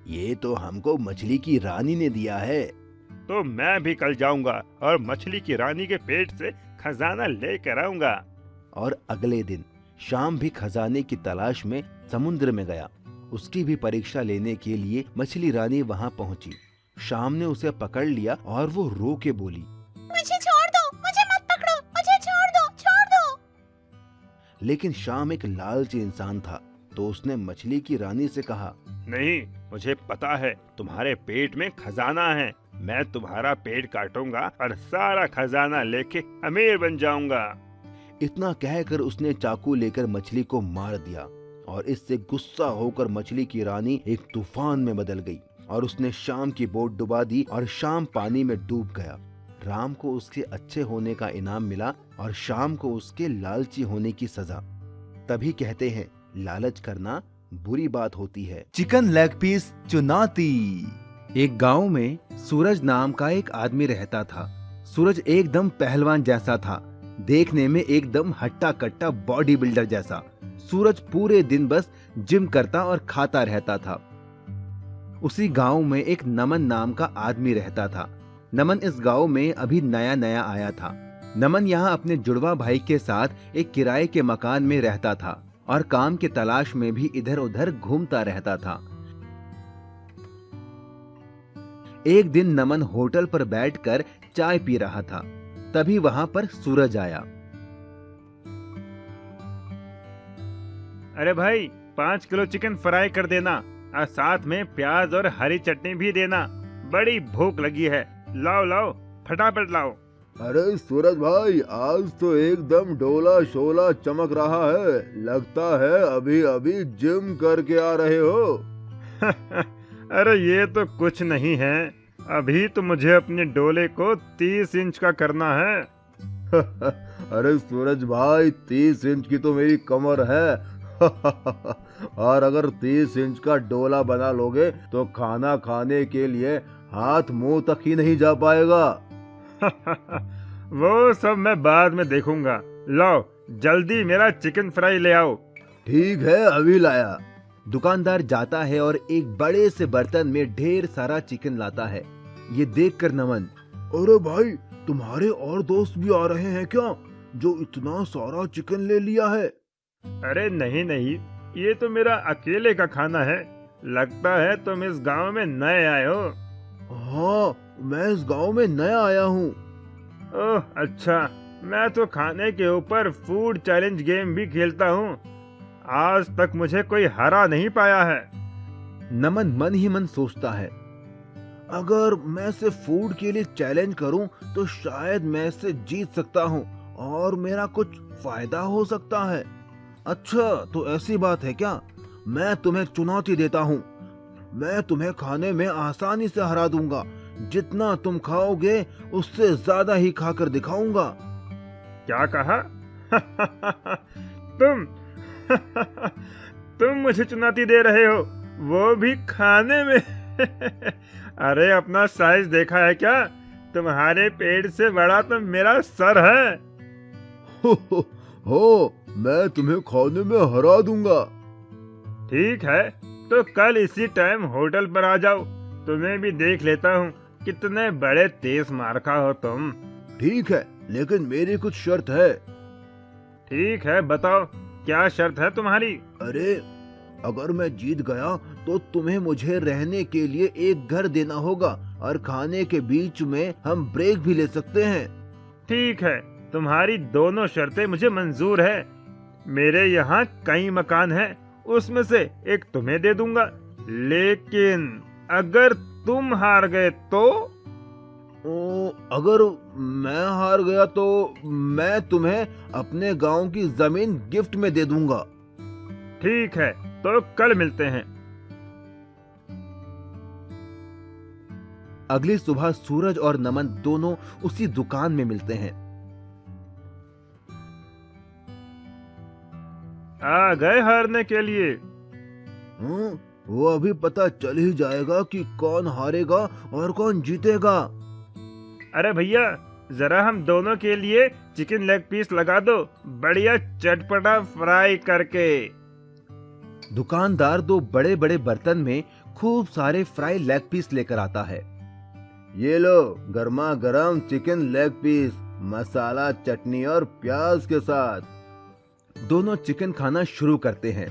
ये तो हमको मछली की रानी ने दिया है। तो मैं भी कल जाऊंगा और मछली की रानी के पेट से खजाना लेकर आऊंगा। और अगले दिन श्याम भी खजाने की तलाश में समुद्र में गया। उसकी भी परीक्षा लेने के लिए मछली रानी वहाँ पहुँची। श्याम ने उसे पकड़ लिया और वो रो के बोली, मुझे छोड़ दो, मुझे मत पकड़ो, मुझे छोड़ दो, छोड़ दो। लेकिन श्याम एक लालची इंसान था तो उसने मछली की रानी से कहा, नहीं, मुझे पता है तुम्हारे पेट में खजाना है। मैं तुम्हारा पेट काटूंगा और सारा खजाना लेके अमीर बन जाऊंगा। इतना कहकर उसने चाकू लेकर मछली को मार दिया और इससे गुस्सा होकर मछली की रानी एक तूफान में बदल गई और उसने शाम की बोट डुबा दी और शाम पानी में डूब गया। राम को उसके अच्छे होने का इनाम मिला और शाम को उसके लालची होने की सजा। तभी कहते हैं, लालच करना बुरी बात होती है। चिकन लेग पीस चुनौती। एक गांव में सूरज नाम का एक आदमी रहता था। सूरज एकदम पहलवान जैसा था, देखने में एकदम हट्टा कट्टा बॉडी बिल्डर जैसा। सूरज पूरे दिन बस जिम करता और खाता रहता था। उसी गांव में एक नमन नाम का आदमी रहता था। नमन इस गांव में अभी नया नया आया था। नमन यहाँ अपने जुड़वा भाई के साथ एक किराए के मकान में रहता था और काम की तलाश में भी इधर उधर घूमता रहता था। एक दिन नमन होटल पर बैठकर चाय पी रहा था। तभी वहां पर सूरज आया। अरे भाई, 5 किलो चिकन फ्राई कर देना और साथ में प्याज और हरी चटनी भी देना। बड़ी भूख लगी है। लाओ लाओ, फटाफट लाओ। अरे सूरज भाई, आज तो एकदम डोला शोला चमक रहा है। लगता है अभी अभी जिम करके आ रहे हो। अरे ये तो कुछ नहीं है। अभी तो मुझे अपने डोले को 30 इंच का करना है। अरे सूरज भाई, 30 इंच की तो मेरी कमर है। और अगर 30 इंच का डोला बना लोगे तो खाना खाने के लिए हाथ मुंह तक ही नहीं जा पाएगा। वो सब मैं बाद में देखूंगा। लाओ जल्दी मेरा चिकन फ्राई ले आओ। ठीक है, अभी लाया। दुकानदार जाता है और एक बड़े से बर्तन में ढेर सारा चिकन लाता है। ये देखकर नमन, अरे भाई, तुम्हारे और दोस्त भी आ रहे हैं क्या, जो इतना सारा चिकन ले लिया है? अरे नहीं नहीं, ये तो मेरा अकेले का खाना है। लगता है तुम इस गांव में नए आए हो। हाँ, मैं इस गांव में नया आया हूँ। ओह अच्छा, मैं तो खाने के ऊपर फूड चैलेंज गेम भी खेलता हूँ। आज तक मुझे कोई हरा नहीं पाया है। नमन मन ही मन सोचता है, अगर मैं इसे फूड के लिए चैलेंज करूं तो शायद मैं इसे जीत सकता हूं और मेरा कुछ फायदा हो सकता है। अच्छा, तो ऐसी बात है क्या? मैं तुम्हें चुनौती देता हूं। मैं तुम्हें खाने में आसानी से हरा दूंगा। जितना तुम खाओगे उससे ज्यादा ही खाकर दिखाऊंगा। क्या कहा? तुम मुझे चुनौती दे रहे हो, वो भी खाने में? अरे अपना साइज देखा है क्या? तुम्हारे पेट से बड़ा तो मेरा सर है। हो, मैं तुम्हें खाने में हरा दूंगा। ठीक है, तो कल इसी टाइम होटल पर आ जाओ। तुम्हें भी देख लेता हूँ कितने बड़े तेज मारखा हो तुम। ठीक है, लेकिन मेरी कुछ शर्त है। ठीक है, बताओ क्या शर्त है तुम्हारी? अरे, अगर मैं जीत गया तो तुम्हें मुझे रहने के लिए एक घर देना होगा और खाने के बीच में हम ब्रेक भी ले सकते हैं। ठीक है, तुम्हारी दोनों शर्तें मुझे मंजूर है। मेरे यहाँ कई मकान हैं, उसमें से एक तुम्हें दे दूंगा, लेकिन अगर तुम हार गए तो? अगर मैं हार गया तो मैं तुम्हें अपने गांव की जमीन गिफ्ट में दे दूंगा। ठीक है, तो कल मिलते हैं। अगली सुबह सूरज और नमन दोनों उसी दुकान में मिलते हैं। आ गए हारने के लिए? वो अभी पता चल ही जाएगा कि कौन हारेगा और कौन जीतेगा। अरे भैया, जरा हम दोनों के लिए चिकन लेग पीस लगा दो, बढ़िया चटपटा फ्राई करके। दुकानदार दो बड़े बड़े बर्तन में खूब सारे फ्राई लेग पीस लेकर आता है। ये लो, गर्मा गर्म चिकन लेग पीस, मसाला, चटनी और प्याज के साथ। दोनों चिकन खाना शुरू करते हैं।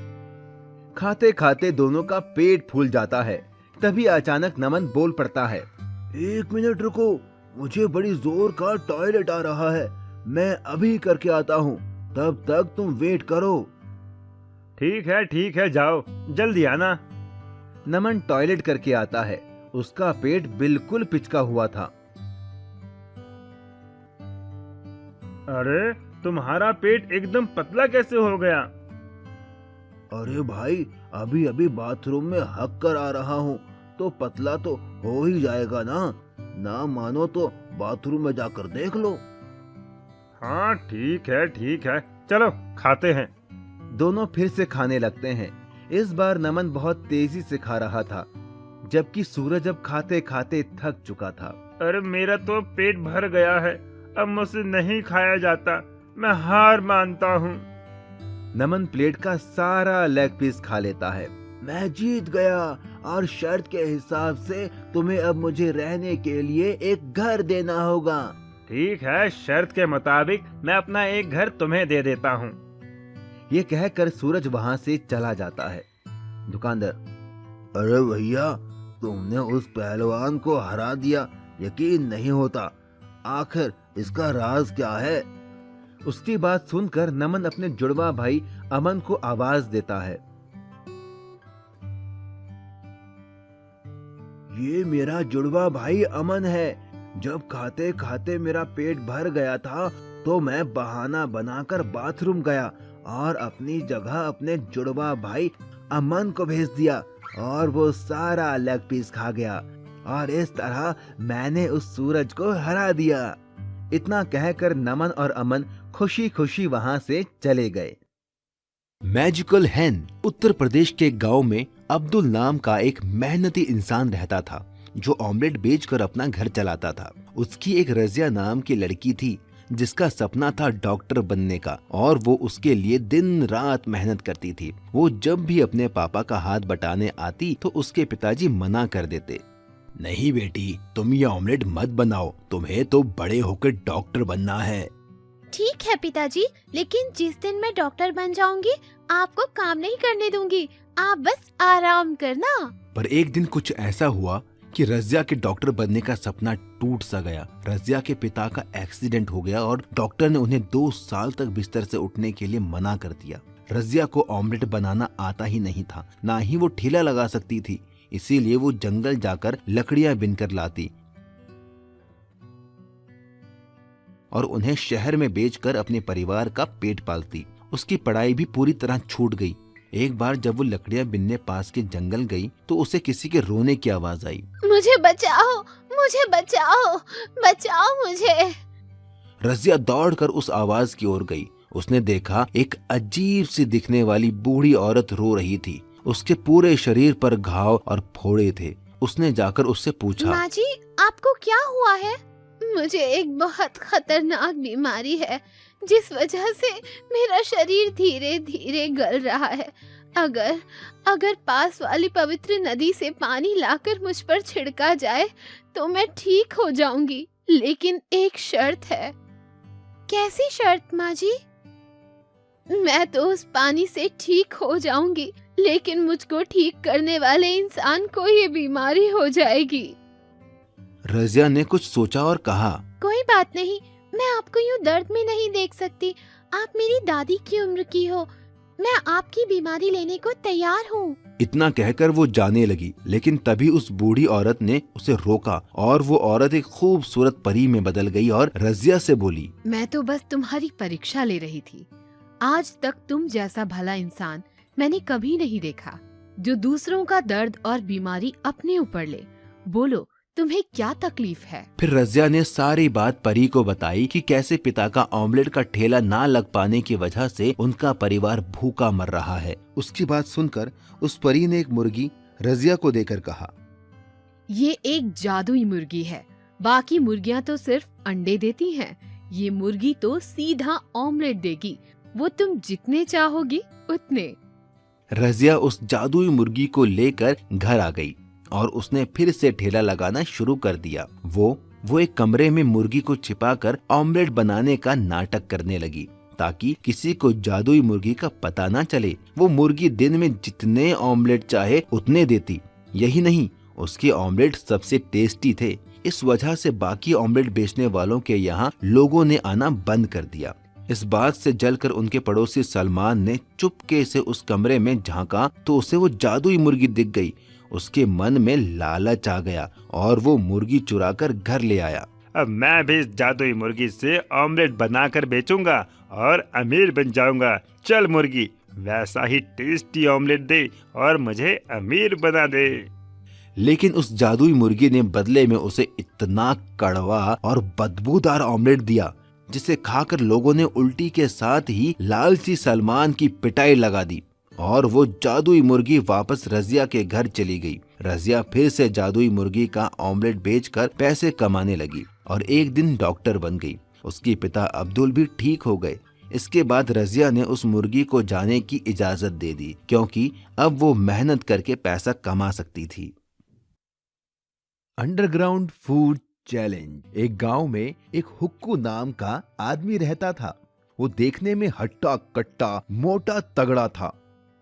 खाते खाते दोनों का पेट फूल जाता है। तभी अचानक नमन बोल पड़ता है, 1 मिनट रुको, मुझे बड़ी जोर का टॉयलेट आ रहा है। मैं अभी करके आता हूँ, तब तक तुम वेट करो। ठीक है, जाओ, जल्दी आना। नमन टॉयलेट करके आता है। उसका पेट बिल्कुल पिचका हुआ था। अरे, तुम्हारा पेट एकदम पतला कैसे हो गया? अरे भाई, अभी अभी बाथरूम में हक कर आ रहा हूँ, तो पतला तो हो ही जाएगा ना। ना मानो तो बाथरूम में जाकर देख लो। हाँ, ठीक है, चलो खाते हैं। दोनों फिर से खाने लगते हैं। इस बार नमन बहुत तेजी से खा रहा था, जबकि सूरज अब खाते खाते थक चुका था। अरे, मेरा तो पेट भर गया है, अब मुझसे नहीं खाया जाता, मैं हार मानता हूँ। नमन प्लेट का सारा लेग पीस खा लेता है। मैं जीत गया, और शर्त के हिसाब से तुम्हें अब मुझे रहने के लिए एक घर देना होगा। ठीक है, शर्त के मुताबिक मैं अपना एक घर तुम्हें दे देता हूँ। ये कहकर सूरज वहाँ से चला जाता है। दुकानदार, अरे भैया, तुमने उस पहलवान को हरा दिया, यकीन नहीं होता। आखिर इसका राज क्या है? उसकी बात सुनकर नमन अपने जुड़वा भाई अमन को आवाज देता है। ये मेरा जुड़वा भाई अमन है। जब खाते खाते मेरा पेट भर गया था, तो मैं बहाना बनाकर बाथरूम गया और अपनी जगह अपने जुड़वा भाई अमन को भेज दिया, और वो सारा लेग पीस खा गया, और इस तरह मैंने उस सूरज को हरा दिया। इतना कहकर नमन और अमन खुशी खुशी वहां से चले गए। मैजिकल हैन। उत्तर प्रदेश के गांव में अब्दुल नाम का एक मेहनती इंसान रहता था, जो ऑमलेट बेचकर अपना घर चलाता था। उसकी एक रजिया नाम की लड़की थी, जिसका सपना था डॉक्टर बनने का, और वो उसके लिए दिन रात मेहनत करती थी। वो जब भी अपने पापा का हाथ बटाने आती तो उसके पिताजी मना कर देते। नहीं बेटी, तुम ये ऑमलेट मत बनाओ, तुम्हें तो बड़े होकर डॉक्टर बनना है। ठीक है पिताजी, लेकिन जिस दिन मैं डॉक्टर बन जाऊंगी, आपको काम नहीं करने दूंगी, आप बस आराम करना। पर एक दिन कुछ ऐसा हुआ कि रजिया के डॉक्टर बनने का सपना टूट सा गया। रजिया के पिता का एक्सीडेंट हो गया और डॉक्टर ने उन्हें 2 साल तक बिस्तर से उठने के लिए मना कर दिया। रजिया को ऑमलेट बनाना आता ही नहीं था, ना ही वो ठेला लगा सकती थी, इसीलिए वो जंगल जाकर लकड़ियां बिनकर लाती और उन्हें शहर में बेचकर अपने परिवार का पेट पालती। उसकी पढ़ाई भी पूरी तरह छूट गई। एक बार जब वो लकड़ियां बिनने पास के जंगल गई, तो उसे किसी के रोने की आवाज आई। मुझे बचाओ, मुझे बचाओ, बचाओ मुझे। रजिया दौड़कर उस आवाज की ओर गई। उसने देखा एक अजीब सी दिखने वाली बूढ़ी औरत रो रही थी। उसके पूरे शरीर पर घाव और फोड़े थे। उसने जाकर उससे पूछा, माँ जी, आपको क्या हुआ है? मुझे एक बहुत खतरनाक बीमारी है, जिस वजह से मेरा शरीर धीरे धीरे गल रहा है। अगर पास वाली पवित्र नदी से पानी लाकर मुझ पर छिड़का जाए तो मैं ठीक हो जाऊंगी, लेकिन एक शर्त है। कैसी शर्त माँ जी? मैं तो उस पानी से ठीक हो जाऊंगी, लेकिन मुझको ठीक करने वाले इंसान को ये बीमारी हो जाएगी। रजिया ने कुछ सोचा और कहा, कोई बात नहीं, मैं आपको यूं दर्द में नहीं देख सकती। आप मेरी दादी की उम्र की हो, मैं आपकी बीमारी लेने को तैयार हूँ। इतना कहकर वो जाने लगी, लेकिन तभी उस बूढ़ी औरत ने उसे रोका और वो औरत एक खूबसूरत परी में बदल गई और रजिया से बोली, मैं तो बस तुम्हारी परीक्षा ले रही थी। आज तक तुम जैसा भला इंसान मैंने कभी नहीं देखा, जो दूसरों का दर्द और बीमारी अपने ऊपर ले। बोलो, तुम्हें क्या तकलीफ है? फिर रजिया ने सारी बात परी को बताई कि कैसे पिता का ऑमलेट का ठेला ना लग पाने की वजह से उनका परिवार भूखा मर रहा है। उसकी बात सुनकर उस परी ने एक मुर्गी रजिया को देकर कहा, ये एक जादुई मुर्गी है, बाकी मुर्गियां तो सिर्फ अंडे देती हैं, ये मुर्गी तो सीधा ऑमलेट देगी, वो तुम जितने चाहोगी उतने। रजिया उस जादुई मुर्गी को लेकर घर आ गई और उसने फिर से ठेला लगाना शुरू कर दिया। वो एक कमरे में मुर्गी को छिपाकर ऑमलेट बनाने का नाटक करने लगी, ताकि किसी को जादुई मुर्गी का पता ना चले। वो मुर्गी दिन में जितने ऑमलेट चाहे उतने देती। यही नहीं, उसके ऑमलेट सबसे टेस्टी थे। इस वजह से बाकी ऑमलेट बेचने वालों के यहाँ लोगों ने आना बंद कर दिया। इस बात से जलकर उनके पड़ोसी सलमान ने चुपके से उस कमरे में झांका तो उसे वो जादुई मुर्गी दिख गई। उसके मन में लालच आ गया और वो मुर्गी चुराकर घर ले आया। अब मैं भी इस जादुई मुर्गी से ऑमलेट बनाकर बेचूंगा और अमीर बन जाऊंगा। चल मुर्गी, वैसा ही टेस्टी ऑमलेट दे और मुझे अमीर बना दे। लेकिन उस जादुई मुर्गी ने बदले में उसे इतना कड़वा और बदबूदार ऑमलेट दिया जिसे खाकर लोगों ने उल्टी के साथ ही लालची सलमान की पिटाई लगा दी और वो जादुई मुर्गी वापस रजिया के घर चली गई। रजिया फिर से जादुई मुर्गी का ऑमलेट बेचकर पैसे कमाने लगी और एक दिन डॉक्टर बन गई। उसके पिता अब्दुल भी ठीक हो गए। इसके बाद रजिया ने उस मुर्गी को जाने की इजाजत दे दी क्योंकि अब वो मेहनत करके पैसा कमा सकती थी। Underground food challenge. एक गांव में एक हुक्कू नाम का आदमी रहता था। वो देखने में हट्टा कट्टा मोटा तगड़ा था।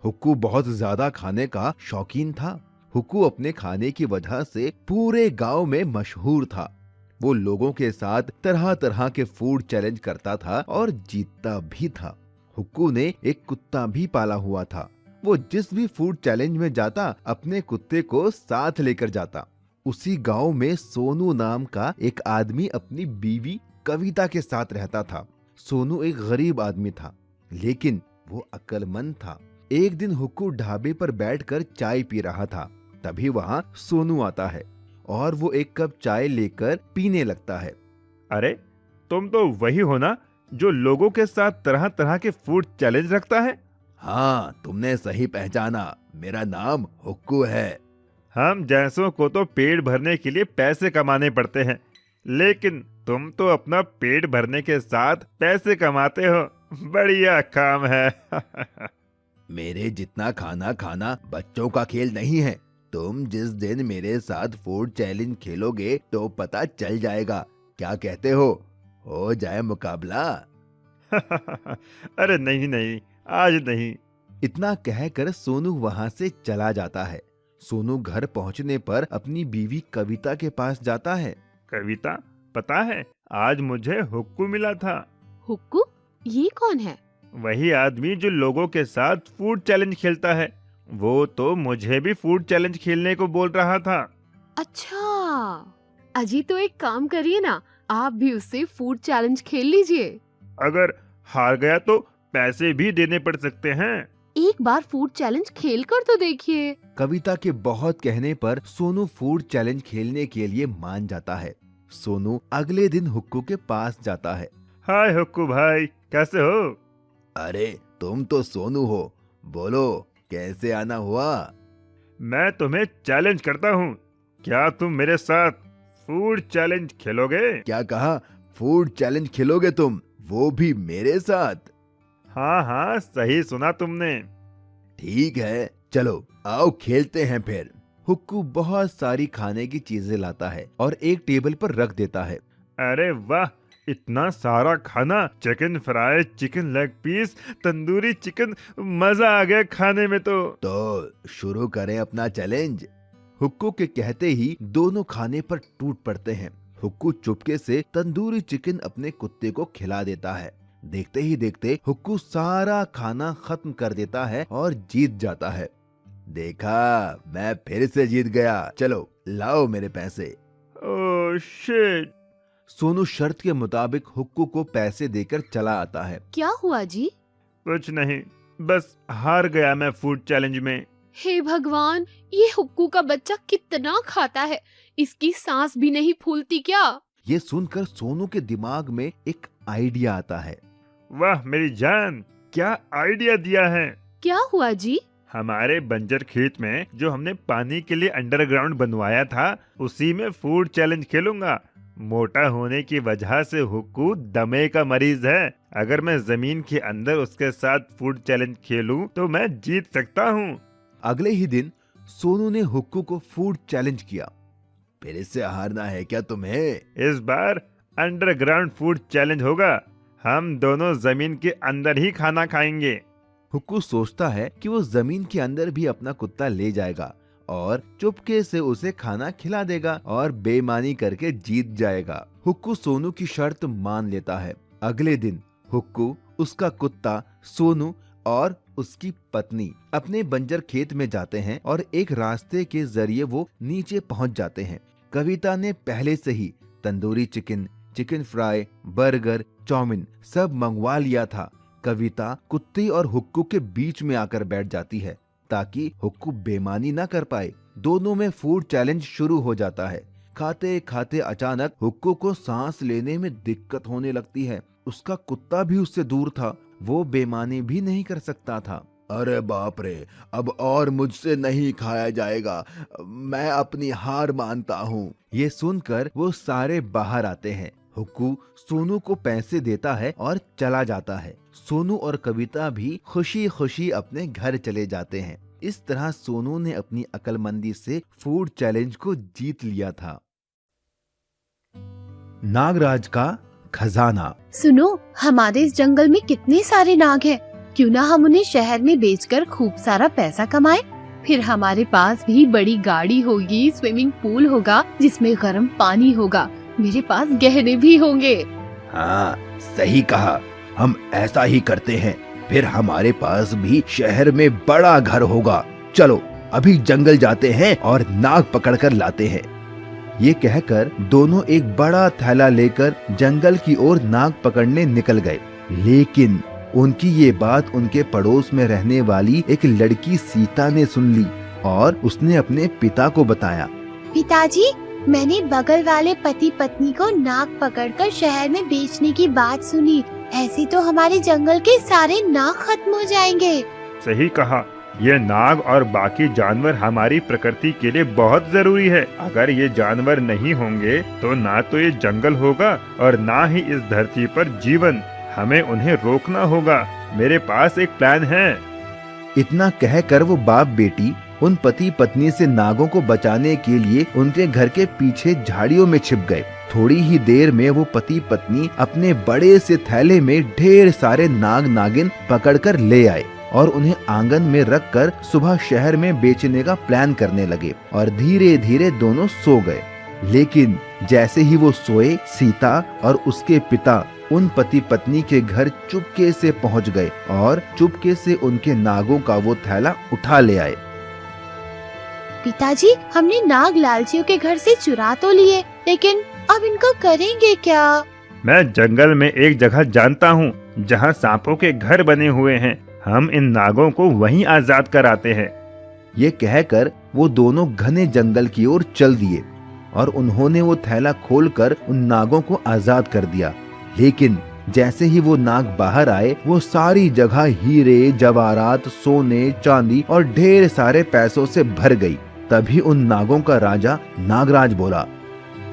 हुक्कू बहुत ज्यादा खाने का शौकीन था। हुक्कू अपने खाने की वजह से पूरे गांव में मशहूर था। वो लोगों के साथ तरह तरह के फूड चैलेंज करता था और जीतता भी था। हुक्कू ने एक कुत्ता भी पाला हुआ था। वो जिस भी फूड चैलेंज में जाता अपने कुत्ते को साथ लेकर जाता। उसी गांव में सोनू नाम का एक आदमी अपनी बीवी कविता के साथ रहता था। सोनू एक गरीब आदमी था लेकिन वो अक्लमंद था। एक दिन हुक्कू ढाबे पर बैठकर चाय पी रहा था। तभी वहाँ सोनू आता है और वो एक कप चाय लेकर पीने लगता है। अरे तुम तो वही हो ना जो लोगों के साथ तरह तरह के फूड चैलेंज रखता है? हाँ, तुमने सही पहचाना। मेरा नाम हुक्कू है। हम जैसों को तो पेट भरने के लिए पैसे कमाने पड़ते हैं, लेकिन तुम तो अपना पेट भरने के साथ पैसे कमाते हो। बढ़िया काम है। मेरे जितना खाना खाना बच्चों का खेल नहीं है। तुम जिस दिन मेरे साथ फूड चैलेंज खेलोगे तो पता चल जाएगा। क्या कहते हो जाए मुकाबला? अरे नहीं नहीं, आज नहीं। इतना कहकर सोनू वहाँ से चला जाता है। सोनू घर पहुँचने पर अपनी बीवी कविता के पास जाता है। कविता, पता है आज मुझे हुक्कू मिला था। हुक्कू? ये कौन है? वही आदमी जो लोगों के साथ फूड चैलेंज खेलता है। वो तो मुझे भी फूड चैलेंज खेलने को बोल रहा था। अच्छा, अजी तो एक काम करिए ना, आप भी उससे फूड चैलेंज खेल लीजिए। अगर हार गया तो पैसे भी देने पड़ सकते हैं। एक बार फूड चैलेंज खेल कर तो देखिए। कविता के बहुत कहने पर सोनू फूड चैलेंज खेलने के लिए मान जाता है। सोनू अगले दिन हुक्कू के पास जाता है। हाय हुक्कू भाई, कैसे हो? अरे तुम तो सोनू हो, बोलो कैसे आना हुआ? मैं तुम्हें चैलेंज करता हूँ, क्या तुम मेरे साथ फूड चैलेंज खेलोगे? क्या कहा? फूड चैलेंज खेलोगे तुम, वो भी मेरे साथ? हाँ हाँ, सही सुना तुमने। ठीक है, चलो आओ खेलते हैं फिर। हुक्कू बहुत सारी खाने की चीजें लाता है और एक टेबल पर रख देता है। अरे वाह, इतना सारा खाना! Chicken fry, chicken leg piece, tandoori chicken, मजा आ गया खाने में। तो शुरू करें अपना चैलेंज। हुक्कू के कहते ही दोनों खाने पर टूट पड़ते हैं। हुक्कू चुपके से तंदूरी चिकन अपने कुत्ते को खिला देता है। देखते ही देखते हुक्कू सारा खाना खत्म कर देता है और जीत जाता है। देखा, मैं फिर से जीत गया। चलो लाओ मेरे पैसे। Oh shit! सोनू शर्त के मुताबिक हुक्कू को पैसे देकर चला आता है। क्या हुआ जी? कुछ नहीं, बस हार गया मैं फूड चैलेंज में। हे भगवान, ये हुक्कू का बच्चा कितना खाता है, इसकी सांस भी नहीं फूलती क्या? ये सुनकर सोनू के दिमाग में एक आइडिया आता है। वाह मेरी जान, क्या आइडिया दिया है! क्या हुआ जी? हमारे बंजर खेत में जो हमने पानी के लिए अंडरग्राउंड बनवाया था, उसी में फूड चैलेंज खेलूंगा। मोटा होने की वजह से हुक्कू दमे का मरीज है। अगर मैं जमीन के अंदर उसके साथ फूड चैलेंज खेलूं तो मैं जीत सकता हूँ। अगले ही दिन सोनू ने हुक्कू को फूड चैलेंज किया। फिर इससे हारना है क्या तुम्हें? इस बार अंडरग्राउंड फूड चैलेंज होगा। हम दोनों जमीन के अंदर ही खाना खाएंगे। हुक्कू सोचता है कि वो जमीन के अंदर भी अपना कुत्ता ले जाएगा और चुपके से उसे खाना खिला देगा और बेईमानी करके जीत जाएगा। हुक्कू सोनू की शर्त मान लेता है। अगले दिन हुक्कू, उसका कुत्ता सोनू और उसकी पत्नी अपने बंजर खेत में जाते हैं और एक रास्ते के जरिए वो नीचे पहुंच जाते हैं। कविता ने पहले से ही tandoori chicken, chicken fry, burger, chowmein सब मंगवा लिया था। कविता कुत्ते और हुक्कू के बीच में आकर बैठ जाती है ताकि हुक्कू बेईमानी ना कर पाए। दोनों में फूड चैलेंज शुरू हो जाता है। खाते खाते अचानक हुक्कू को सांस लेने में दिक्कत होने लगती है। उसका कुत्ता भी उससे दूर था, वो बेईमानी भी नहीं कर सकता था। अरे बाप रे, अब और मुझसे नहीं खाया जाएगा, मैं अपनी हार मानता हूँ। ये सुनकर वो सारे बाहर आते हैं। हुक्कू सोनू को पैसे देता है और चला जाता है। सोनू और कविता भी खुशी खुशी अपने घर चले जाते हैं। इस तरह सोनू ने अपनी अक्लमंदी से फूड चैलेंज को जीत लिया था। नागराज का खजाना। सुनो, हमारे इस जंगल में कितने सारे नाग हैं। क्यों ना हम उन्हें शहर में बेचकर खूब सारा पैसा कमाएं? फिर हमारे पास भी बड़ी गाड़ी होगी, स्विमिंग पूल होगा जिसमें गर्म पानी होगा, मेरे पास गहने भी होंगे। हाँ, सही कहा, हम ऐसा ही करते हैं। फिर हमारे पास भी शहर में बड़ा घर होगा। चलो अभी जंगल जाते हैं और नाग पकड़ कर लाते हैं। ये कहकर दोनों एक बड़ा थैला लेकर जंगल की ओर नाग पकड़ने निकल गए। लेकिन उनकी ये बात उनके पड़ोस में रहने वाली एक लड़की सीता ने सुन ली और उसने अपने पिता को बताया। पिताजी, मैंने बगल वाले पति पत्नी को नाग पकड़कर शहर में बेचने की बात सुनी। ऐसे तो हमारे जंगल के सारे नाग खत्म हो जाएंगे। सही कहा, ये नाग और बाकी जानवर हमारी प्रकृति के लिए बहुत जरूरी है। अगर ये जानवर नहीं होंगे तो ना तो ये जंगल होगा और ना ही इस धरती पर जीवन। हमें उन्हें रोकना होगा। मेरे पास एक प्लान है। इतना कहकर वो बाप बेटी उन पति पत्नी से नागों को बचाने के लिए उनके घर के पीछे झाड़ियों में छिप गए। थोड़ी ही देर में वो पति पत्नी अपने बड़े से थैले में ढेर सारे नाग नागिन पकड़कर ले आए और उन्हें आंगन में रखकर सुबह शहर में बेचने का प्लान करने लगे और धीरे धीरे दोनों सो गए। लेकिन जैसे ही वो सोए, सीता और उसके पिता उन पति पत्नी के घर चुपके से पहुंच गए और चुपके से उनके नागों का वो थैला उठा ले आए। पिताजी, हमने नाग लालचियों के घर से चुरा तो लिए, लेकिन अब इनको करेंगे क्या? मैं जंगल में एक जगह जानता हूँ जहाँ सांपों के घर बने हुए हैं। हम इन नागों को वहीं आजाद कराते हैं। ये कहकर वो दोनों घने जंगल की ओर चल दिए और उन्होंने वो थैला खोलकर उन नागों को आजाद कर दिया। लेकिन जैसे ही वो नाग बाहर आए, वो सारी जगह हीरे, जवाहरात, सोने, चांदी और ढेर सारे पैसों से भर गई। तभी उन नागों का राजा नागराज बोला,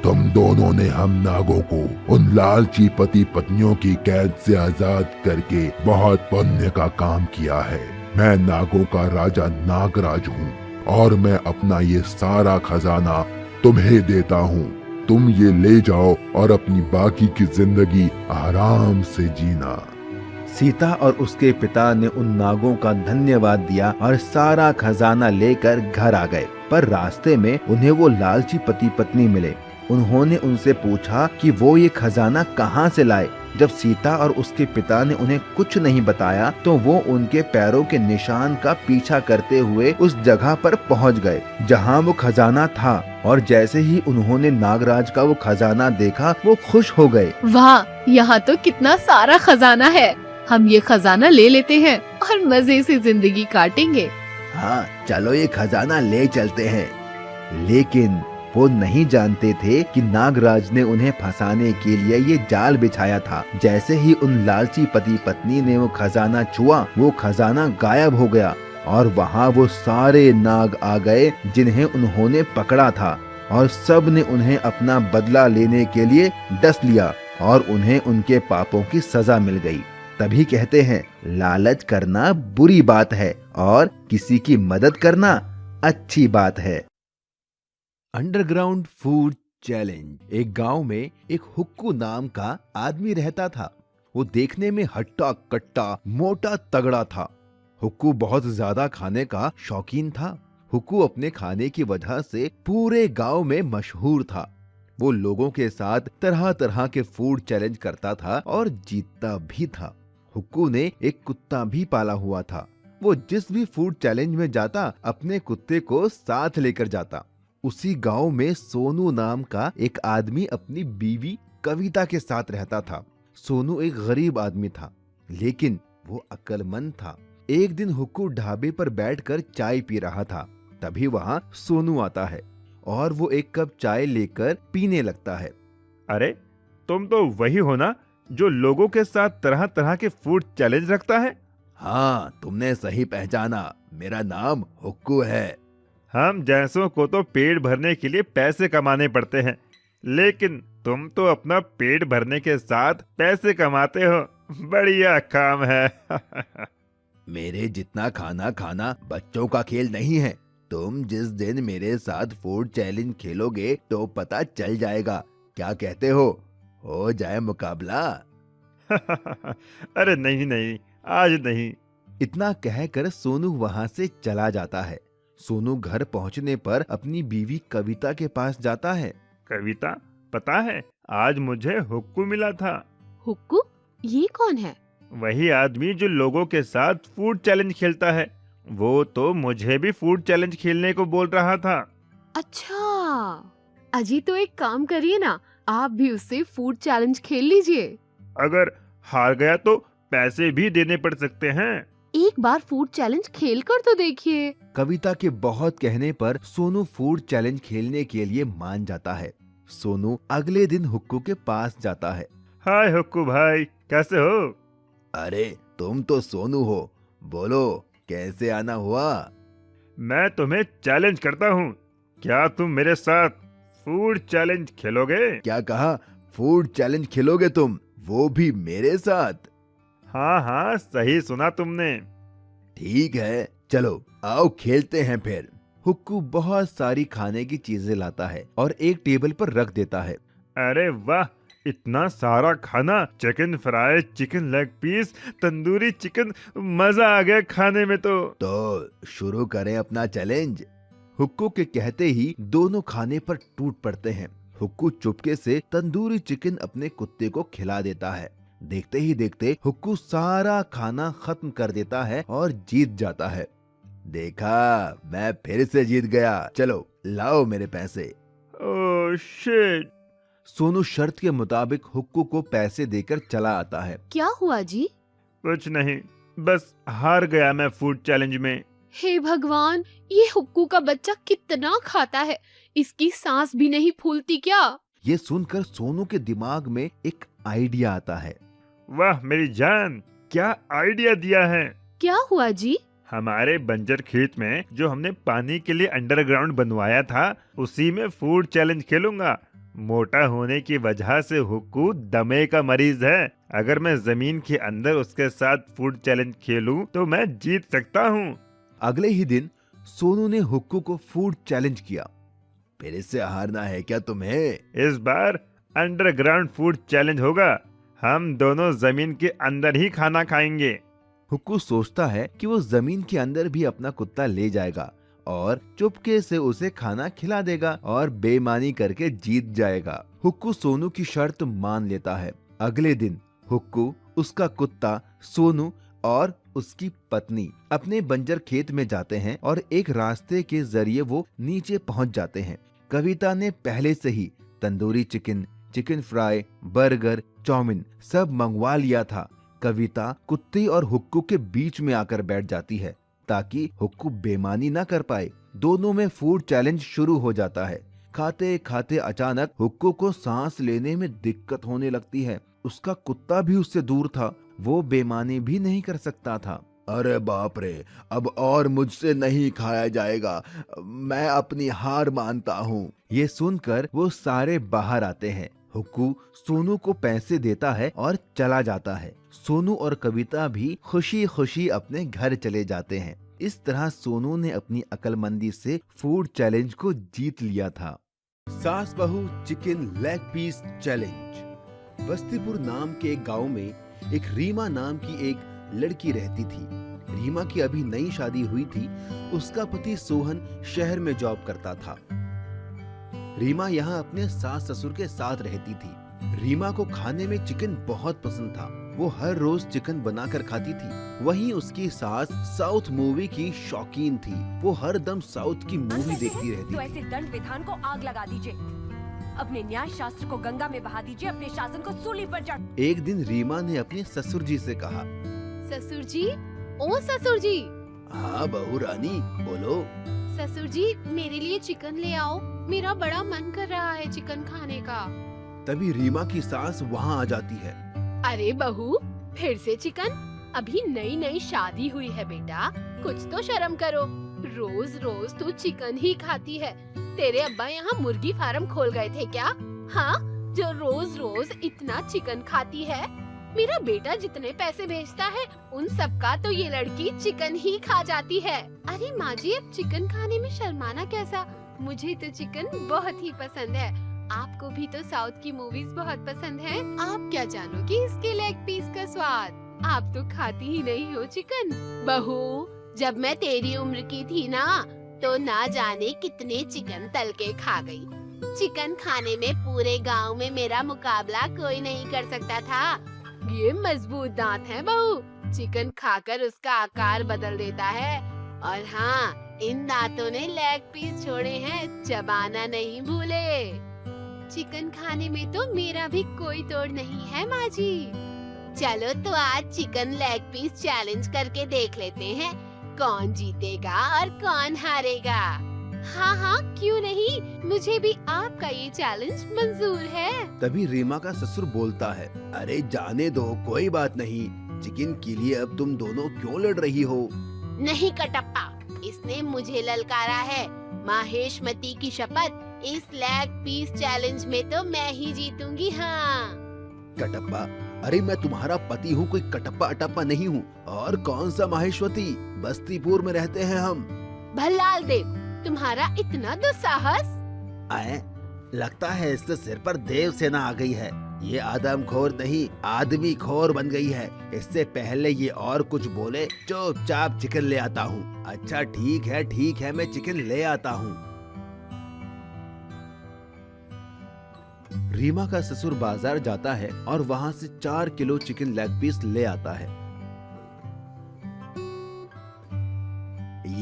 तुम दोनों ने हम नागों को उन लालची पति पत्नियों की कैद से आजाद करके बहुत पुण्य का काम किया है। मैं नागों का राजा नागराज हूँ और मैं अपना ये सारा खजाना तुम्हें देता हूँ। तुम ये ले जाओ और अपनी बाकी की जिंदगी आराम से जीना। सीता और उसके पिता ने उन नागों का धन्यवाद दिया और सारा खजाना लेकर घर आ गए। पर रास्ते में उन्हें वो लालची पति पत्नी मिले। उन्होंने उनसे पूछा कि वो ये खजाना कहाँ से लाए। जब सीता और उसके पिता ने उन्हें कुछ नहीं बताया तो वो उनके पैरों के निशान का पीछा करते हुए उस जगह पर पहुंच गए जहां वो खजाना था। और जैसे ही उन्होंने नागराज का वो खजाना देखा, वो खुश हो गए। वाह, यहाँ तो कितना सारा खजाना है। हम ये खजाना ले लेते हैं और मजे से जिंदगी काटेंगे। हाँ, चलो ये खजाना ले चलते हैं। लेकिन वो नहीं जानते थे कि नागराज ने उन्हें फंसाने के लिए ये जाल बिछाया था। जैसे ही उन लालची पति पत्नी ने वो खजाना छुआ, वो खजाना गायब हो गया और वहाँ वो सारे नाग आ गए जिन्हें उन्होंने पकड़ा था और सब ने उन्हें अपना बदला लेने के लिए डस लिया और उन्हें उनके पापों की सजा मिल गई। तभी कहते हैं, लालच करना बुरी बात है और किसी की मदद करना अच्छी बात है। Underground food challenge. एक गांव में एक हुक्कू नाम का आदमी रहता था। वो देखने में हट्टा कट्टा मोटा तगड़ा था। हुक्कू बहुत ज्यादा खाने का शौकीन था। हुक्कू अपने खाने की वजह से पूरे गांव में मशहूर था। वो लोगों के साथ तरह तरह के फूड चैलेंज करता था और जीतता भी था। हुक्कू ने एक कुत्ता भी पाला हुआ था। वो जिस भी फूड चैलेंज में जाता अपने कुत्ते को साथ लेकर जाता। उसी गांव में सोनू नाम का एक आदमी अपनी बीवी कविता के साथ रहता था। सोनू एक गरीब आदमी था, लेकिन वो अक्लमंद था। एक दिन हुक्कू ढाबे पर बैठकर चाय पी रहा था। तभी वहाँ सोनू आता है और वो एक कप चाय लेकर पीने लगता है। अरे तुम तो वही हो ना जो लोगों के साथ तरह तरह के फूड चैलेंज रखता है? हाँ, तुमने सही पहचाना, मेरा नाम हुक्कू है। हम जैसों को तो पेट भरने के लिए पैसे कमाने पड़ते हैं, लेकिन तुम तो अपना पेट भरने के साथ पैसे कमाते हो। बढ़िया काम है। मेरे जितना खाना खाना बच्चों का खेल नहीं है। तुम जिस दिन मेरे साथ फूड चैलेंज खेलोगे तो पता चल जाएगा। क्या कहते हो जाए मुकाबला? अरे नहीं नहीं, आज नहीं। इतना कहकर सोनू वहाँ से चला जाता है। सोनू घर पहुँचने पर अपनी बीवी कविता के पास जाता है। कविता, पता है आज मुझे हुक्कू मिला था। हुक्कू? ये कौन है? वही आदमी जो लोगों के साथ फूड चैलेंज खेलता है। वो तो मुझे भी फूड चैलेंज खेलने को बोल रहा था। अच्छा, अजी तो एक काम करिए ना, आप भी उससे फूड चैलेंज खेल लीजिए। अगर हार गया तो पैसे भी देने पड़ सकते हैं। एक बार फूड चैलेंज खेल कर तो देखिए। कविता के बहुत कहने पर सोनू फूड चैलेंज खेलने के लिए मान जाता है। सोनू अगले दिन हुक्कू के पास जाता है। हाय हुक्कू भाई, कैसे हो? अरे तुम तो सोनू हो, बोलो कैसे आना हुआ? मैं तुम्हें चैलेंज करता हूँ, क्या तुम मेरे साथ फूड चैलेंज खेलोगे? क्या कहा? फूड चैलेंज खेलोगे तुम, वो भी मेरे साथ? हाँ हाँ, सही सुना तुमने। ठीक है, चलो आओ खेलते हैं फिर। हुक्कू बहुत सारी खाने की चीजें लाता है और एक टेबल पर रख देता है। अरे वाह, इतना सारा खाना! Chicken fry, chicken leg piece, tandoori chicken, मजा आ गया खाने में तो शुरू करें अपना चैलेंज। हुक्कू के कहते ही दोनों खाने पर टूट पड़ते हैं। हुक्कू चुपके से तंदूरी चिकन अपने कुत्ते को खिला देता है। देखते ही देखते हुक्कू सारा खाना खत्म कर देता है और जीत जाता है। देखा, मैं फिर से जीत गया। चलो लाओ मेरे पैसे। Oh shit! सोनू शर्त के मुताबिक हुक्कू को पैसे देकर चला आता है। क्या हुआ जी? कुछ नहीं, बस हार गया मैं फूड चैलेंज में। हे भगवान, ये हुक्कू का बच्चा कितना खाता है, इसकी सांस भी नहीं फूलती क्या? ये सुनकर सोनू के दिमाग में एक आइडिया आता है। वाह मेरी जान, क्या आइडिया दिया है! क्या हुआ जी? हमारे बंजर खेत में जो हमने पानी के लिए अंडरग्राउंड बनवाया था, उसी में फूड चैलेंज खेलूंगा। मोटा होने की वजह से हुक्कू दमे का मरीज है। अगर मैं जमीन के अंदर उसके साथ फूड चैलेंज खेलूं तो मैं जीत सकता हूं। अगले ही दिन सोनू ने हुक्कू को फूड चैलेंज किया। फिर इससे हारना है क्या तुम्हें? इस बार अंडरग्राउंड फूड चैलेंज होगा। हम दोनों जमीन के अंदर ही खाना खाएंगे। हुक्कू सोचता है कि वो जमीन के अंदर भी अपना कुत्ता ले जाएगा और चुपके से उसे खाना खिला देगा और बेईमानी करके जीत जाएगा। हुक्कू सोनू की शर्त मान लेता है। अगले दिन हुक्कू, उसका कुत्ता, सोनू और उसकी पत्नी अपने बंजर खेत में जाते हैं और एक रास्ते के जरिए वो नीचे पहुंच जाते हैं। कविता ने पहले से ही tandoori chicken, chicken fry, burger, chowmein सब मंगवा लिया था। कविता कुत्ते और हुक्कू के बीच में आकर बैठ जाती है ताकि हुक्कू बेईमानी ना कर पाए। दोनों में फूड चैलेंज शुरू हो जाता है। खाते खाते अचानक हुक्कू को सांस लेने में दिक्कत होने लगती है। उसका कुत्ता भी उससे दूर था, वो बेईमानी भी नहीं कर सकता था। अरे बाप रे, अब और मुझसे नहीं खाया जाएगा, मैं अपनी हार मानता हूँ। ये सुनकर वो सारे बाहर आते हैं। हुक्कू सोनू को पैसे देता है और चला जाता है। सोनू और कविता भी खुशी खुशी अपने घर चले जाते हैं। इस तरह सोनू ने अपनी अक्लमंदी से फूड चैलेंज को जीत लिया था। सास बहू chicken leg piece challenge. Bastipur नाम के एक गांव में एक रीमा नाम की एक लड़की रहती थी। रीमा की अभी नई शादी हुई थी। उसका पति सोहन शहर में जॉब करता था। रीमा यहाँ अपने सास ससुर के साथ रहती थी। रीमा को खाने में चिकन बहुत पसंद था। वो हर रोज चिकन बनाकर खाती थी। वहीं उसकी सास साउथ मूवी की शौकीन थी। वो हर दम साउथ की मूवी देखती रहती तो थी। ऐसे दंड विधान को आग लगा दीजिए, अपने न्याय शास्त्र को गंगा में बहा दीजिए, अपने शासन को सूली पर चढ़। एक दिन रीमा ने अपने ससुर जी से कहा, ससुर जी, ओ ससुर जी, हाँ बहू रानी बोलो। ससुर जी मेरे लिए चिकन ले आओ, मेरा बड़ा मन कर रहा है चिकन खाने का। तभी रीमा की सास वहाँ आ जाती है। अरे बहू, फिर से चिकन? अभी नई नई शादी हुई है बेटा, कुछ तो शर्म करो। रोज रोज तू चिकन ही खाती है। तेरे अब्बा यहाँ मुर्गी फार्म खोल गए थे क्या? हाँ, जो रोज रोज इतना चिकन खाती है। मेरा बेटा जितने पैसे भेजता है उन सब का तो ये लड़की चिकन ही खा जाती है। अरे माँ जी, अब चिकन खाने में शर्माना कैसा? मुझे तो चिकन बहुत ही पसंद है। आपको भी तो साउथ की मूवीज बहुत पसंद है। आप क्या जानोगे इसके लेग पीस का स्वाद? आप तो खाती ही नहीं हो चिकन। बहू, जब मैं तेरी उम्र की थी ना, तो ना जाने कितने चिकन तल के खा गई। चिकन खाने में पूरे गांव में मेरा मुकाबला कोई नहीं कर सकता था। ये मजबूत दांत हैं बहू, चिकन खाकर उसका आकार बदल देता है। और हाँ, इन दांतों ने लेग पीस छोड़े हैं, चबाना नहीं भूले। चिकन खाने में तो मेरा भी कोई तोड़ नहीं है माँ जी। चलो तो आज चिकन लेग पीस चैलेंज करके देख लेते हैं, कौन जीतेगा और कौन हारेगा। हाँ हाँ, क्यों नहीं, मुझे भी आपका ये चैलेंज मंजूर है। तभी रीमा का ससुर बोलता है, अरे जाने दो, कोई बात नहीं। चिकन के लिए अब तुम दोनों क्यों लड़ रही हो? नहीं कटप्पा, इसने मुझे ललकारा है। माहेशमती की शपथ, इस लेग पीस चैलेंज में तो मैं ही जीतूंगी। हाँ कटप्पा, अरे मैं तुम्हारा पति हूँ, कोई कटप्पा अटप्पा नहीं हूँ। और कौन सा माहेश्वती, बस्तीपुर में रहते हैं हम। भल्लाल देव, तुम्हारा इतना दुस्साहस? आए, लगता है इसके सिर पर देव सेना आ गई है। ये आदमखोर नहीं, आदमी खोर बन गई है। इससे पहले ये और कुछ बोले, चुपचाप चिकन ले आता हूँ। अच्छा ठीक है, मैं चिकन ले आता हूँ। रीमा का ससुर बाजार जाता है और वहाँ से 4 किलो चिकन लेग पीस ले आता है।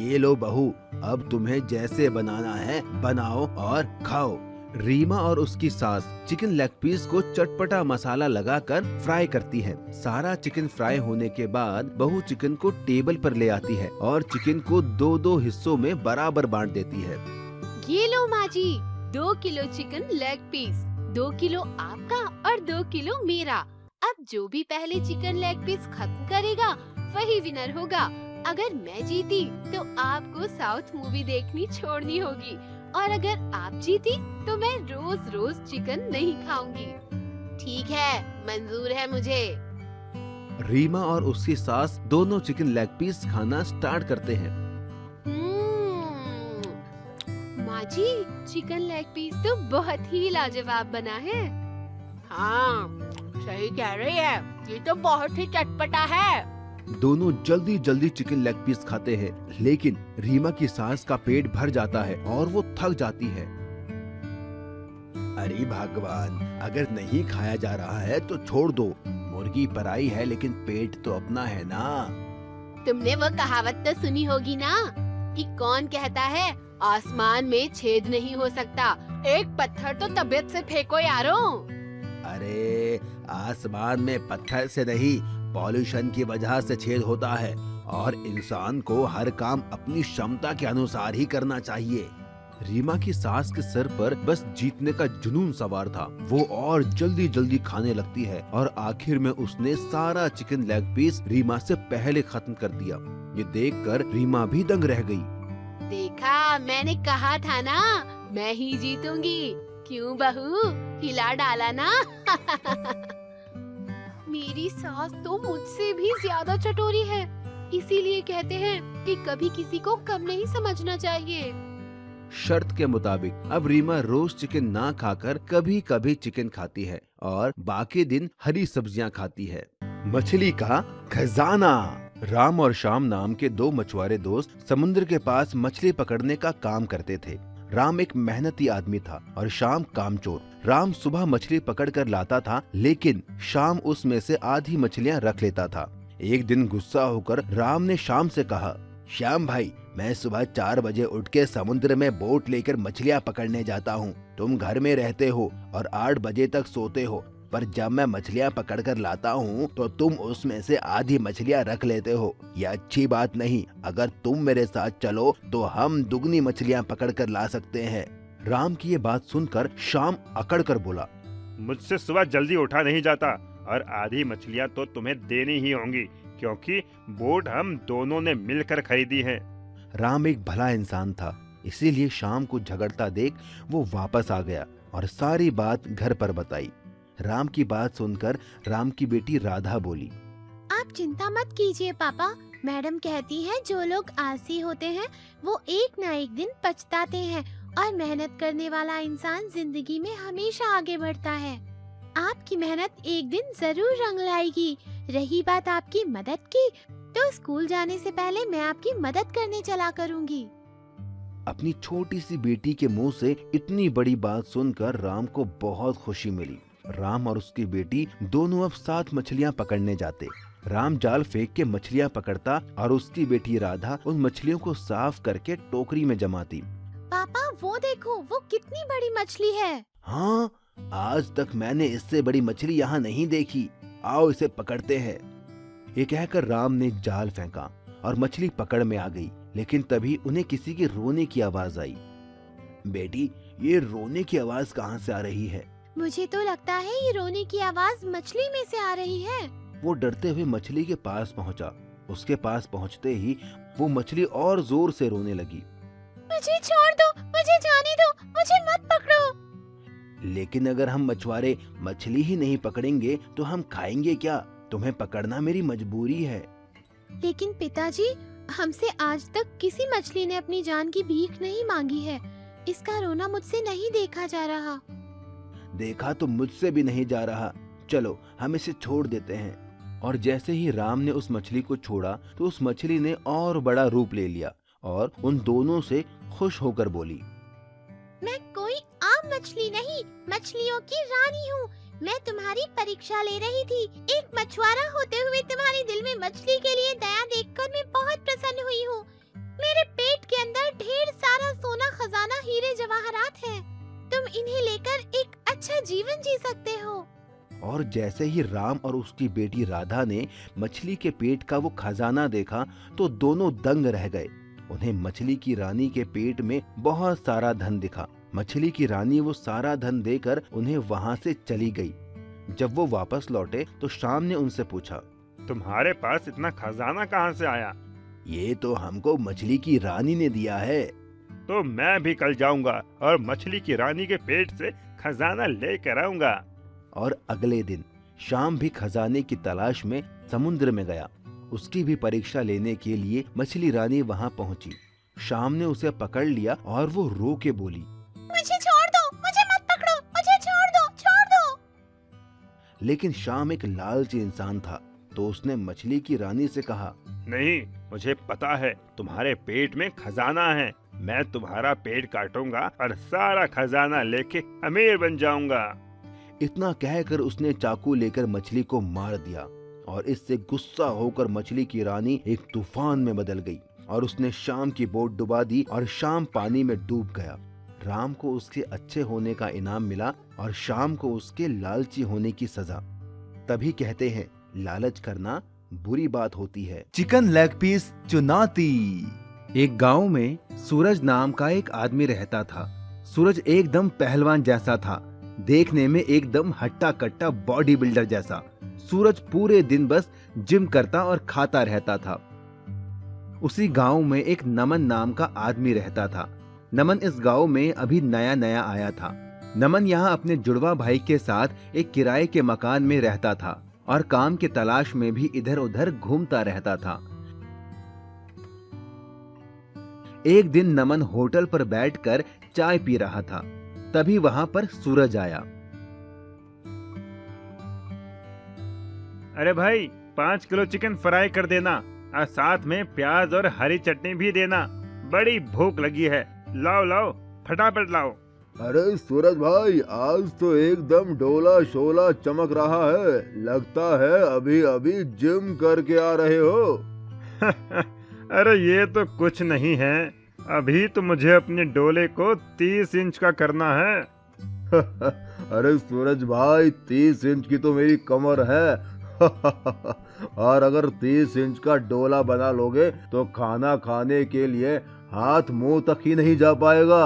ये लो बहू, अब तुम्हें जैसे बनाना है बनाओ और खाओ। रीमा और उसकी सास चिकन लेग पीस को चटपटा मसाला लगाकर फ्राई करती है। सारा चिकन फ्राई होने के बाद बहू चिकन को टेबल पर ले आती है और चिकन को 2-2 हिस्सों में बराबर बांट देती है। ये लो माँ जी, 2 kilo chicken leg piece, 2 kilo आपका और 2 किलो मेरा। अब जो भी पहले चिकन लेग पीस खत्म करेगा वही विनर होगा। अगर मैं जीती तो आपको साउथ मूवी देखनी छोड़नी होगी, और अगर आप जीती तो मैं रोज रोज चिकन नहीं खाऊंगी। ठीक है, मंजूर है मुझे। रीमा और उसकी सास दोनों चिकन लेग पीस खाना स्टार्ट करते हैं। माँ जी, चिकन लेग पीस तो बहुत ही लाजवाब बना है। हाँ, सही कह रही है, ये तो बहुत ही चटपटा है। दोनों जल्दी जल्दी चिकन लेग पीस खाते हैं, लेकिन रीमा की सास का पेट भर जाता है और वो थक जाती है। अरे भगवान, अगर नहीं खाया जा रहा है तो छोड़ दो। मुर्गी पराई है लेकिन पेट तो अपना है ना। तुमने वो कहावत तो सुनी होगी ना कि कौन कहता है आसमान में छेद नहीं हो सकता, एक पत्थर तो तबीयत से फेंको यारों। अरे आसमान में पत्थर से नहीं, पॉल्यूशन की वजह से छेद होता है, और इंसान को हर काम अपनी क्षमता के अनुसार ही करना चाहिए। रीमा की सास के सर पर बस जीतने का जुनून सवार था। वो और जल्दी जल्दी खाने लगती है और आखिर में उसने सारा चिकन लेग पीस रीमा से पहले खत्म कर दिया। ये देखकर रीमा भी दंग रह गई। देखा, मैंने कहा था ना, मैं ही जीतूंगी। क्यों बहू, हिला डाला ना। मेरी सास तो मुझसे भी ज्यादा चटोरी है, इसीलिए कहते हैं कि कभी किसी को कम नहीं समझना चाहिए। शर्त के मुताबिक अब रीमा रोज चिकन ना खाकर कभी कभी चिकन खाती है और बाकी दिन हरी सब्जियां खाती है। मछली का खजाना। राम और श्याम नाम के 2 मछुआरे दोस्त समुद्र के पास मछली पकड़ने का काम करते थे। राम एक मेहनती आदमी था और शाम कामचोर। राम सुबह मछली पकड़ कर लाता था, लेकिन शाम उसमें से आधी मछलियां रख लेता था। एक दिन गुस्सा होकर राम ने शाम से कहा, श्याम भाई, मैं सुबह 4 बजे उठ के समुद्र में बोट लेकर मछलियां पकड़ने जाता हूँ। तुम घर में रहते हो और 8 बजे तक सोते हो, पर जब मैं मछलियां पकड़ कर लाता हूँ तो तुम उसमें से आधी मछलियां रख लेते हो। ये अच्छी बात नहीं। अगर तुम मेरे साथ चलो तो हम दुगनी मछलियां पकड़ कर ला सकते हैं। राम की ये बात सुनकर शाम अकड़ कर बोला, मुझसे सुबह जल्दी उठा नहीं जाता और आधी मछलियां तो तुम्हें देनी ही होंगी, क्योंकि बोट हम दोनों ने मिलकर खरीदी है। राम एक भला इंसान था, इसीलिए शाम को झगड़ता देख वो वापस आ गया और सारी बात घर पर बताई। राम की बात सुनकर राम की बेटी राधा बोली, आप चिंता मत कीजिए पापा, मैडम कहती है जो लोग आलसी होते हैं वो एक न एक दिन पछताते हैं और मेहनत करने वाला इंसान जिंदगी में हमेशा आगे बढ़ता है। आपकी मेहनत एक दिन जरूर रंग लाएगी। रही बात आपकी मदद की, तो स्कूल जाने से पहले मैं आपकी मदद करने चला करूँगी। अपनी छोटी सी बेटी के मुंह से इतनी बड़ी बात सुनकर राम को बहुत खुशी मिली। राम और उसकी बेटी दोनों अब 7 मछलियां पकड़ने जाते। राम जाल फेंक के मछलियां पकड़ता और उसकी बेटी राधा उन मछलियों को साफ करके टोकरी में जमाती। पापा वो देखो, वो कितनी बड़ी मछली है। हाँ, आज तक मैंने इससे बड़ी मछली यहाँ नहीं देखी। आओ इसे पकड़ते हैं। ये कहकर राम ने जाल फेंका और मछली पकड़ में आ गई, लेकिन तभी उन्हें किसी के रोने की आवाज आई। बेटी, ये रोने की आवाज कहाँ से आ रही है? मुझे तो लगता है ये रोने की आवाज मछली में से आ रही है। वो डरते हुए मछली के पास पहुंचा। उसके पास पहुंचते ही वो मछली और जोर से रोने लगी। मुझे छोड़ दो, मुझे जाने दो, मुझे मत पकड़ो। लेकिन अगर हम मछुआरे मछली ही नहीं पकड़ेंगे तो हम खाएंगे क्या? तुम्हें पकड़ना मेरी मजबूरी है। लेकिन पिताजी, हमसे आज तक किसी मछली ने अपनी जान की भीख नहीं मांगी है। इसका रोना मुझसे नहीं देखा जा रहा। देखा तो मुझसे भी नहीं जा रहा। चलो हम इसे छोड़ देते हैं। और जैसे ही राम ने उस मछली को छोड़ा तो उस मछली ने और बड़ा रूप ले लिया और उन दोनों से खुश होकर बोली, मैं कोई आम मछली नहीं, मछलियों की रानी हूँ। मैं तुम्हारी परीक्षा ले रही थी। एक मछुआरा होते हुए तुम्हारे दिल में मछली के लिए दया देखकर मैं बहुत प्रसन्न हुई हूँ। मेरे पेट के अंदर ढेर सारा सोना, खजाना, हीरे जवाहरात है। तुम इन्हें लेकर एक अच्छा जीवन जी सकते हो। और जैसे ही राम और उसकी बेटी राधा ने मछली के पेट का वो खजाना देखा तो दोनों दंग रह गए। उन्हें मछली की रानी के पेट में बहुत सारा धन दिखा। मछली की रानी वो सारा धन देकर उन्हें वहाँ से चली गई। जब वो वापस लौटे तो शाम ने उनसे पूछा, तुम्हारे पास इतना खजाना कहाँ से आया? ये तो हमको मछली की रानी ने दिया है। तो मैं भी कल जाऊंगा और मछली की रानी के पेट से खजाना लेकर आऊंगा। और अगले दिन शाम भी खजाने की तलाश में समुद्र में गया। उसकी भी परीक्षा लेने के लिए मछली रानी वहाँ पहुँची। शाम ने उसे पकड़ लिया और वो रो के बोली, मुझे छोड़ दो, मुझे मत पकड़ो, मुझे छोड़ दो, छोड़ दो। लेकिन शाम एक लालची इंसान था, तो उसने मछली की रानी से कहा, नहीं, मुझे पता है तुम्हारे पेट में खजाना है। मैं तुम्हारा पेट काटूंगा और सारा खजाना लेके अमीर बन जाऊंगा। इतना कहकर उसने चाकू लेकर मछली को मार दिया और इससे गुस्सा होकर मछली की रानी एक तूफान में बदल गई और उसने शाम की बोट डुबा दी और शाम पानी में डूब गया। राम को उसके अच्छे होने का इनाम मिला और शाम को उसके लालची होने की सजा। तभी कहते हैं, लालच करना बुरी बात होती है। चिकन लेग पीस चुनौती। एक गांव में सूरज नाम का एक आदमी रहता था। सूरज एकदम पहलवान जैसा था, देखने में एकदम हट्टा कट्टा बॉडी बिल्डर जैसा। सूरज पूरे दिन बस जिम करता और खाता रहता था। उसी गांव में एक नमन नाम का आदमी रहता था। नमन इस गांव में अभी नया नया आया था। नमन यहाँ अपने जुड़वा भाई के साथ एक किराए के मकान में रहता था और काम की तलाश में भी इधर उधर घूमता रहता था। एक दिन नमन होटल पर बैठकर चाय पी रहा था। तभी वहां पर सूरज आया। अरे भाई, 5 किलो चिकन फ्राई कर देना और साथ में प्याज और हरी चटनी भी देना। बड़ी भूख लगी है। लाओ लाओ, फटाफट लाओ। अरे सूरज भाई, आज तो एकदम डोला शोला चमक रहा है। लगता है अभी अभी जिम करके आ रहे हो। अरे ये तो कुछ नहीं है, अभी तो मुझे अपने डोले को 30 इंच का करना है। अरे सूरज भाई, 30 इंच की तो मेरी कमर है। और अगर 30 इंच का डोला बना लोगे तो खाना खाने के लिए हाथ मुंह तक ही नहीं जा पाएगा।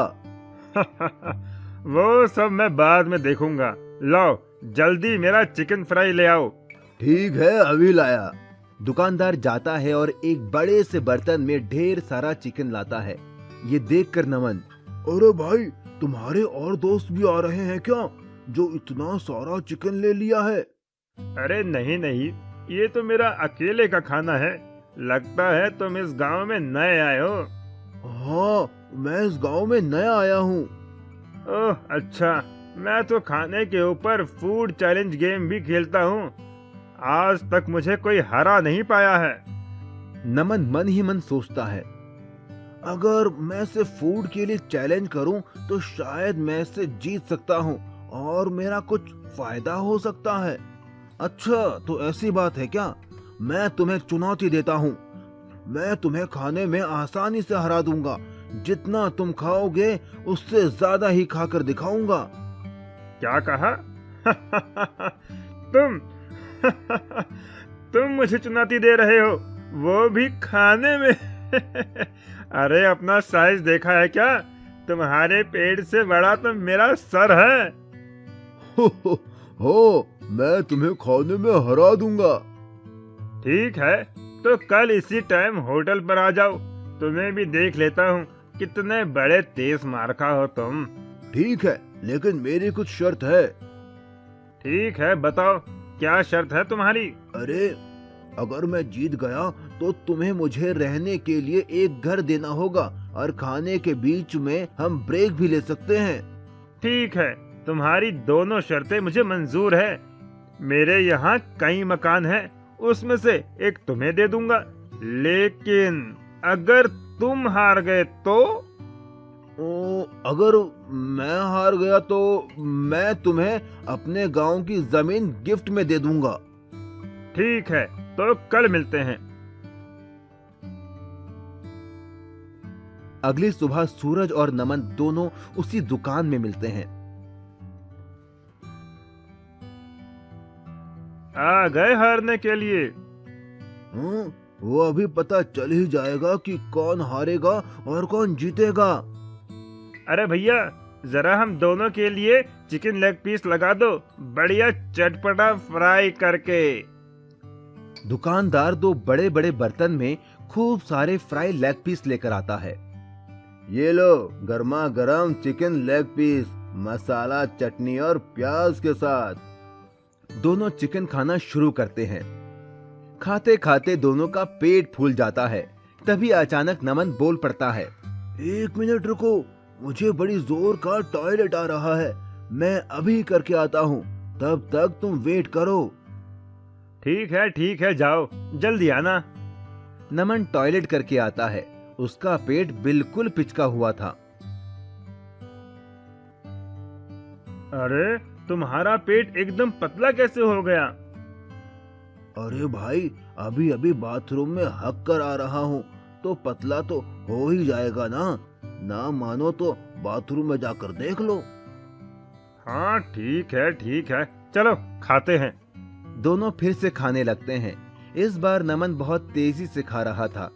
वो सब मैं बाद में देखूंगा। लाओ जल्दी मेरा चिकन फ्राई ले आओ। ठीक है, अभी लाया। दुकानदार जाता है और एक बड़े से बर्तन में ढेर सारा चिकन लाता है। ये देखकर नमन, अरे भाई, तुम्हारे और दोस्त भी आ रहे हैं क्या, जो इतना सारा चिकन ले लिया है? अरे नहीं नहीं, ये तो मेरा अकेले का खाना है। लगता है तुम इस गांव में नए आए हो। हाँ, मैं इस गांव में नया आया हूँ। ओह अच्छा, मैं तो खाने के ऊपर फूड चैलेंज गेम भी खेलता हूँ। आज तक मुझे कोई हरा नहीं पाया है। नमन मन ही मन सोचता है, अगर मैं इसे फूड के लिए चैलेंज करूं तो शायद मैं इसे जीत सकता हूं और मेरा कुछ फायदा हो सकता है। अच्छा, तो ऐसी बात है क्या? मैं तुम्हें चुनौती देता हूं। मैं तुम्हें खाने में आसानी से हरा दूंगा। जितना तुम खाओगे उससे ज्यादा ही खाकर दिखाऊंगा। क्या कहा? तुम तुम मुझे चुनौती दे रहे हो, वो भी खाने में? अरे अपना साइज देखा है क्या? तुम्हारे पेट से बड़ा तो मेरा सर है। हो, मैं तुम्हें खाने में हरा दूंगा। ठीक है, तो कल इसी टाइम होटल पर आ जाओ। तुम्हें भी देख लेता हूँ कितने बड़े तेज मारखा हो तुम। ठीक है, लेकिन मेरी कुछ शर्त है। ठीक है, बताओ क्या शर्त है तुम्हारी? अरे, अगर मैं जीत गया तो तुम्हें मुझे रहने के लिए एक घर देना होगा और खाने के बीच में हम ब्रेक भी ले सकते हैं। ठीक है, तुम्हारी दोनों शर्तें मुझे मंजूर है। मेरे यहाँ कई मकान हैं, उसमें से एक तुम्हें दे दूंगा, लेकिन अगर तुम हार गए तो? अगर मैं हार गया तो मैं तुम्हें अपने गांव की जमीन गिफ्ट में दे दूंगा। ठीक है, तो कल मिलते हैं। अगली सुबह सूरज और नमन दोनों उसी दुकान में मिलते हैं। आ गए हारने के लिए? वो अभी पता चल ही जाएगा कि कौन हारेगा और कौन जीतेगा। अरे भैया, जरा हम दोनों के लिए चिकन लेग पीस लगा दो, बढ़िया चटपटा फ्राई करके। दुकानदार दो बड़े बड़े बर्तन में खूब सारे फ्राई लेग पीस लेकर आता है। ये लो, गर्मा गर्म चिकन लेग पीस, मसाला, चटनी और प्याज के साथ। दोनों चिकन खाना शुरू करते हैं। खाते खाते दोनों का पेट फूल जाता है। तभी अचानक नमन बोल पड़ता है, 1 मिनट रुको, मुझे बड़ी जोर का टॉयलेट आ रहा है। मैं अभी करके आता हूँ, तब तक तुम वेट करो। ठीक है, जाओ, जल्दी आना। नमन टॉयलेट करके आता है। उसका पेट बिल्कुल पिचका हुआ था। अरे तुम्हारा पेट एकदम पतला कैसे हो गया? अरे भाई, अभी अभी बाथरूम में हक कर आ रहा हूँ, तो पतला तो हो ही जाएगा ना। ना मानो तो बाथरूम में जाकर देख लो। हाँ ठीक है, चलो खाते हैं। दोनों फिर से खाने लगते हैं। इस बार नमन बहुत तेजी से खा रहा था,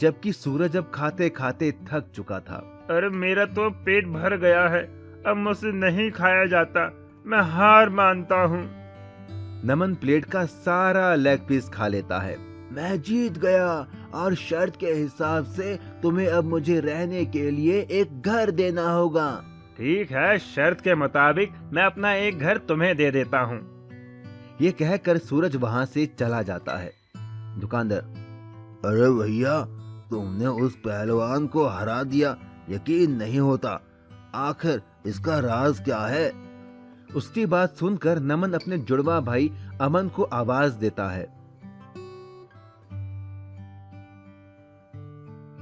जबकि सूरज अब खाते खाते थक चुका था। अरे मेरा तो पेट भर गया है, अब मुझसे नहीं खाया जाता, मैं हार मानता हूँ। नमन प्लेट का सारा लेग पीस खा लेता है। मैं जीत गया और शर्त के हिसाब से तुम्हें अब मुझे रहने के लिए एक घर देना होगा। ठीक है, शर्त के मुताबिक मैं अपना एक घर तुम्हें दे देता हूँ। ये कहकर सूरज वहाँ से चला जाता है। दुकानदार, अरे भैया, तुमने उस पहलवान को हरा दिया, यकीन नहीं होता। आखिर इसका राज क्या है? उसकी बात सुनकर नमन अपने जुड़वा भाई अमन को आवाज देता है।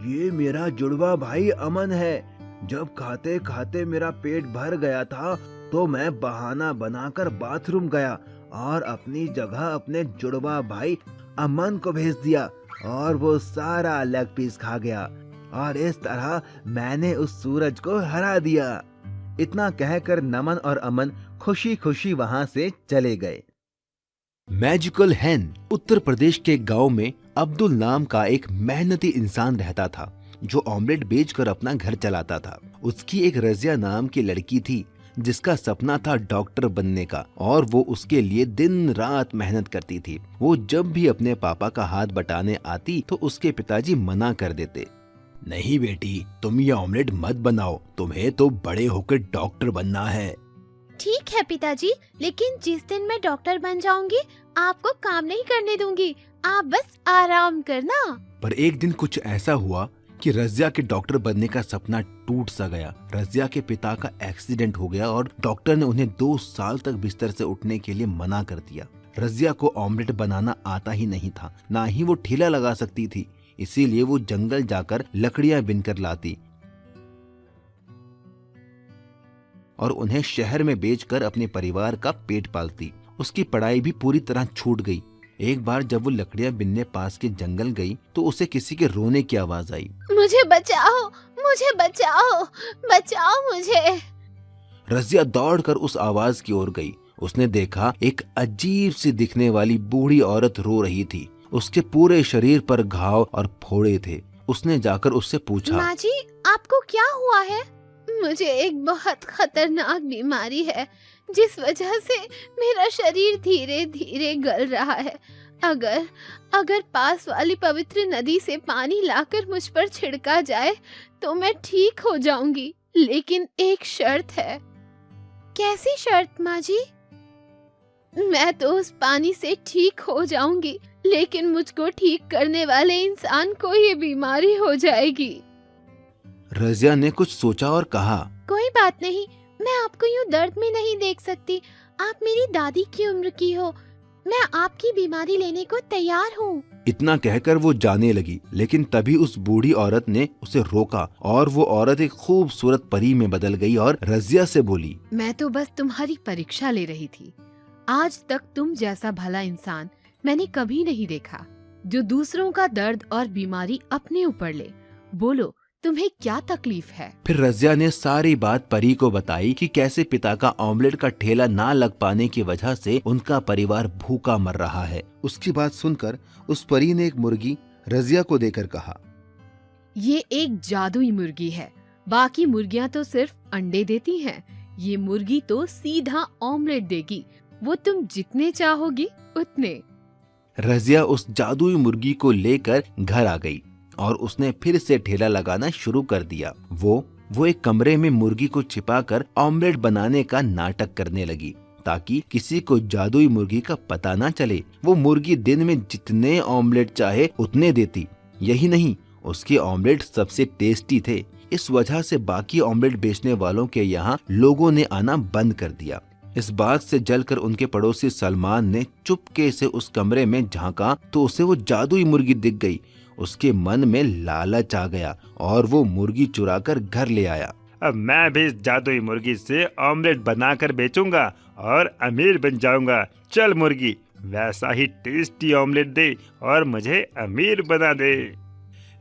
ये मेरा जुड़वा भाई अमन है, जब खाते खाते मेरा पेट भर गया था तो मैं बहाना बनाकर बाथरूम गया और अपनी जगह अपने जुड़वा भाई अमन को भेज दिया और वो सारा लेग पीस खा गया और इस तरह मैंने उस सूरज को हरा दिया। इतना कहकर नमन और अमन खुशी खुशी वहां से चले गए। मैजिकल हैन। उत्तर प्रदेश के गांव में अब्दुल नाम का एक मेहनती इंसान रहता था जो ऑमलेट बेचकर अपना घर चलाता था। उसकी एक रजिया नाम की लड़की थी जिसका सपना था डॉक्टर बनने का और वो उसके लिए दिन रात मेहनत करती थी। वो जब भी अपने पापा का हाथ बटाने आती तो उसके पिताजी मना कर देते। नहीं बेटी, तुम ये ऑमलेट मत बनाओ, तुम्हें तो बड़े होकर डॉक्टर बनना है। ठीक है पिताजी, लेकिन जिस दिन मैं डॉक्टर बन जाऊंगी आपको काम नहीं करने दूंगी, आप बस आराम करना। पर एक दिन कुछ ऐसा हुआ कि रजिया के डॉक्टर बनने का सपना टूट सा गया। रजिया के पिता का एक्सीडेंट हो गया और डॉक्टर ने उन्हें 2 साल तक बिस्तर से उठने के लिए मना कर दिया। रजिया को ऑमलेट बनाना आता ही नहीं था, ना ही वो ठेला लगा सकती थी, इसीलिए वो जंगल जाकर लकड़ियां बिनकर लाती और उन्हें शहर में बेचकर अपने परिवार का पेट पालती। उसकी पढ़ाई भी पूरी तरह छूट गई। एक बार जब वो लकड़ियां बिनने पास के जंगल गई तो उसे किसी के रोने की आवाज आई। मुझे बचाओ, मुझे बचाओ, बचाओ मुझे। रजिया दौड़कर उस आवाज की ओर गई। उसने देखा एक अजीब सी दिखने वाली बूढ़ी औरत रो रही थी। उसके पूरे शरीर पर घाव और फोड़े थे। उसने जाकर उससे पूछा, माँ जी, आपको क्या हुआ है? मुझे एक बहुत खतरनाक बीमारी है जिस वजह से मेरा शरीर धीरे धीरे गल रहा है। अगर पास वाली पवित्र नदी से पानी लाकर मुझ पर छिड़का जाए तो मैं ठीक हो जाऊंगी, लेकिन एक शर्त है। कैसी शर्त माँ जी? मैं तो उस पानी से ठीक हो जाऊंगी, लेकिन मुझको ठीक करने वाले इंसान को ये बीमारी हो जाएगी। रजिया ने कुछ सोचा और कहा, कोई बात नहीं, मैं आपको यूँ दर्द में नहीं देख सकती। आप मेरी दादी की उम्र की हो, मैं आपकी बीमारी लेने को तैयार हूँ। इतना कहकर वो जाने लगी, लेकिन तभी उस बूढ़ी औरत ने उसे रोका और वो औरत एक खूबसूरत परी में बदल गई और रजिया से बोली, मैं तो बस तुम्हारी परीक्षा ले रही थी। आज तक तुम जैसा भला इंसान मैंने कभी नहीं देखा जो दूसरों का दर्द और बीमारी अपने ऊपर ले। बोलो, तुम्हें क्या तकलीफ है? फिर रजिया ने सारी बात परी को बताई कि कैसे पिता का ऑमलेट का ठेला ना लग पाने की वजह से उनका परिवार भूखा मर रहा है। उसकी बात सुनकर उस परी ने एक मुर्गी रजिया को देकर कहा, ये एक जादुई मुर्गी है, बाकी मुर्गियां तो सिर्फ अंडे देती हैं, ये मुर्गी तो सीधा ऑमलेट देगी, वो तुम जितने चाहोगी उतने। रजिया उस जादुई मुर्गी को लेकर घर आ गई और उसने फिर से ठेला लगाना शुरू कर दिया। वो एक कमरे में मुर्गी को छिपाकर ऑमलेट बनाने का नाटक करने लगी ताकि किसी को जादुई मुर्गी का पता ना चले। वो मुर्गी दिन में जितने ऑमलेट चाहे उतने देती। यही नहीं, उसके ऑमलेट सबसे टेस्टी थे। इस वजह से बाकी ऑमलेट बेचने वालों के यहाँ लोगों ने आना बंद कर दिया। इस बात से जलकर उनके पड़ोसी सलमान ने चुपके से उस कमरे में झांका तो उसे वो जादुई मुर्गी दिख गई। उसके मन में लालच आ गया और वो मुर्गी चुराकर घर ले आया। अब मैं भी इस जादुई मुर्गी से ऑमलेट बनाकर बेचूंगा और अमीर बन जाऊंगा। चल मुर्गी, वैसा ही टेस्टी ऑमलेट दे और मुझे अमीर बना दे।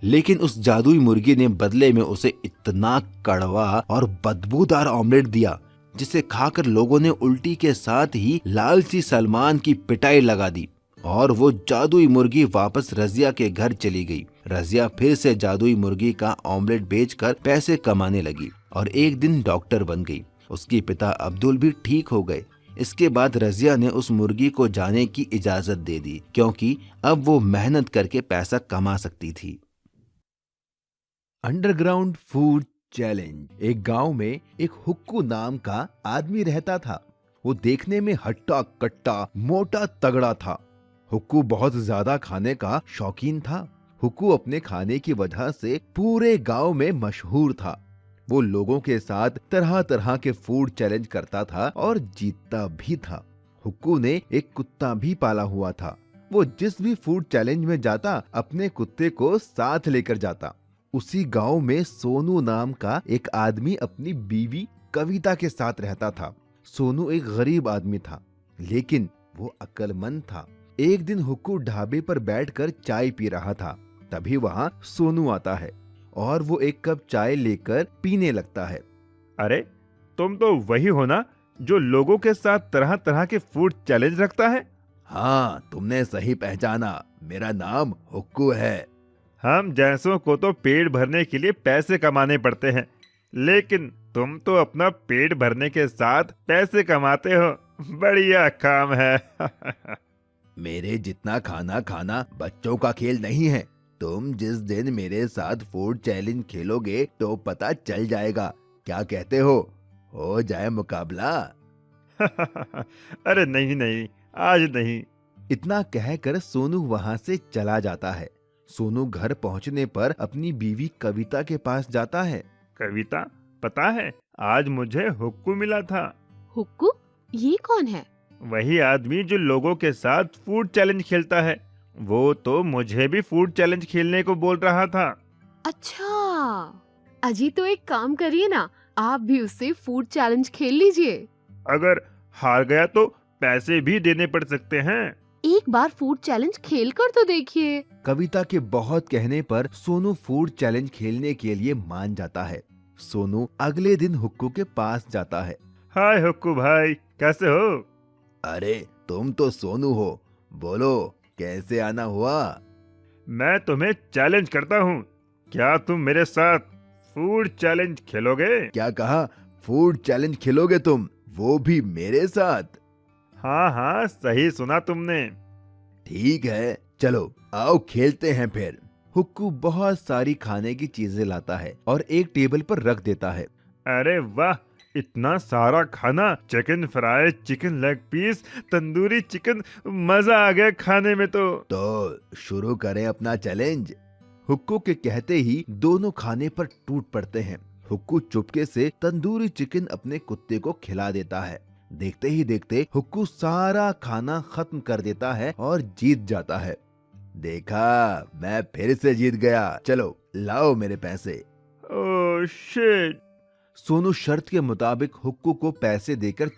लेकिन उस जादुई मुर्गी ने बदले में उसे इतना कड़वा और बदबूदार ऑमलेट दिया जिसे खाकर लोगों ने उल्टी के साथ ही लालची सलमान की पिटाई लगा दी और वो जादुई मुर्गी वापस रजिया के घर चली गई। रजिया फिर से जादुई मुर्गी का ऑमलेट बेचकर पैसे कमाने लगी और एक दिन डॉक्टर बन गई। उसके पिता अब्दुल भी ठीक हो गए। इसके बाद रजिया ने उस मुर्गी को जाने की इजाजत दे दी क्योंकि अब वो मेहनत करके पैसा कमा सकती थी। Underground food challenge. एक गांव में एक हुक्कू नाम का आदमी रहता था। वो देखने में हट्टा कट्टा मोटा तगड़ा था। हुक्कू बहुत ज्यादा खाने का शौकीन था। हुक्कू अपने खाने की वजह से पूरे गांव में मशहूर था। वो लोगों के साथ तरह तरह के फूड चैलेंज करता था और जीतता भी था। हुक्कू ने एक कुत्ता भी पाला हुआ था। वो जिस भी फूड चैलेंज में जाता अपने कुत्ते को साथ लेकर जाता। उसी गांव में सोनू नाम का एक आदमी अपनी बीवी कविता के साथ रहता था। सोनू एक गरीब आदमी था, लेकिन वो अक्लमंद था। एक दिन हुक्कू ढाबे पर बैठकर चाय पी रहा था। तभी वहाँ सोनू आता है और वो एक कप चाय लेकर पीने लगता है। अरे तुम तो वही हो ना जो लोगों के साथ तरह तरह के फूड चैलेंज रखता है। हाँ, तुमने सही पहचाना, मेरा नाम हुक्कू है। हम जैसों को तो पेट भरने के लिए पैसे कमाने पड़ते हैं, लेकिन तुम तो अपना पेट भरने के साथ पैसे कमाते हो। बढ़िया काम है। मेरे जितना खाना खाना बच्चों का खेल नहीं है। तुम जिस दिन मेरे साथ फूड चैलेंज खेलोगे तो पता चल जाएगा। क्या कहते हो जाए मुकाबला? अरे नहीं नहीं, आज नहीं। इतना कहकर सोनू वहाँ से चला जाता है। सोनू घर पहुँचने पर अपनी बीवी कविता के पास जाता है। कविता, पता है आज मुझे हुक्कू मिला था। हुक्कू? ये कौन है? वही आदमी जो लोगों के साथ फूड चैलेंज खेलता है। वो तो मुझे भी फूड चैलेंज खेलने को बोल रहा था। अच्छा, अजी तो एक काम करिए ना, आप भी उससे फूड चैलेंज खेल लीजिए। अगर हार गया तो पैसे भी देने पड़ सकते हैं। एक बार फूड चैलेंज खेल कर तो देखिए। कविता के बहुत कहने पर सोनू फूड चैलेंज खेलने के लिए मान जाता है। सोनू अगले दिन हुक्कू के पास जाता है। हाय हुक्कू भाई, कैसे हो? अरे तुम तो सोनू हो, बोलो कैसे आना हुआ? मैं तुम्हें चैलेंज करता हूँ, क्या तुम मेरे साथ फूड चैलेंज खेलोगे? क्या कहा? फूड चैलेंज खेलोगे तुम, वो भी मेरे साथ? हाँ हाँ, सही सुना तुमने। ठीक है, चलो आओ खेलते हैं फिर। हुक्कू बहुत सारी खाने की चीजें लाता है और एक टेबल पर रख देता है। अरे वाह, इतना सारा खाना! Chicken fry, chicken leg piece, tandoori chicken, मजा आ गया खाने में तो शुरू करें अपना चैलेंज। हुक्कू के कहते ही दोनों खाने पर टूट पड़ते हैं। हुक्कू चुपके से तंदूरी चिकन अपने कुत्ते को खिला देता है। देखते ही देखते हुक्कू सारा खाना खत्म कर देता है और जीत जाता है। देखा, मैं फिर से जीत गया। चलो लाओ मेरे पैसे। Oh shit! सोनू शर्त के मुताबिक हुक्कू को पैसे देकर